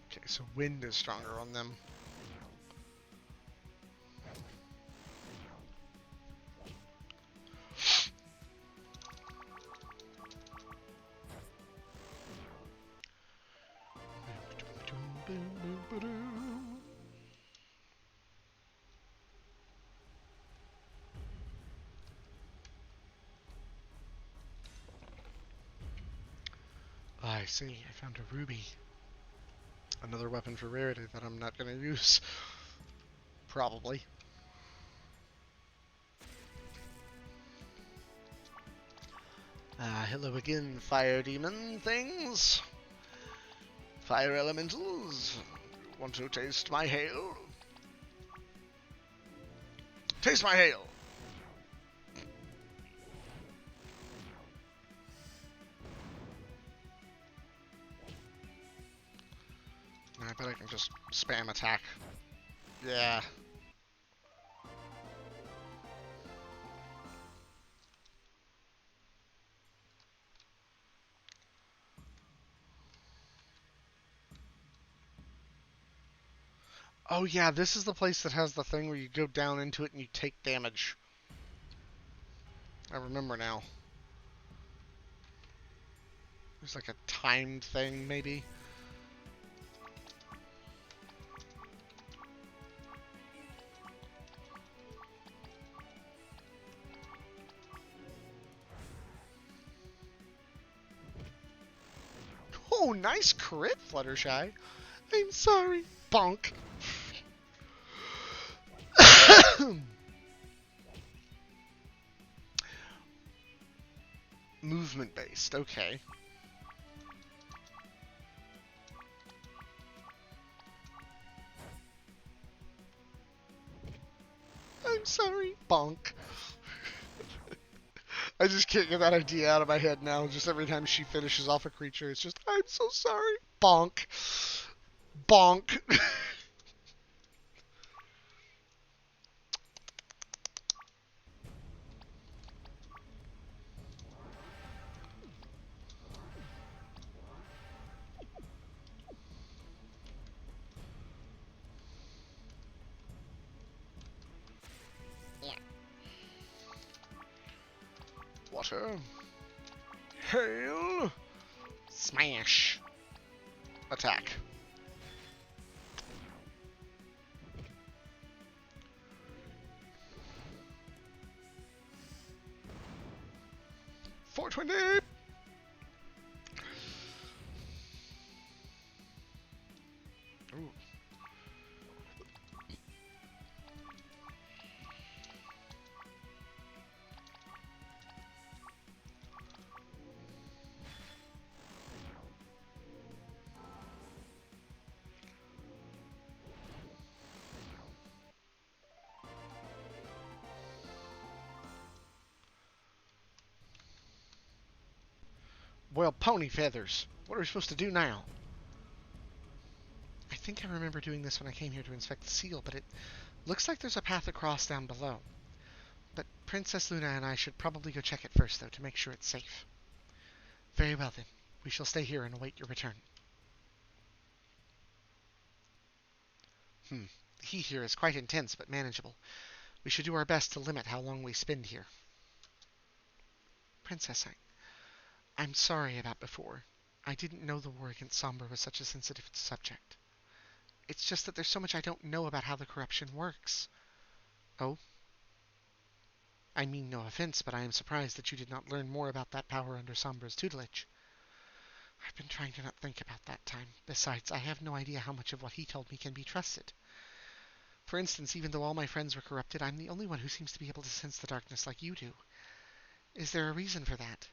Okay, so wind is stronger on them. I see. I found a ruby. Another weapon for rarity that I'm not going to use. Probably. Hello again, fire demon things. Fire elementals. Want to taste my hail? Taste my hail! I bet I can just spam attack. Yeah. Oh yeah, this is the place that has the thing where you go down into it and you take damage. I remember now. There's like a timed thing, maybe. Oh, nice crit, Fluttershy. I'm sorry. Bonk. Movement based, okay. I'm sorry. Bonk. I just can't get that idea out of my head now. Just every time she finishes off a creature, it's just, I'm so sorry. Bonk. Bonk. Water. Hail. Smash. Attack. $420. Ooh. Well, pony feathers. What are we supposed to do now? I think I remember doing this when I came here to inspect the seal, but it looks like there's a path across down below. But Princess Luna and I should probably go check it first, though, to make sure it's safe. Very well, then. We shall stay here and await your return. The heat here is quite intense, but manageable. We should do our best to limit how long we spend here. Princess, I'm sorry about before. I didn't know the war against Sombra was such a sensitive subject. It's just that there's so much I don't know about how the corruption works. Oh? I mean no offense, but I am surprised that you did not learn more about that power under Sombra's tutelage. I've been trying to not think about that time. Besides, I have no idea how much of what he told me can be trusted. For instance, even though all my friends were corrupted, I'm the only one who seems to be able to sense the darkness like you do. Is there a reason for that?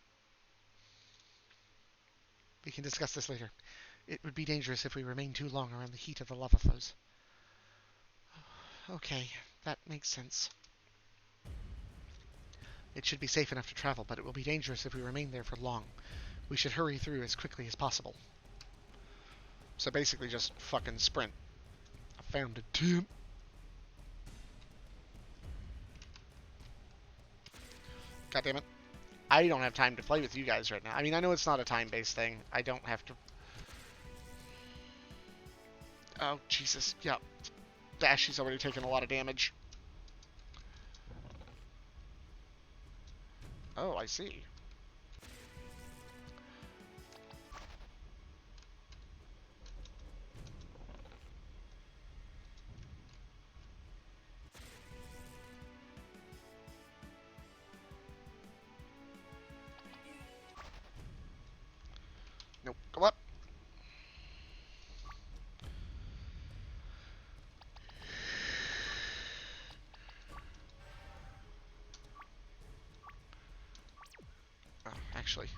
We can discuss this later. It would be dangerous if we remained too long around the heat of the lava flows. Okay, that makes sense. It should be safe enough to travel, but it will be dangerous if we remain there for long. We should hurry through as quickly as possible. So basically just fucking sprint. I found a tent. God damn it. I don't have time to play with you guys right now. I mean, I know it's not a time-based thing. I don't have to... Oh, Jesus. Yep. Dashy's already taken a lot of damage. Oh, I see. Nope. actually.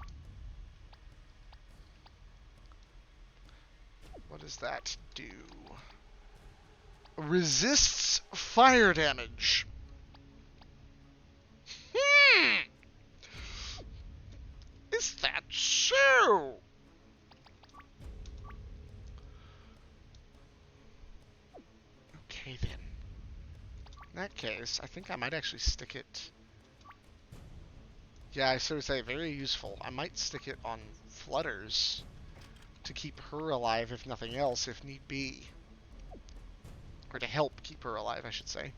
What does that do? Resists fire damage. Is that so? Okay then. In that case, I think I might actually stick it. Yeah, I sort of say very useful. I might stick it on Flutters to keep her alive, if nothing else, if need be. Or to help keep her alive, I should say.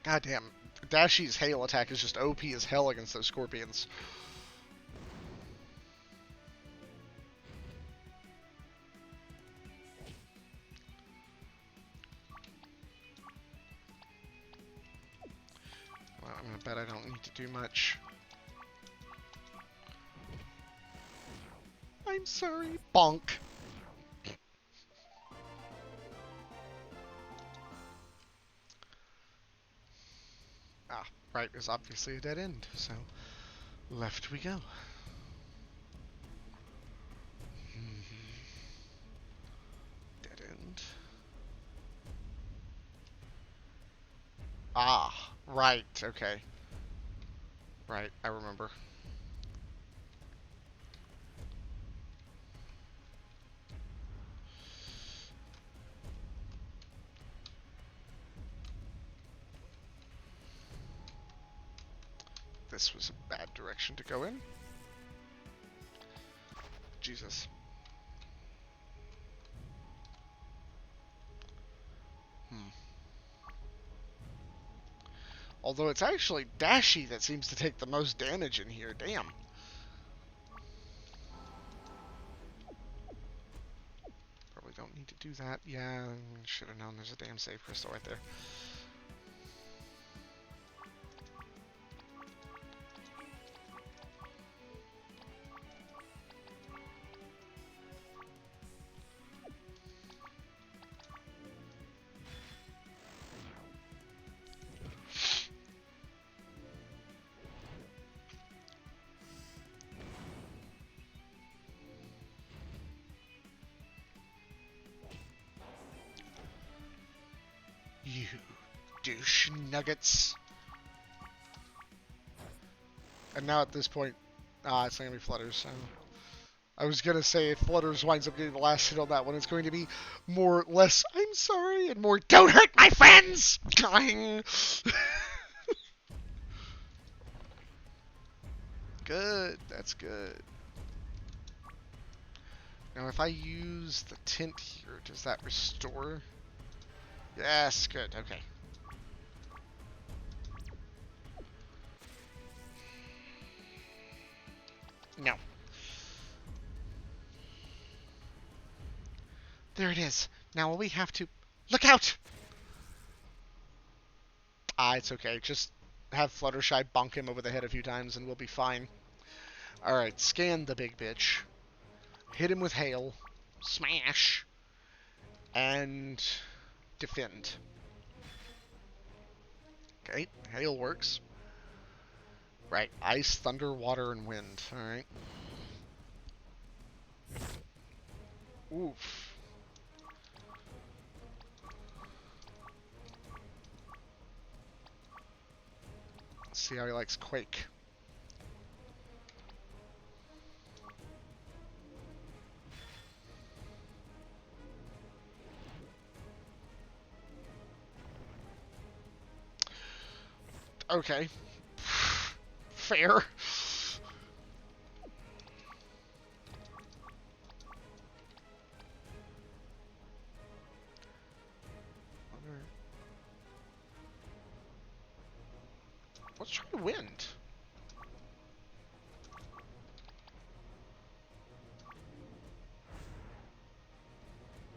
Goddamn, Dashi's hail attack is just OP as hell against those scorpions. Well, I'm gonna bet I don't need to do much. I'm sorry, bonk. Ah, right is obviously a dead end, so left we go. Dead end. Ah, right, okay. Right, I remember. This was a bad direction to go in. Jesus. Although it's actually Dashi that seems to take the most damage in here. Damn. Probably don't need to do that. Yeah, should have known there's a damn save crystal right there. You douche nuggets. And now at this point, it's not going to be Flutters. So I was going to say if Flutters winds up getting the last hit on that one, it's going to be less, I'm sorry, and more, don't hurt my friends! Dying. Good, that's good. Now if I use the tint here, does that restore? Yes, good, okay. No. There it is. Now we have to... Look out! It's okay. Just have Fluttershy bonk him over the head a few times and we'll be fine. Alright, scan the big bitch. Hit him with hail. Smash. And... defend. Okay, hail works. Right, ice, thunder, water, and wind. Alright. Oof. Let's see how he likes Quake. Okay. Fair. Let's try wind.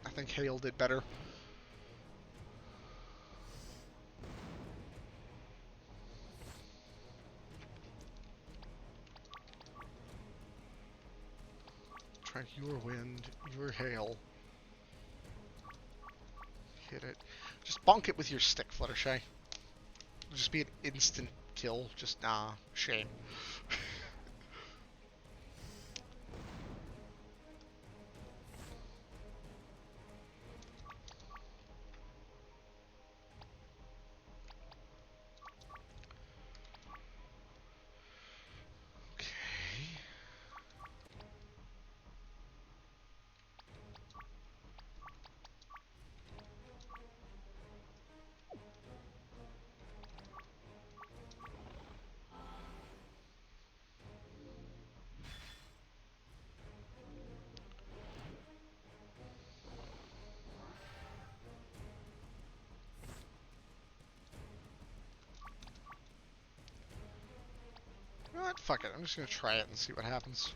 I think hail did better. Try your wind, your hail. Hit it. Just bonk it with your stick, Fluttershy. It'll just be an instant kill. Just, shame. You know what? Fuck it. I'm just gonna try it and see what happens.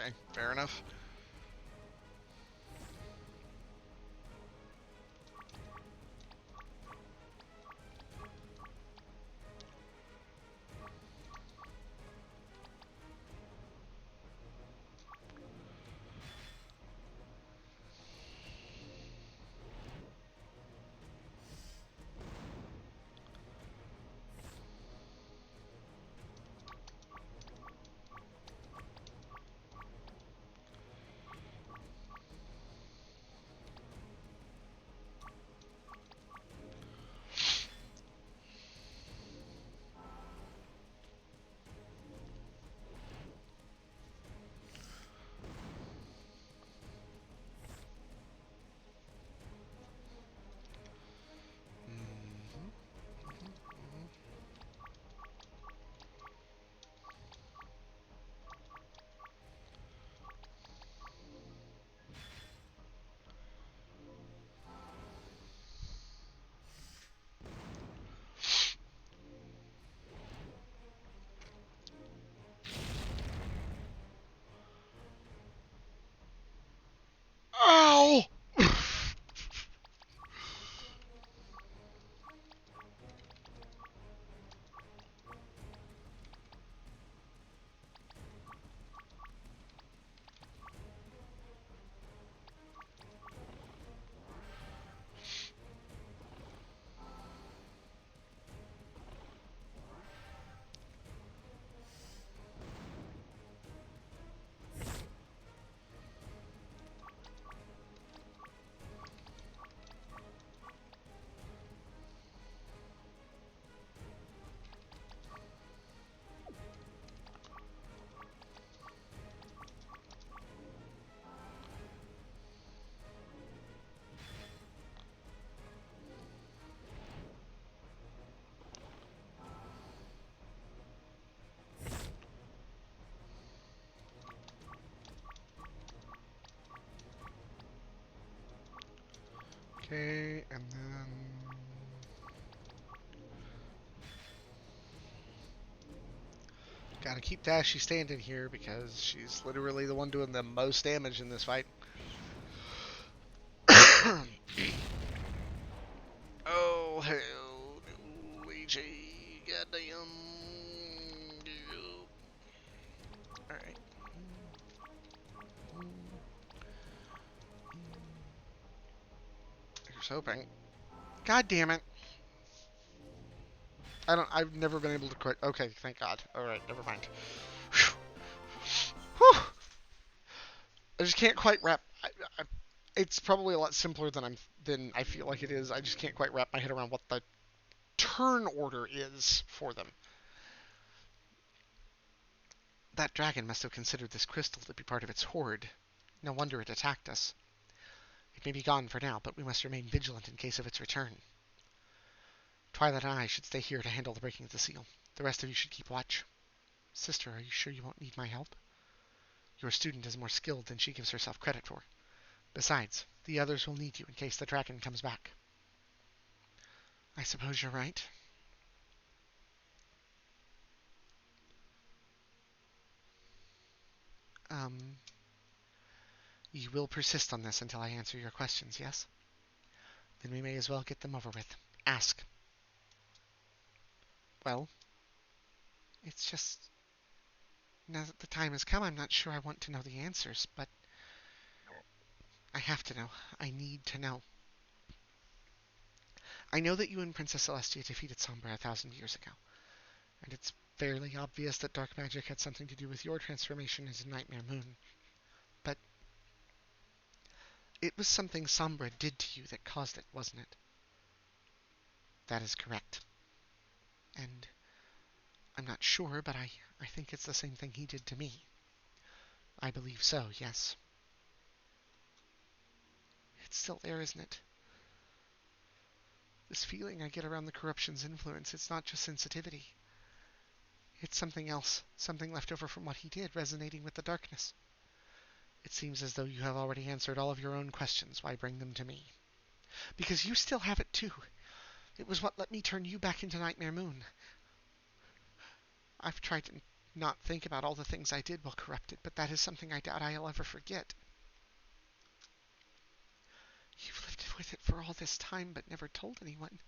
Okay, fair enough. Ow! Okay, and then... Gotta keep Dashy standing here because she's literally the one doing the most damage in this fight. Oh, hell, Luigi, goddamn. Alright. Here's hoping. God damn it. I've never been able to quit. Okay, thank God. Alright, never mind. Whew. I just can't quite wrap. It's probably a lot simpler than I feel like it is. I just can't quite wrap my head around what the turn order is for them. That dragon must have considered this crystal to be part of its hoard. No wonder it attacked us. It may be gone for now, but we must remain vigilant in case of its return. Twilight and I should stay here to handle the breaking of the seal. The rest of you should keep watch. Sister, are you sure you won't need my help? Your student is more skilled than she gives herself credit for. Besides, the others will need you in case the dragon comes back. I suppose you're right. Um, you will persist on this until I answer your questions, yes? Then we may as well get them over with. Ask. Well, it's just, now that the time has come, I'm not sure I want to know the answers, but I have to know. I need to know. I know that you and Princess Celestia defeated Sombra 1,000 years ago, and it's fairly obvious that dark magic had something to do with your transformation into Nightmare Moon. But it was something Sombra did to you that caused it, wasn't it? That is correct. And I'm not sure, but I think it's the same thing he did to me. I believe so, yes. It's still there, isn't it? This feeling I get around the corruption's influence, it's not just sensitivity. It's something else, something left over from what he did, resonating with the darkness. It seems as though you have already answered all of your own questions. Why bring them to me? Because you still have it too. It was what let me turn you back into Nightmare Moon. I've tried to not think about all the things I did while corrupted, but that is something I doubt I'll ever forget. You've lived with it for all this time, but never told anyone.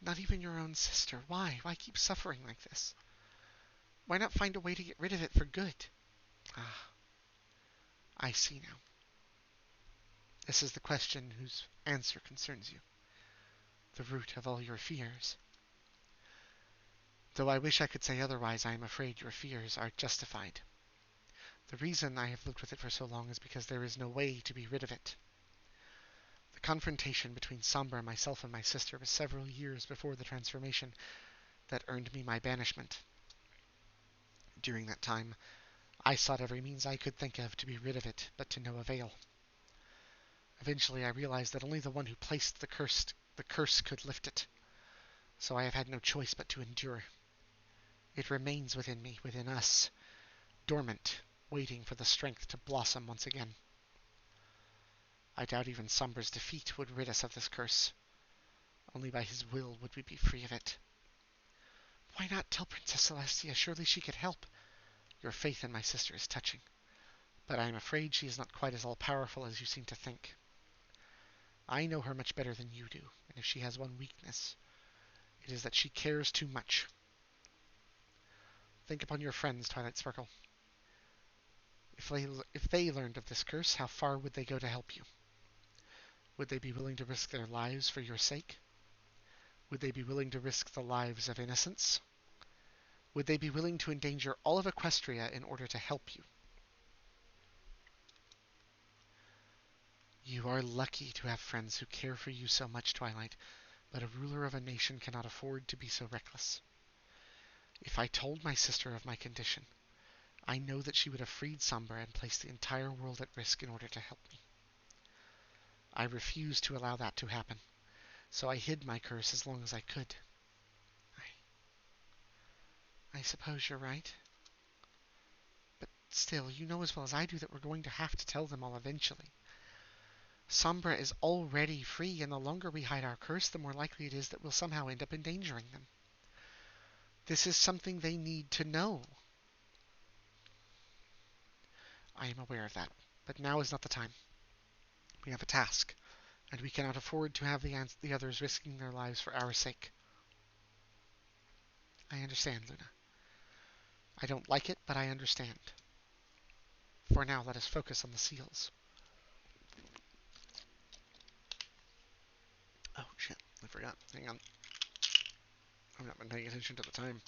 Not even your own sister. Why? Why keep suffering like this? Why not find a way to get rid of it for good? Ah, I see now. This is the question whose answer concerns you. The root of all your fears. Though I wish I could say otherwise, I am afraid your fears are justified. The reason I have lived with it for so long is because there is no way to be rid of it. The confrontation between Sombra, myself, and my sister was several years before the transformation that earned me my banishment. During that time, I sought every means I could think of to be rid of it, but to no avail. Eventually, I realized that only the one who placed the curse could lift it, so I have had no choice but to endure. It remains within me, within us, dormant, waiting for the strength to blossom once again. I doubt even Sombra's defeat would rid us of this curse. Only by his will would we be free of it. Why not tell Princess Celestia? Surely she could help. Your faith in my sister is touching, but I am afraid she is not quite as all-powerful as you seem to think. I know her much better than you do, and if she has one weakness, it is that she cares too much. Think upon your friends, Twilight Sparkle. If they learned of this curse, how far would they go to help you? Would they be willing to risk their lives for your sake? Would they be willing to risk the lives of innocents? Would they be willing to endanger all of Equestria in order to help you? You are lucky to have friends who care for you so much, Twilight, but a ruler of a nation cannot afford to be so reckless. If I told my sister of my condition, I know that she would have freed Sombra and placed the entire world at risk in order to help me. I refused to allow that to happen, so I hid my curse as long as I could. I suppose you're right. But still, you know as well as I do that we're going to have to tell them all eventually. Sombra is already free, and the longer we hide our curse, the more likely it is that we'll somehow end up endangering them. This is something they need to know. I am aware of that, but now is not the time. We have a task, and we cannot afford to have the others risking their lives for our sake. I understand, Luna. I don't like it, but I understand. For now, let us focus on the seals. Oh, shit. I forgot. Hang on. I've not been paying attention to the time.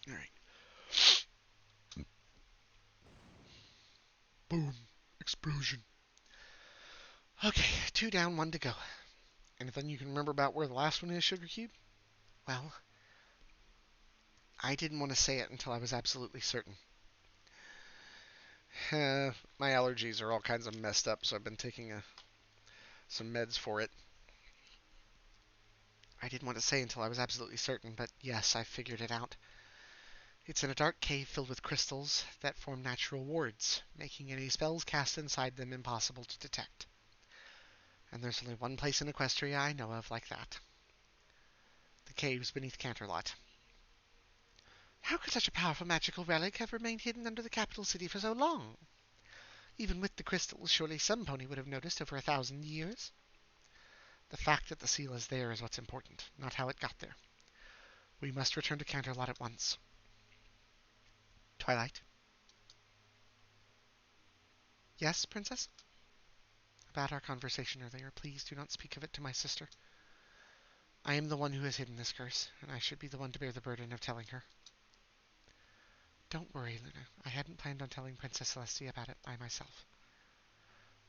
Alright. Boom. Explosion. Okay, 2 down, 1 to go. Anything you can remember about where the last one is, Sugar Cube? Well, I didn't want to say it until I was absolutely certain. My allergies are all kinds of messed up, so I've been taking some meds for it. I didn't want to say until I was absolutely certain, but yes, I figured it out. It's in a dark cave filled with crystals that form natural wards, making any spells cast inside them impossible to detect. And there's only one place in Equestria I know of like that. The caves beneath Canterlot. How could such a powerful magical relic have remained hidden under the capital city for so long? Even with the crystals, surely some pony would have noticed over 1,000 years. The fact that the seal is there is what's important, not how it got there. We must return to Canterlot at once. Twilight? Yes, Princess? About our conversation earlier, please do not speak of it to my sister. I am the one who has hidden this curse, and I should be the one to bear the burden of telling her. Don't worry, Luna. I hadn't planned on telling Princess Celestia about it by myself.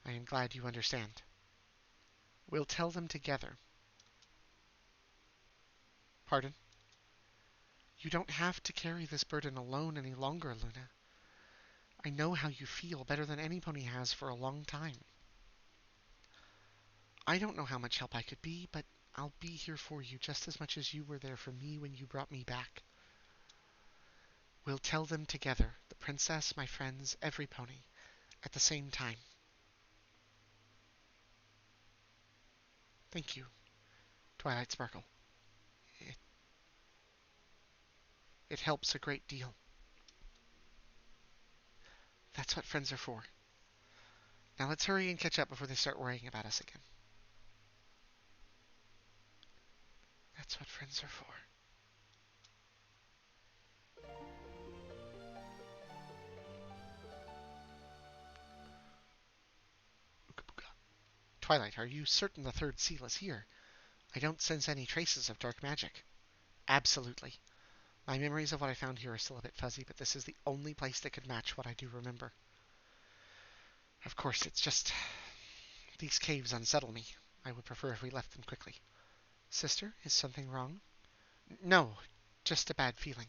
I am glad you understand. We'll tell them together. Pardon? You don't have to carry this burden alone any longer, Luna. I know how you feel better than any pony has for a long time. I don't know how much help I could be, but I'll be here for you just as much as you were there for me when you brought me back. We'll tell them together, the princess, my friends, every pony, at the same time. Thank you, Twilight Sparkle. It, it helps a great deal. That's what friends are for. Now let's hurry and catch up before they start worrying about us again. That's what friends are for. Twilight, are you certain the third seal is here? I don't sense any traces of dark magic. Absolutely. My memories of what I found here are still a bit fuzzy, but this is the only place that could match what I do remember. Of course, it's just... these caves unsettle me. I would prefer if we left them quickly. Sister, is something wrong? No, just a bad feeling.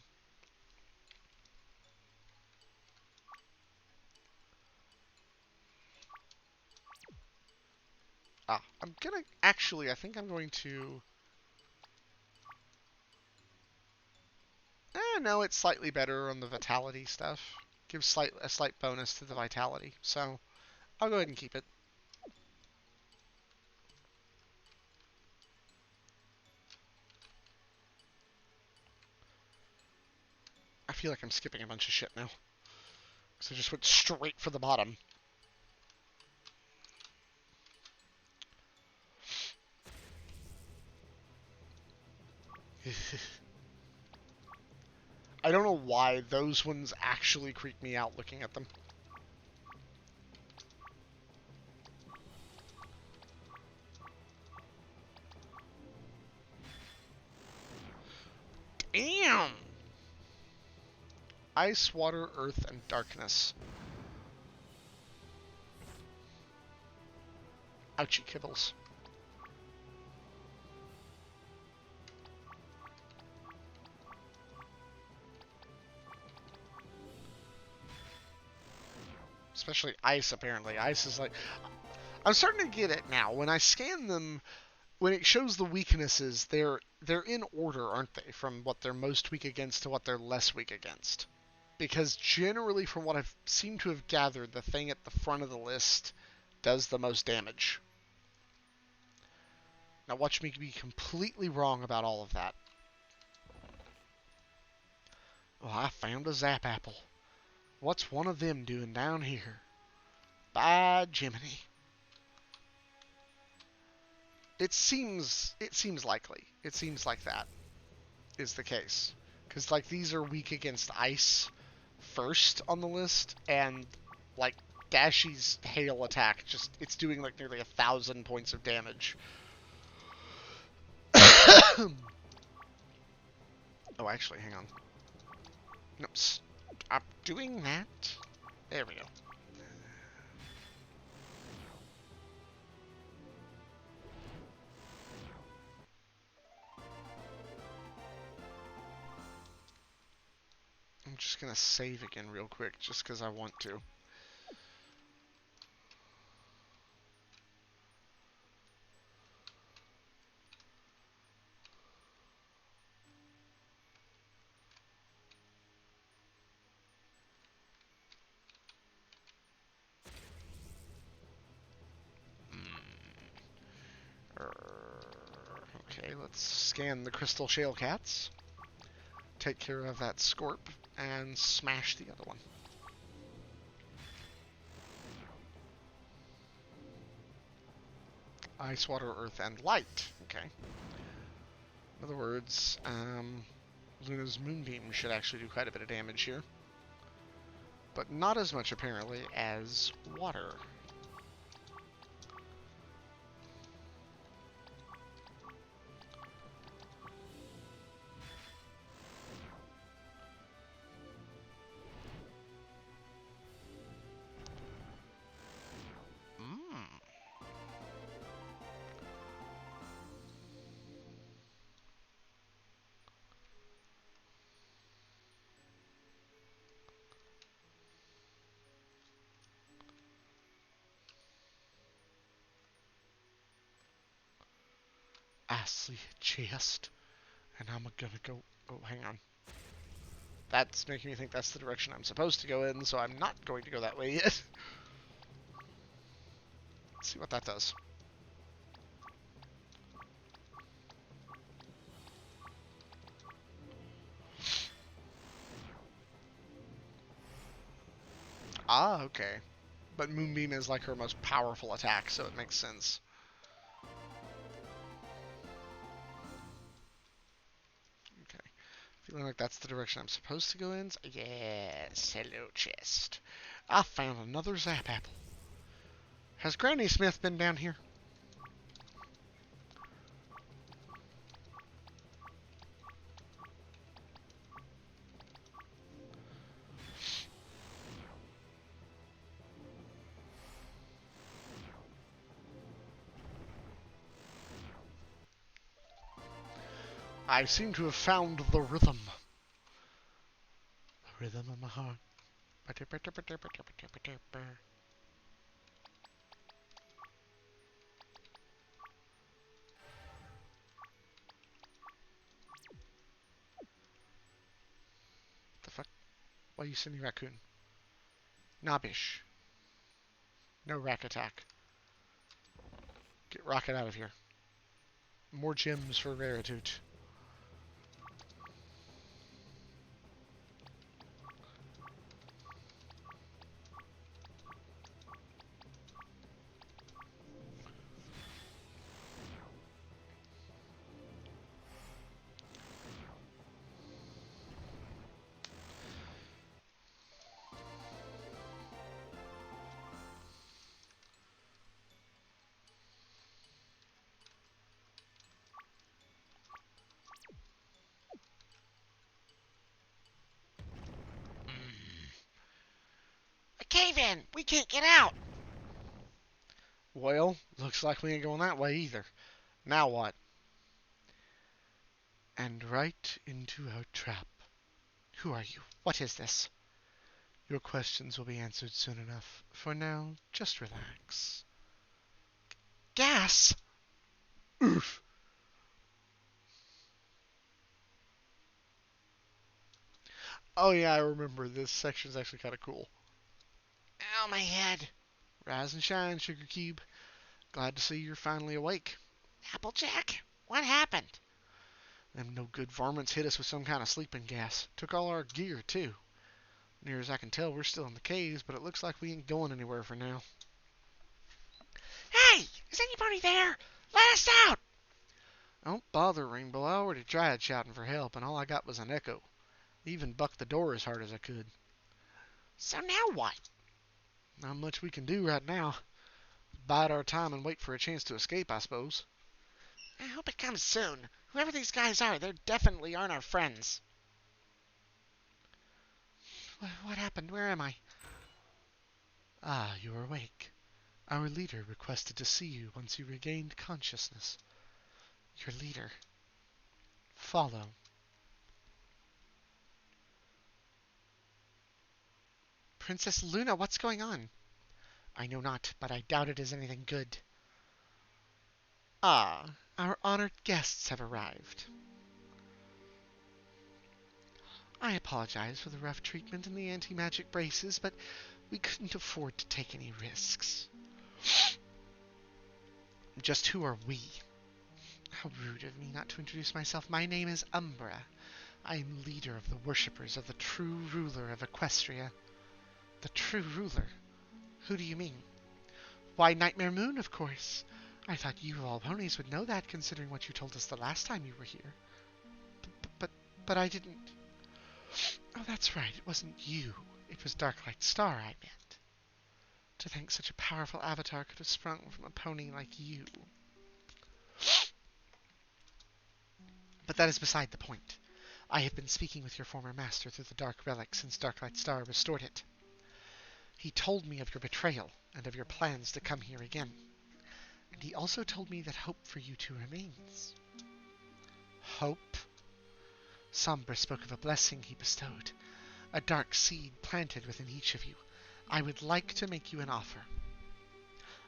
I'm gonna... Actually, I think I'm going to... no, it's slightly better on the vitality stuff. Gives a slight bonus to the vitality, so I'll go ahead and keep it. I feel like I'm skipping a bunch of shit now. So I just went straight for the bottom. I don't know why those ones actually creep me out looking at them. Damn! Ice, water, earth, and darkness. Ouchie kibbles. Especially ice, apparently. Ice is like... I'm starting to get it now. When I scan them, when it shows the weaknesses, they're in order, aren't they? From what they're most weak against to what they're less weak against. Because generally, from what I've seemed to have gathered, the thing at the front of the list does the most damage. Now watch me be completely wrong about all of that. Oh, I found a zap apple. What's one of them doing down here? By Jiminy. It seems likely. It seems like that is the case. Because, like, these are weak against ice first on the list, and, like, Dashy's hail attack, it's doing, like, nearly 1,000 points of damage. Oh, actually, hang on. No, stop doing that. There we go. I'm just gonna save again real quick, just because I want to. let's scan the crystal shale cats, take care of that scorp, and smash the other one. Ice, water, earth, and light. Okay. In other words, Luna's moonbeam should actually do quite a bit of damage here. But not as much, apparently, as water. Ashley chest. And I'm gonna go... Oh, hang on. That's making me think that's the direction I'm supposed to go in, so I'm not going to go that way yet. Let's see what that does. Ah, okay. But Moonbeam is like her most powerful attack, so it makes sense. Okay. Feeling like that's the direction I'm supposed to go in. Yes, hello, chest. I found another Zap Apple. Has Granny Smith been down here? I seem to have found the rhythm. The rhythm of my heart. The fuck? Why are you sending raccoon? Nobbish. No rack attack. Get Rocket out of here. More gems for Raritute. A cave-in! We can't get out! Well, looks like we ain't going that way either. Now what? And right into our trap. Who are you? What is this? Your questions will be answered soon enough. For now, just relax. Gas! Oof. Oh yeah, I remember. This section's actually kind of cool. Ow, my head. Rise and shine, Sugar Cube. Glad to see you're finally awake. Applejack, what happened? Them no good varmints hit us with some kind of sleeping gas. Took all our gear, too. Near as I can tell, we're still in the caves, but it looks like we ain't going anywhere for now. Hey! Is anybody there? Let us out! Don't bother, Rainbow. I already tried shouting for help, and all I got was an echo. Even bucked the door as hard as I could. So now what? Not much we can do right now. Bide our time and wait for a chance to escape, I suppose. I hope it comes soon. Whoever these guys are, they definitely aren't our friends. What happened? Where am I? Ah, you're awake. Our leader requested to see you once you regained consciousness. Your leader. Follow. Princess Luna, what's going on? I know not, but I doubt it is anything good. Ah, our honored guests have arrived. I apologize for the rough treatment and the anti-magic braces, but we couldn't afford to take any risks. Just who are we? How rude of me not to introduce myself. My name is Umbra. I am leader of the worshippers of the true ruler of Equestria. The true ruler? Who do you mean? Why, Nightmare Moon, of course. I thought you of all ponies would know that, considering what you told us the last time you were here. But I didn't... Oh, that's right. It wasn't you. It was Darklight Star I meant. To think such a powerful avatar could have sprung from a pony like you. But that is beside the point. I have been speaking with your former master through the Dark Relic since Darklight Star restored it. He told me of your betrayal and of your plans to come here again. And he also told me that hope for you two remains. Hope? Sombra spoke of a blessing he bestowed, a dark seed planted within each of you. I would like to make you an offer.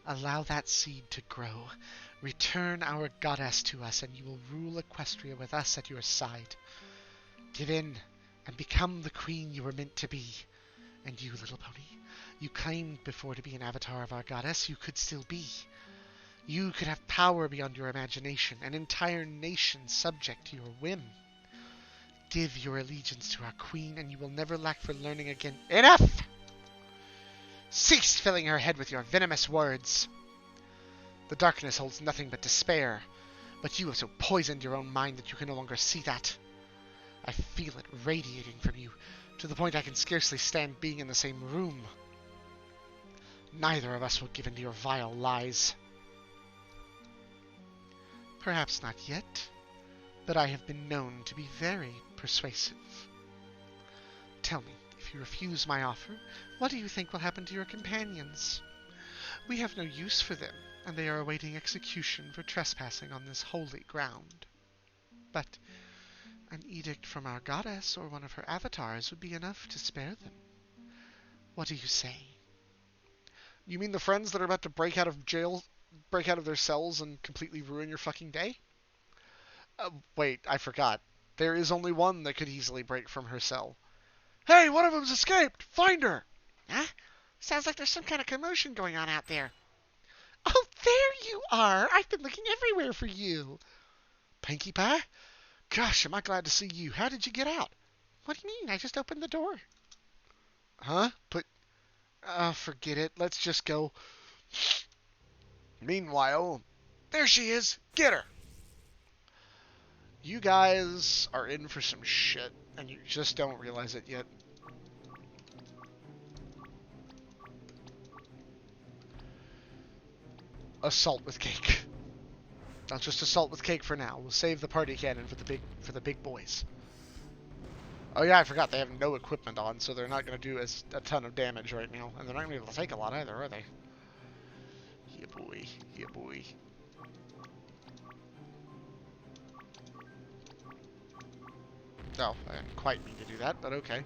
Allow that seed to grow. Return our goddess to us, and you will rule Equestria with us at your side. Give in, and become the queen you were meant to be. And you, little pony, you claimed before to be an avatar of our goddess. You could still be. You could have power beyond your imagination, an entire nation subject to your whim. Give your allegiance to our queen, and you will never lack for learning again. Enough! Cease filling her head with your venomous words. The darkness holds nothing but despair, but you have so poisoned your own mind that you can no longer see that. I feel it radiating from you, to the point I can scarcely stand being in the same room. Neither of us will give in to your vile lies. Perhaps not yet, but I have been known to be very persuasive. Tell me, if you refuse my offer, what do you think will happen to your companions? We have no use for them, and they are awaiting execution for trespassing on this holy ground. But an edict from our goddess or one of her avatars would be enough to spare them. What do you say? You mean the friends that are about to break out of jail, break out of their cells and completely ruin your fucking day? Wait, I forgot. There is only one that could easily break from her cell. Hey, one of them's escaped! Find her! Huh? Sounds like there's some kind of commotion going on out there. Oh, there you are! I've been looking everywhere for you. Pinkie Pie? Gosh, am I glad to see you. How did you get out? What do you mean? I just opened the door. Huh? But, forget it. Let's just go. Meanwhile, there she is. Get her! You guys are in for some shit, and you just don't realize it yet. Assault with cake. Not just assault with cake for now. We'll save the party cannon for the big boys. Oh yeah, I forgot they have no equipment on, so they're not going to do a ton of damage right now, and they're not going to be able to take a lot either, are they? Yeah, boy. Yeah, boy. No, I didn't quite mean to do that, but okay.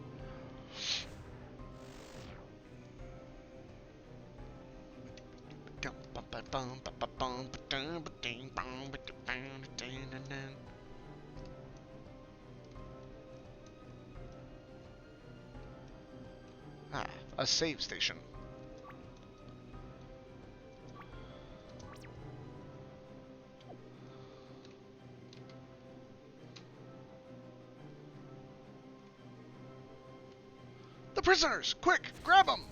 Ah, a save station. The prisoners! Quick, grab them!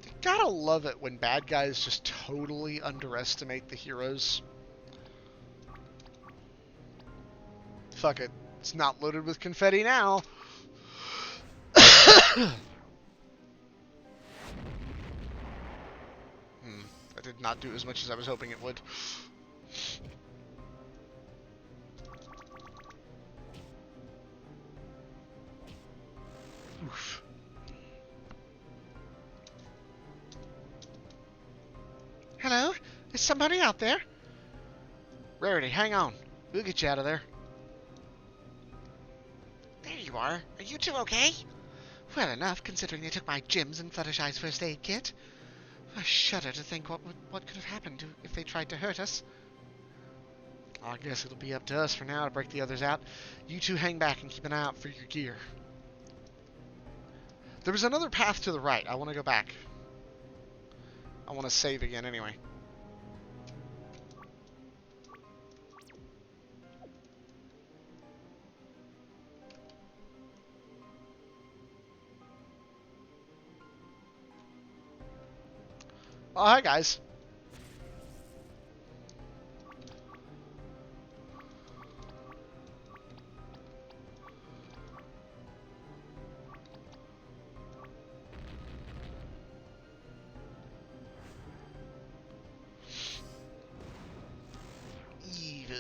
You gotta love it when bad guys just totally underestimate the heroes. Fuck it. It's not loaded with confetti now. That did not do as much as I was hoping it would. Oof. Hello? Is somebody out there? Rarity, hang on. We'll get you out of there. There you are. Are you two okay? Well enough, considering they took my gems and Fluttershy's first aid kit. I shudder to think what could have happened if they tried to hurt us. I guess it'll be up to us for now to break the others out. You two hang back and keep an eye out for your gear. There was another path to the right. I want to go back. I want to save again anyway. Oh, hi, guys. Evil,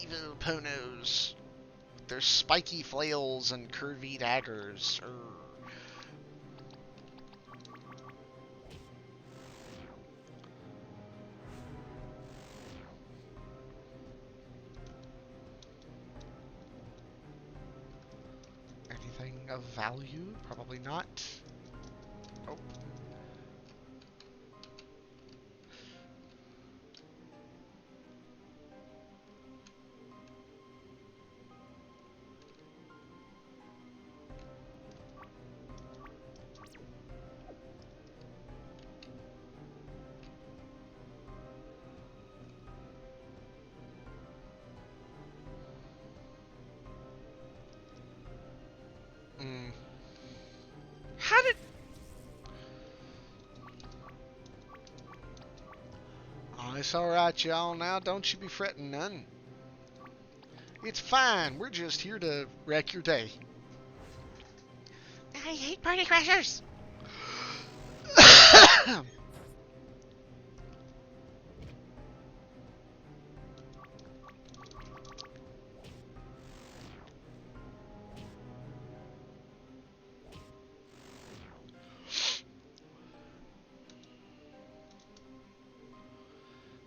evil Ponos. Their spiky flails and curvy daggers. Anything of value? Probably not. Oh. Mm. How did... Oh, it's alright, y'all. Now, don't you be fretting none. It's fine. We're just here to wreck your day. I hate party crashers!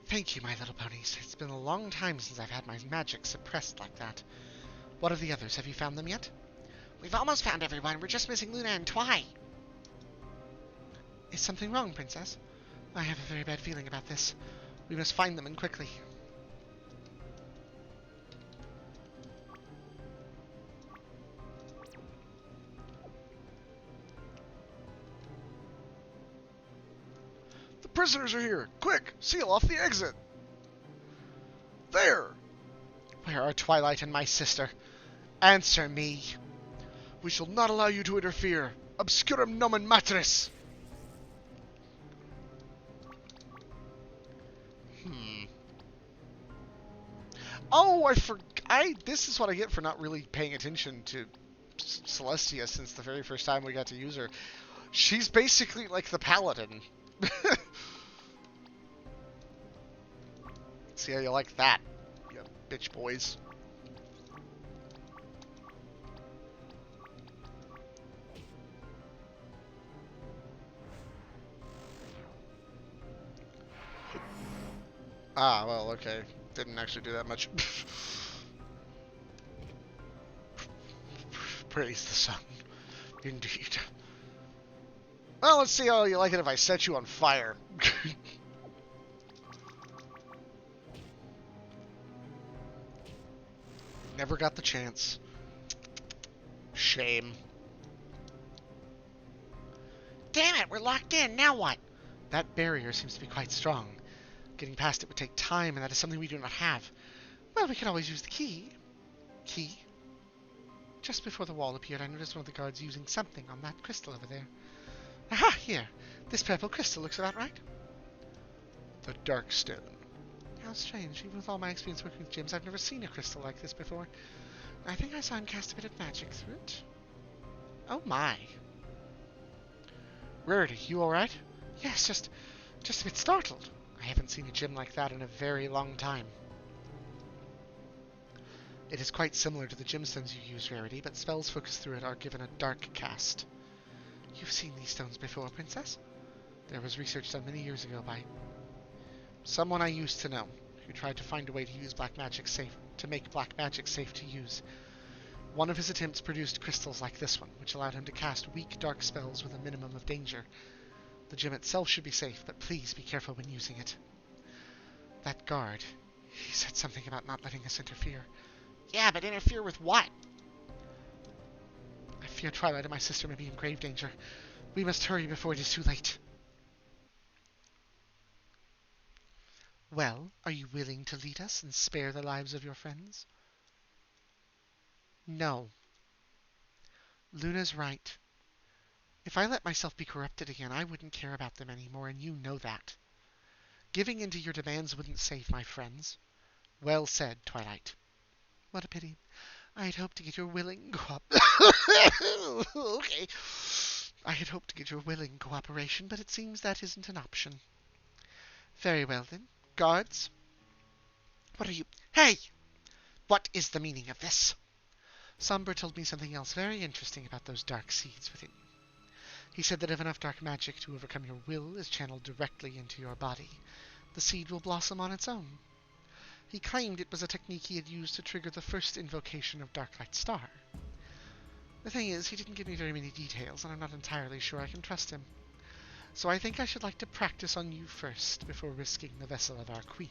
Thank you, my little ponies. It's been a long time since I've had my magic suppressed like that. What of the others? Have you found them yet? We've almost found everyone. We're just missing Luna and Twy. Is something wrong, Princess? I have a very bad feeling about this. We must find them and quickly. The prisoners are here. Quick, seal off the exit. There. Where are Twilight and my sister? Answer me. We shall not allow you to interfere. Obscurum nomen matris. Oh, this is what I get for not really paying attention to Celestia since the very first time we got to use her. She's basically like the paladin. See how you like that, you bitch boys. Ah, well, okay. Didn't actually do that much. Praise the sun. Indeed. Well, let's see how you like it if I set you on fire. Never got the chance. Shame. Damn it, we're locked in. Now what? That barrier seems to be quite strong. Getting past it would take time, and that is something we do not have. Well, we could always use the key. Key? Just before the wall appeared, I noticed one of the guards using something on that crystal over there. Aha! Here. This purple crystal looks about right. The dark stone. How strange. Even with all my experience working with gems, I've never seen a crystal like this before. I think I saw him cast a bit of magic through it. Oh my. Rarity, you alright? Yes, just a bit startled. I haven't seen a gem like that in a very long time. It is quite similar to the gemstones you use, Rarity, but spells focused through it are given a dark cast. You've seen these stones before, Princess? There was research done many years ago by someone I used to know, who tried to find a way to use black magic to make black magic safe to use. One of his attempts produced crystals like this one, which allowed him to cast weak dark spells with a minimum of danger. The gem itself should be safe, but please be careful when using it. That guard, he said something about not letting us interfere. Yeah, but interfere with what? I fear Twilight and my sister may be in grave danger. We must hurry before it is too late. Well, are you willing to lead us and spare the lives of your friends? No. Luna's right. If I let myself be corrupted again, I wouldn't care about them anymore, and you know that. Giving in to your demands wouldn't save my friends. Well said, Twilight. What a pity. I had hoped to get your willing okay. I had hoped to get your willing cooperation, but it seems that isn't an option. Very well, then. Guards, what are you... Hey! What is the meaning of this? Sombra told me something else very interesting about those dark seeds within you. He said that if enough dark magic to overcome your will is channeled directly into your body, the seed will blossom on its own. He claimed it was a technique he had used to trigger the first invocation of Darklight Star. The thing is, he didn't give me very many details, and I'm not entirely sure I can trust him. So I think I should like to practice on you first, before risking the vessel of our queen.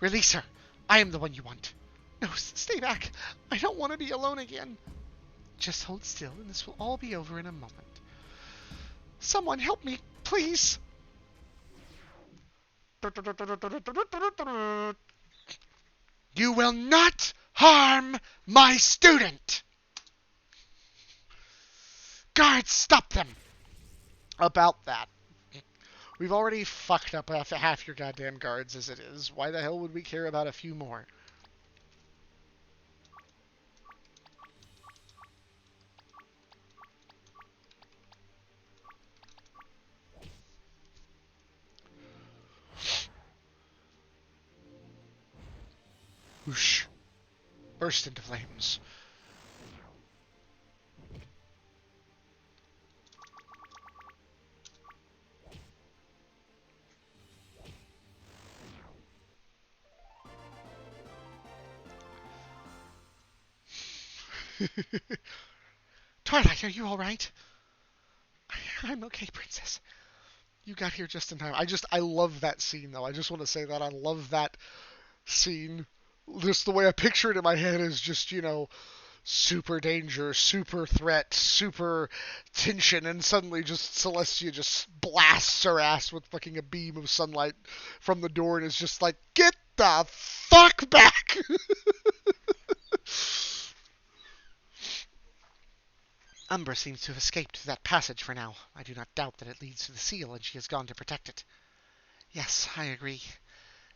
Release her! I am the one you want. No, stay back. I don't want to be alone again. Just hold still, and this will all be over in a moment. Someone help me, please! You will not harm my student! Guards, stop them! About that. We've already fucked up half your goddamn guards as it is. Why the hell would we care about a few more? Whoosh. Burst into flames. Twilight, are you alright? I'm okay, Princess. You got here just in time. I love that scene, though. I just want to say that. I love that scene. Just the way I picture it in my head is just, super danger, super threat, super tension, and suddenly just Celestia just blasts her ass with fucking a beam of sunlight from the door and is just like, get the fuck back! Umbra seems to have escaped through that passage for now. I do not doubt that it leads to the seal, and she has gone to protect it. Yes, I agree.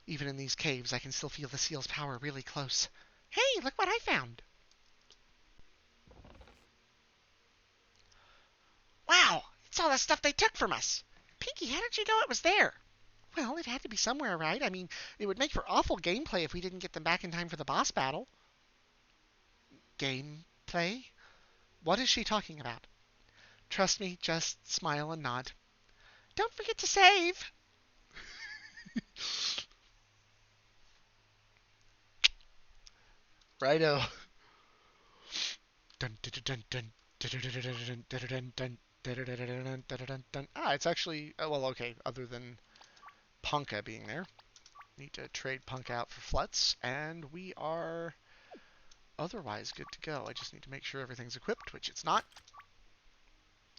Even in these caves, I can still feel the seal's power really close. Hey, look what I found! Wow, it's all the stuff they took from us. Pinky, how did you know it was there? Well, it had to be somewhere, right? I mean, it would make for awful gameplay if we didn't get them back in time for the boss battle. Gameplay? What is she talking about? Trust me, just smile and nod. Don't forget to save! Righto. Ah, it's actually, well, okay, other than Ponka being there. Need to trade Ponka out for Flutz, and we are otherwise good to go. I just need to make sure everything's equipped, which it's not.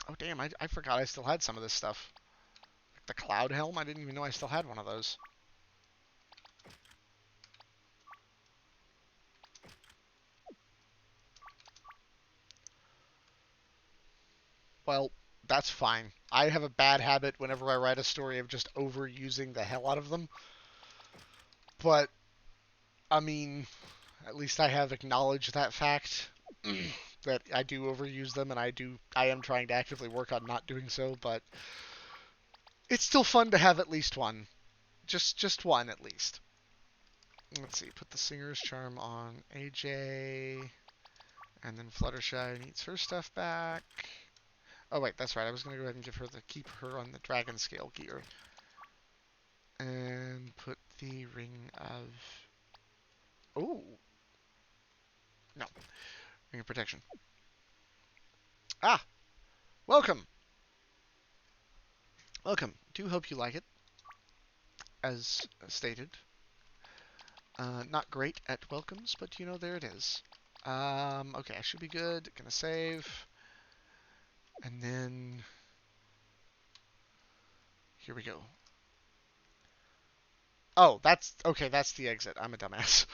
Oh, damn, I forgot I still had some of this stuff. Like the Cloud Helm, I didn't even know I still had one of those. Well, that's fine. I have a bad habit whenever I write a story of just overusing the hell out of them. But, I mean, at least I have acknowledged that fact. That I do overuse them, and I am trying to actively work on not doing so, but it's still fun to have at least one. Just one, at least. Let's see, put the Singer's Charm on AJ, and then Fluttershy needs her stuff back. Oh, wait, that's right. I was going to go ahead and keep her on the Dragon Scale gear. And put the Ring of... Oh! No. Ring of Protection. Ah! Welcome! Welcome. Do hope you like it. As stated. Not great at welcomes, but there it is. Okay, I should be good. Gonna save. And then... Here we go. Oh, that's... Okay, that's the exit. I'm a dumbass.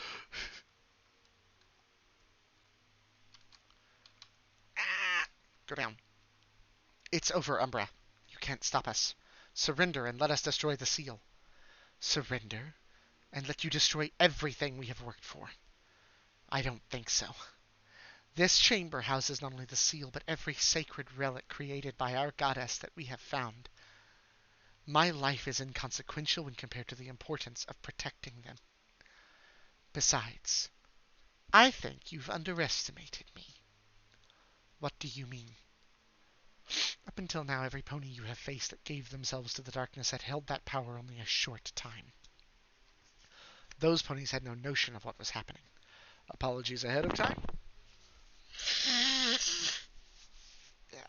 Ah! Go down. It's over, Umbra. You can't stop us. Surrender and let us destroy the seal. Surrender and let you destroy everything we have worked for. I don't think so. This chamber houses not only the seal, but every sacred relic created by our goddess that we have found. My life is inconsequential when compared to the importance of protecting them. Besides, I think you've underestimated me. What do you mean? Up until now, every pony you have faced that gave themselves to the darkness had held that power only a short time. Those ponies had no notion of what was happening. Apologies ahead of time. Yeah.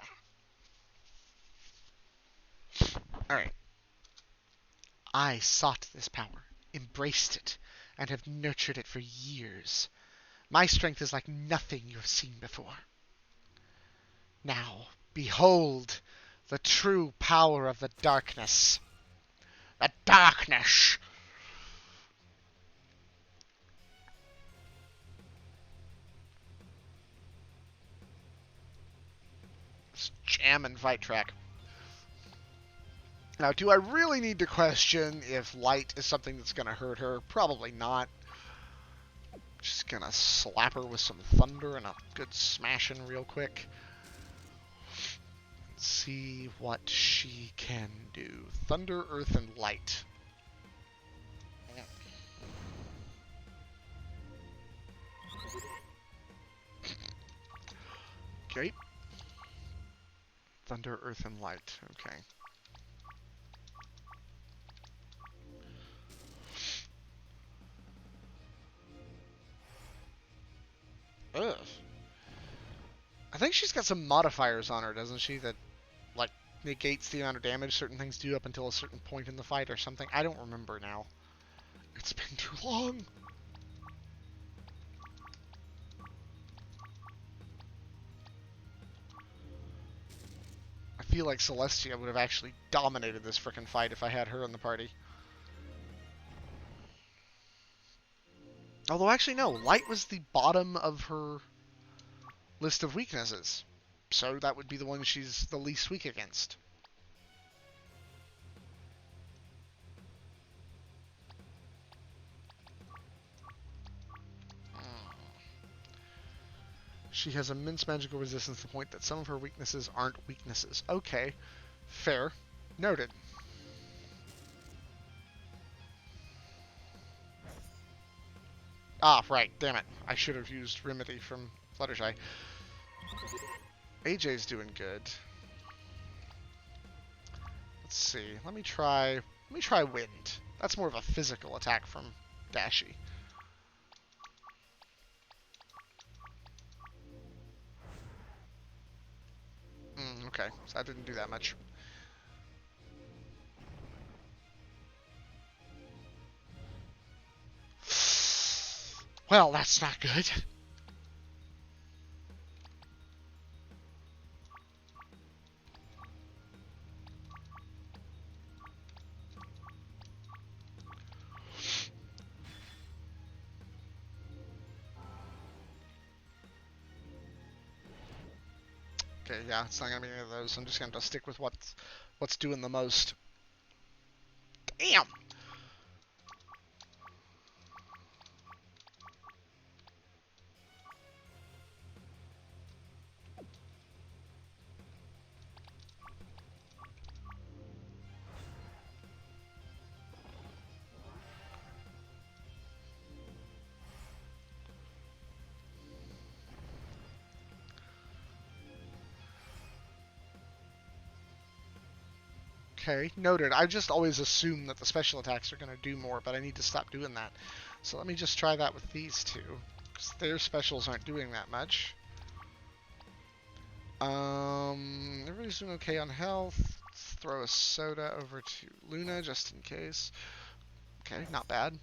Alright. I sought this power, embraced it, and have nurtured it for years. My strength is like nothing you have seen before. Now, behold the true power of the darkness. The darkness! Let's jam and fight track. Now, do I really need to question if light is something that's going to hurt her? Probably not. Just going to slap her with some thunder and a good smashing real quick. Let's see what she can do. Thunder, earth, and light. Okay. Thunder, earth, and light. Okay. Ugh. I think she's got some modifiers on her, doesn't she? That, like, negates the amount of damage certain things do up until a certain point in the fight or something. I don't remember now. It's been too long. I feel like Celestia would have actually dominated this frickin' fight if I had her in the party. Although, actually, no. Light was the bottom of her list of weaknesses. So that would be the one she's the least weak against. She has immense magical resistance to the point that some of her weaknesses aren't weaknesses. Okay. Fair. Noted. Ah, right. Damn it. I should have used Remedy from Fluttershy. AJ's doing good. Let's see. Let me try Wind. That's more of a physical attack from Dashi. Okay, so that didn't do that much. Well, that's not good. Okay, yeah, it's not gonna be any of those. I'm just gonna stick with what's doing the most. Damn! Okay, noted. I just always assume that the special attacks are going to do more, but I need to stop doing that. So let me just try that with these two, because their specials aren't doing that much. Everybody's doing okay on health. Let's throw a soda over to Luna just in case. Okay, not bad.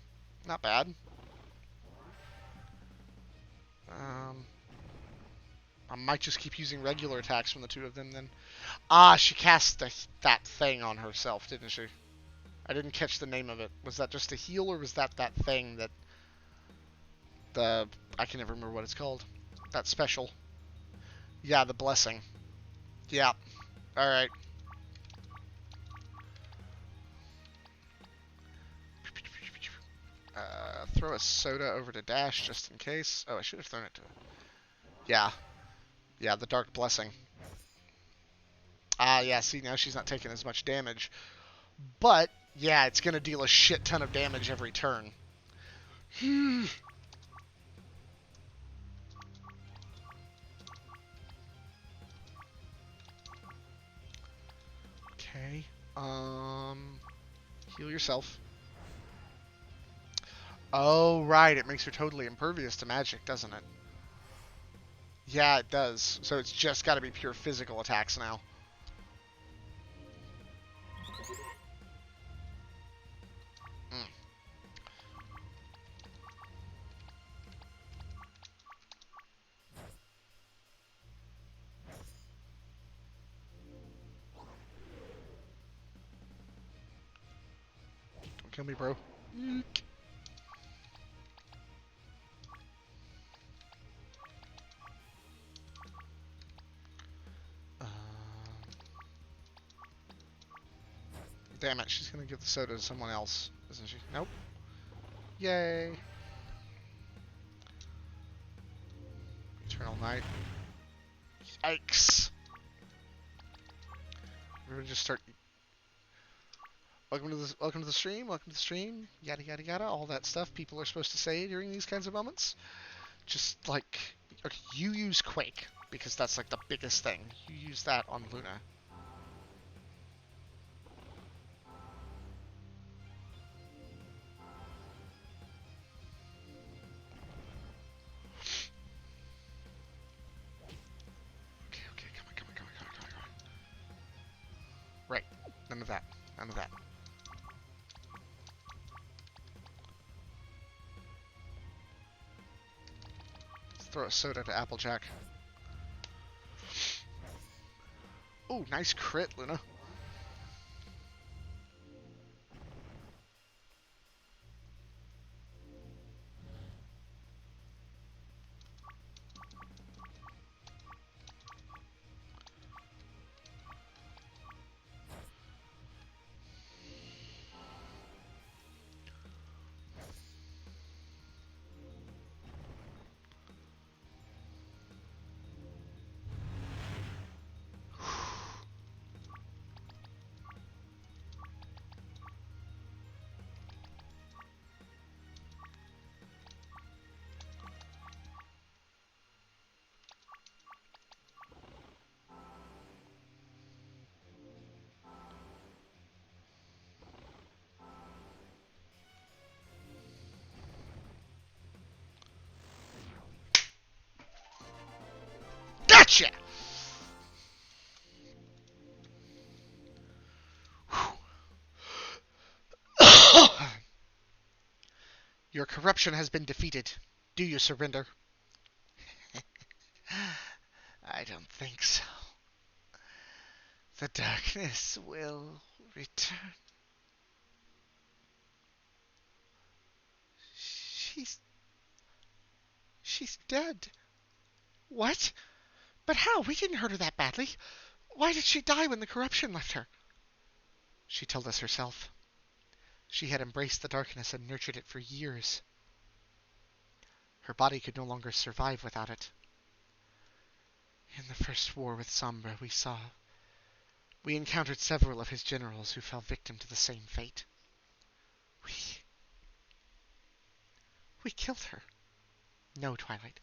Not bad. I might just keep using regular attacks from the two of them then. Ah, she cast that thing on herself, didn't she? I didn't catch the name of it. Was that just a heal, or was that thing that... I can never remember what it's called. That special. Yeah, the blessing. Yeah. Alright. Throw a soda over to Dash just in case. Oh, I should have thrown it to... Yeah. Yeah, the Dark Blessing. Ah, yeah, see, now she's not taking as much damage. But, yeah, it's going to deal a shit ton of damage every turn. Okay. Heal yourself. Oh, right. It makes her totally impervious to magic, doesn't it? Yeah, it does. So it's just got to be pure physical attacks now. Mm. Don't kill me, bro. Eek. Damn it, she's going to give the soda to someone else, isn't she? Nope. Yay. Eternal Night. Yikes. We're going to just start... Welcome to the stream, welcome to the stream, yada yada yada, all that stuff people are supposed to say during these kinds of moments. Just like, okay, you use Quake, because that's like the biggest thing. You use that on Luna. Okay, come on. Right, none of that, none of that. Let's throw a soda to Applejack. Ooh, nice crit, Luna. Gotcha! Your corruption has been defeated. Do you surrender? I don't think so. The darkness will return. She's... she's dead. What? But how? We didn't hurt her that badly. Why did she die when the corruption left her? She told us herself. She had embraced the darkness and nurtured it for years. Her body could no longer survive without it. In the first war with Sombra, we encountered several of his generals who fell victim to the same fate. We... we killed her. No, Twilight.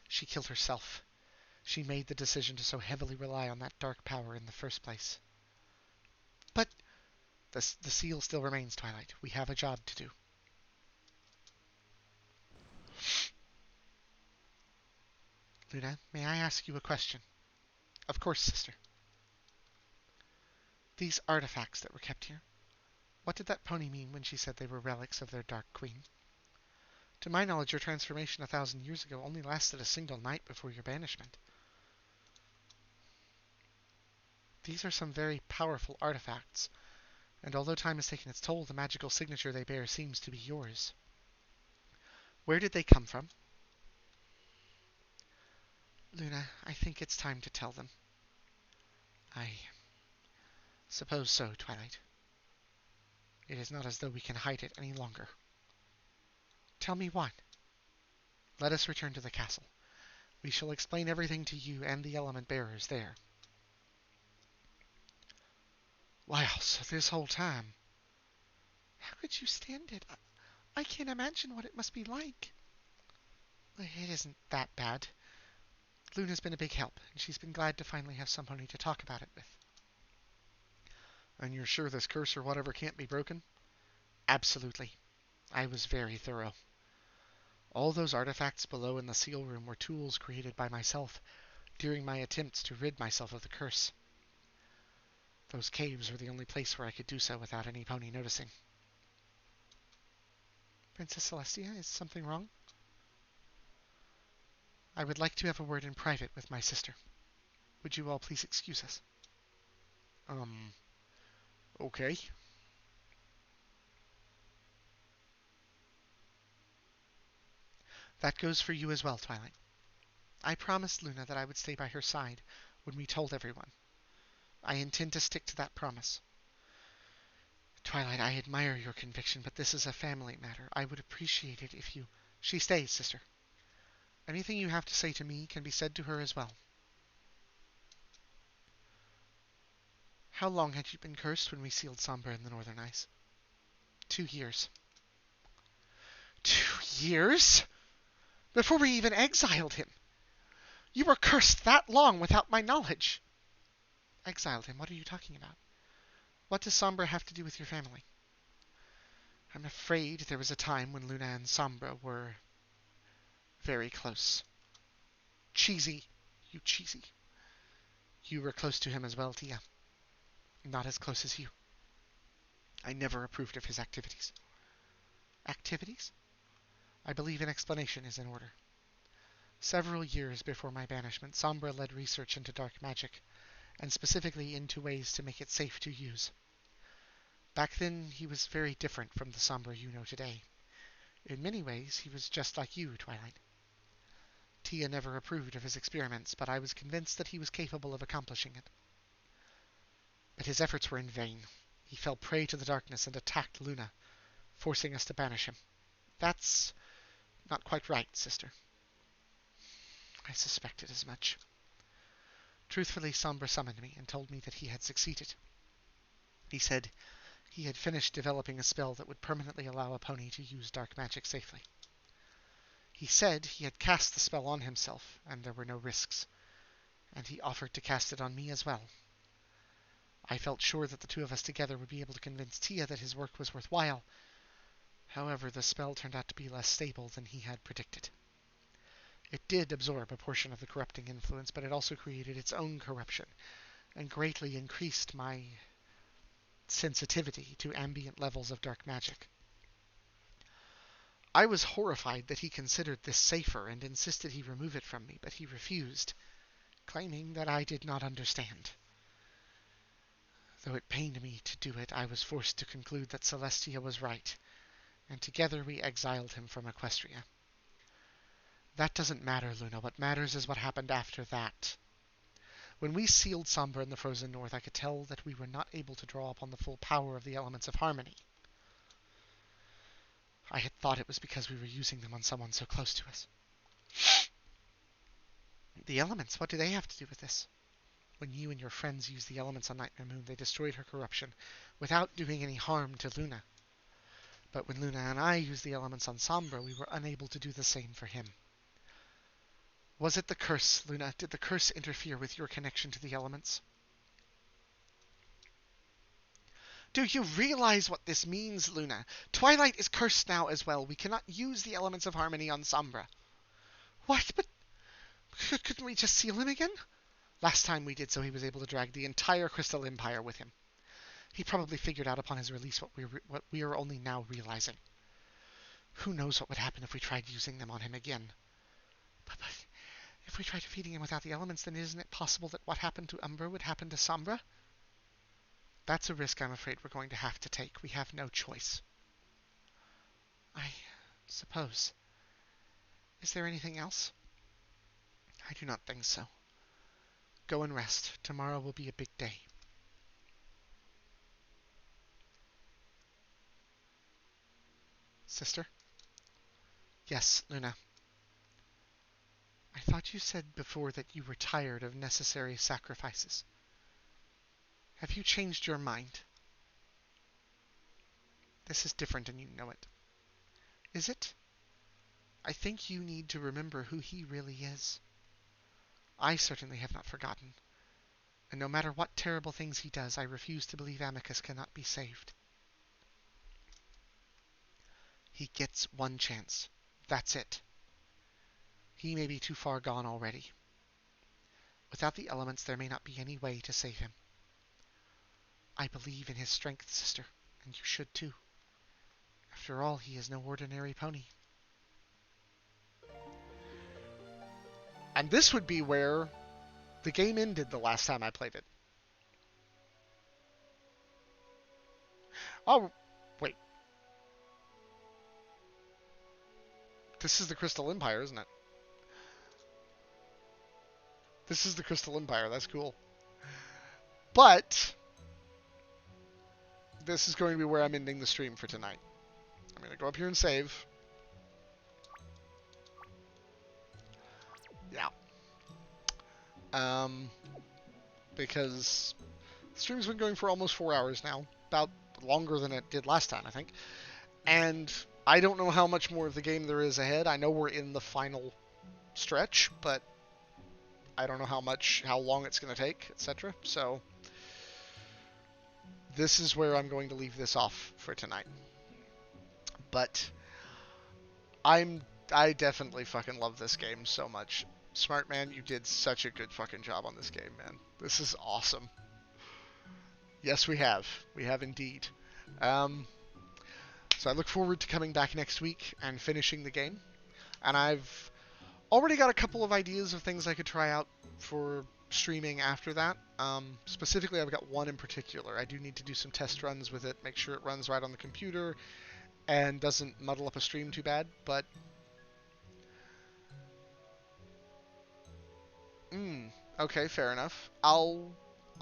She killed herself. She made the decision to so heavily rely on that dark power in the first place. But the seal still remains, Twilight. We have a job to do. Luna, may I ask you a question? Of course, sister. These artifacts that were kept here, what did that pony mean when she said they were relics of their Dark Queen? To my knowledge, your transformation 1,000 years ago only lasted a single night before your banishment. These are some very powerful artifacts, and although time has taken its toll, the magical signature they bear seems to be yours. Where did they come from? Luna, I think it's time to tell them. I Suppose so, Twilight. It is not as though we can hide it any longer. Tell me what. Let us return to the castle. We shall explain everything to you and the element bearers there. Wow, so this whole time. How could you stand it? I can't imagine what it must be like. It isn't that bad. Luna's been a big help, and she's been glad to finally have somebody to talk about it with. And you're sure this curse or whatever can't be broken? Absolutely. I was very thorough. All those artifacts below in the seal room were tools created by myself during my attempts to rid myself of the curse. Those caves were the only place where I could do so without any pony noticing. Princess Celestia, is something wrong? I would like to have a word in private with my sister. Would you all please excuse us? Okay. That goes for you as well, Twilight. I promised Luna that I would stay by her side when we told everyone. I intend to stick to that promise. Twilight, I admire your conviction, but this is a family matter. I would appreciate it if you... She stays, sister. Anything you have to say to me can be said to her as well. How long had you been cursed when we sealed Sombra in the Northern Ice? 2 years. 2 years? Before we even exiled him! You were cursed that long without my knowledge! Exiled him? What are you talking about? What does Sombra have to do with your family? I'm afraid there was a time when Luna and Sombra were very close. Cheesy. You cheesy. You were close to him as well, Tia. Not as close as you. I never approved of his activities. Activities? I believe an explanation is in order. Several years before my banishment, Sombra led research into dark magic, and specifically into ways to make it safe to use. Back then, he was very different from the Sombra you know today. In many ways, he was just like you, Twilight. Tia never approved of his experiments, but I was convinced that he was capable of accomplishing it. But his efforts were in vain. He fell prey to the darkness and attacked Luna, forcing us to banish him. That's not quite right, sister. I suspected as much. Truthfully, Sombra summoned me and told me that he had succeeded. He said he had finished developing a spell that would permanently allow a pony to use dark magic safely. He said he had cast the spell on himself, and there were no risks, and he offered to cast it on me as well. I felt sure that the two of us together would be able to convince Tia that his work was worthwhile. However, the spell turned out to be less stable than he had predicted. It did absorb a portion of the corrupting influence, but it also created its own corruption, and greatly increased my sensitivity to ambient levels of dark magic. I was horrified that he considered this safer and insisted he remove it from me, but he refused, claiming that I did not understand. Though it pained me to do it, I was forced to conclude that Celestia was right, and together we exiled him from Equestria. That doesn't matter, Luna. What matters is what happened after that. When we sealed Sombra in the frozen north, I could tell that we were not able to draw upon the full power of the elements of harmony. I had thought it was because we were using them on someone so close to us. The elements, what do they have to do with this? When you and your friends used the elements on Nightmare Moon, they destroyed her corruption without doing any harm to Luna. But when Luna and I used the elements on Sombra, we were unable to do the same for him. Was it the curse, Luna? Did the curse interfere with your connection to the elements? Do you realize what this means, Luna? Twilight is cursed now as well. We cannot use the elements of harmony on Sombra. What? But couldn't we just seal him again? Last time we did so, he was able to drag the entire Crystal Empire with him. He probably figured out upon his release what we are only now realizing. Who knows what would happen if we tried using them on him again? But if we tried defeating him without the elements, then isn't it possible that what happened to Umbra would happen to Sombra? That's a risk I'm afraid we're going to have to take. We have no choice. I suppose. Is there anything else? I do not think so. Go and rest. Tomorrow will be a big day. Sister? Yes, Luna. I thought you said before that you were tired of necessary sacrifices. Have you changed your mind? This is different and you know it. Is it? I think you need to remember who he really is. I certainly have not forgotten, and no matter what terrible things he does, I refuse to believe Amicus cannot be saved. He gets one chance. That's it. He may be too far gone already. Without the elements, there may not be any way to save him. I believe in his strength, sister, and you should too. After all, he is no ordinary pony. And this would be where the game ended the last time I played it. Oh, wait. This is the Crystal Empire, isn't it? This is the Crystal Empire. That's cool. But this is going to be where I'm ending the stream for tonight. I'm going to go up here and save. Yeah. Because the stream's been going for almost 4 hours now. About longer than it did last time, I think. And I don't know how much more of the game there is ahead. I know we're in the final stretch, but I don't know how long it's going to take, etc. So this is where I'm going to leave this off for tonight. But I definitely fucking love this game so much. Smart man, you did such a good fucking job on this game, man. This is awesome. Yes, we have. We have indeed. So I look forward to coming back next week and finishing the game. And I've already got a couple of ideas of things I could try out for streaming after that. Specifically, I've got one in particular. I do need to do some test runs with it, make sure it runs right on the computer and doesn't muddle up a stream too bad. But okay, fair enough. I'll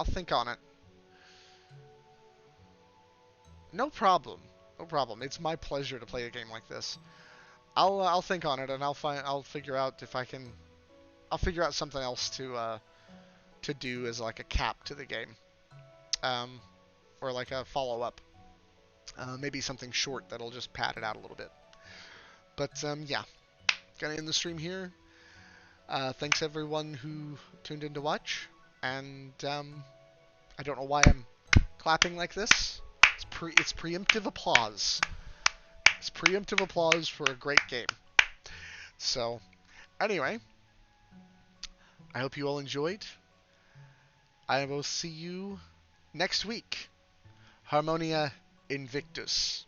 think on it. No problem. No problem. It's my pleasure to play a game like this. I'll think on it and I'll figure out if I can. I'll figure out something else to do as like a cap to the game, or like a follow up. Maybe something short that'll just pad it out a little bit. But yeah, gonna end the stream here. Thanks everyone who tuned in to watch, and I don't know why I'm clapping like this. It's preemptive applause. It's preemptive applause for a great game. So, anyway, I hope you all enjoyed. I will see you next week. Harmonia Invictus.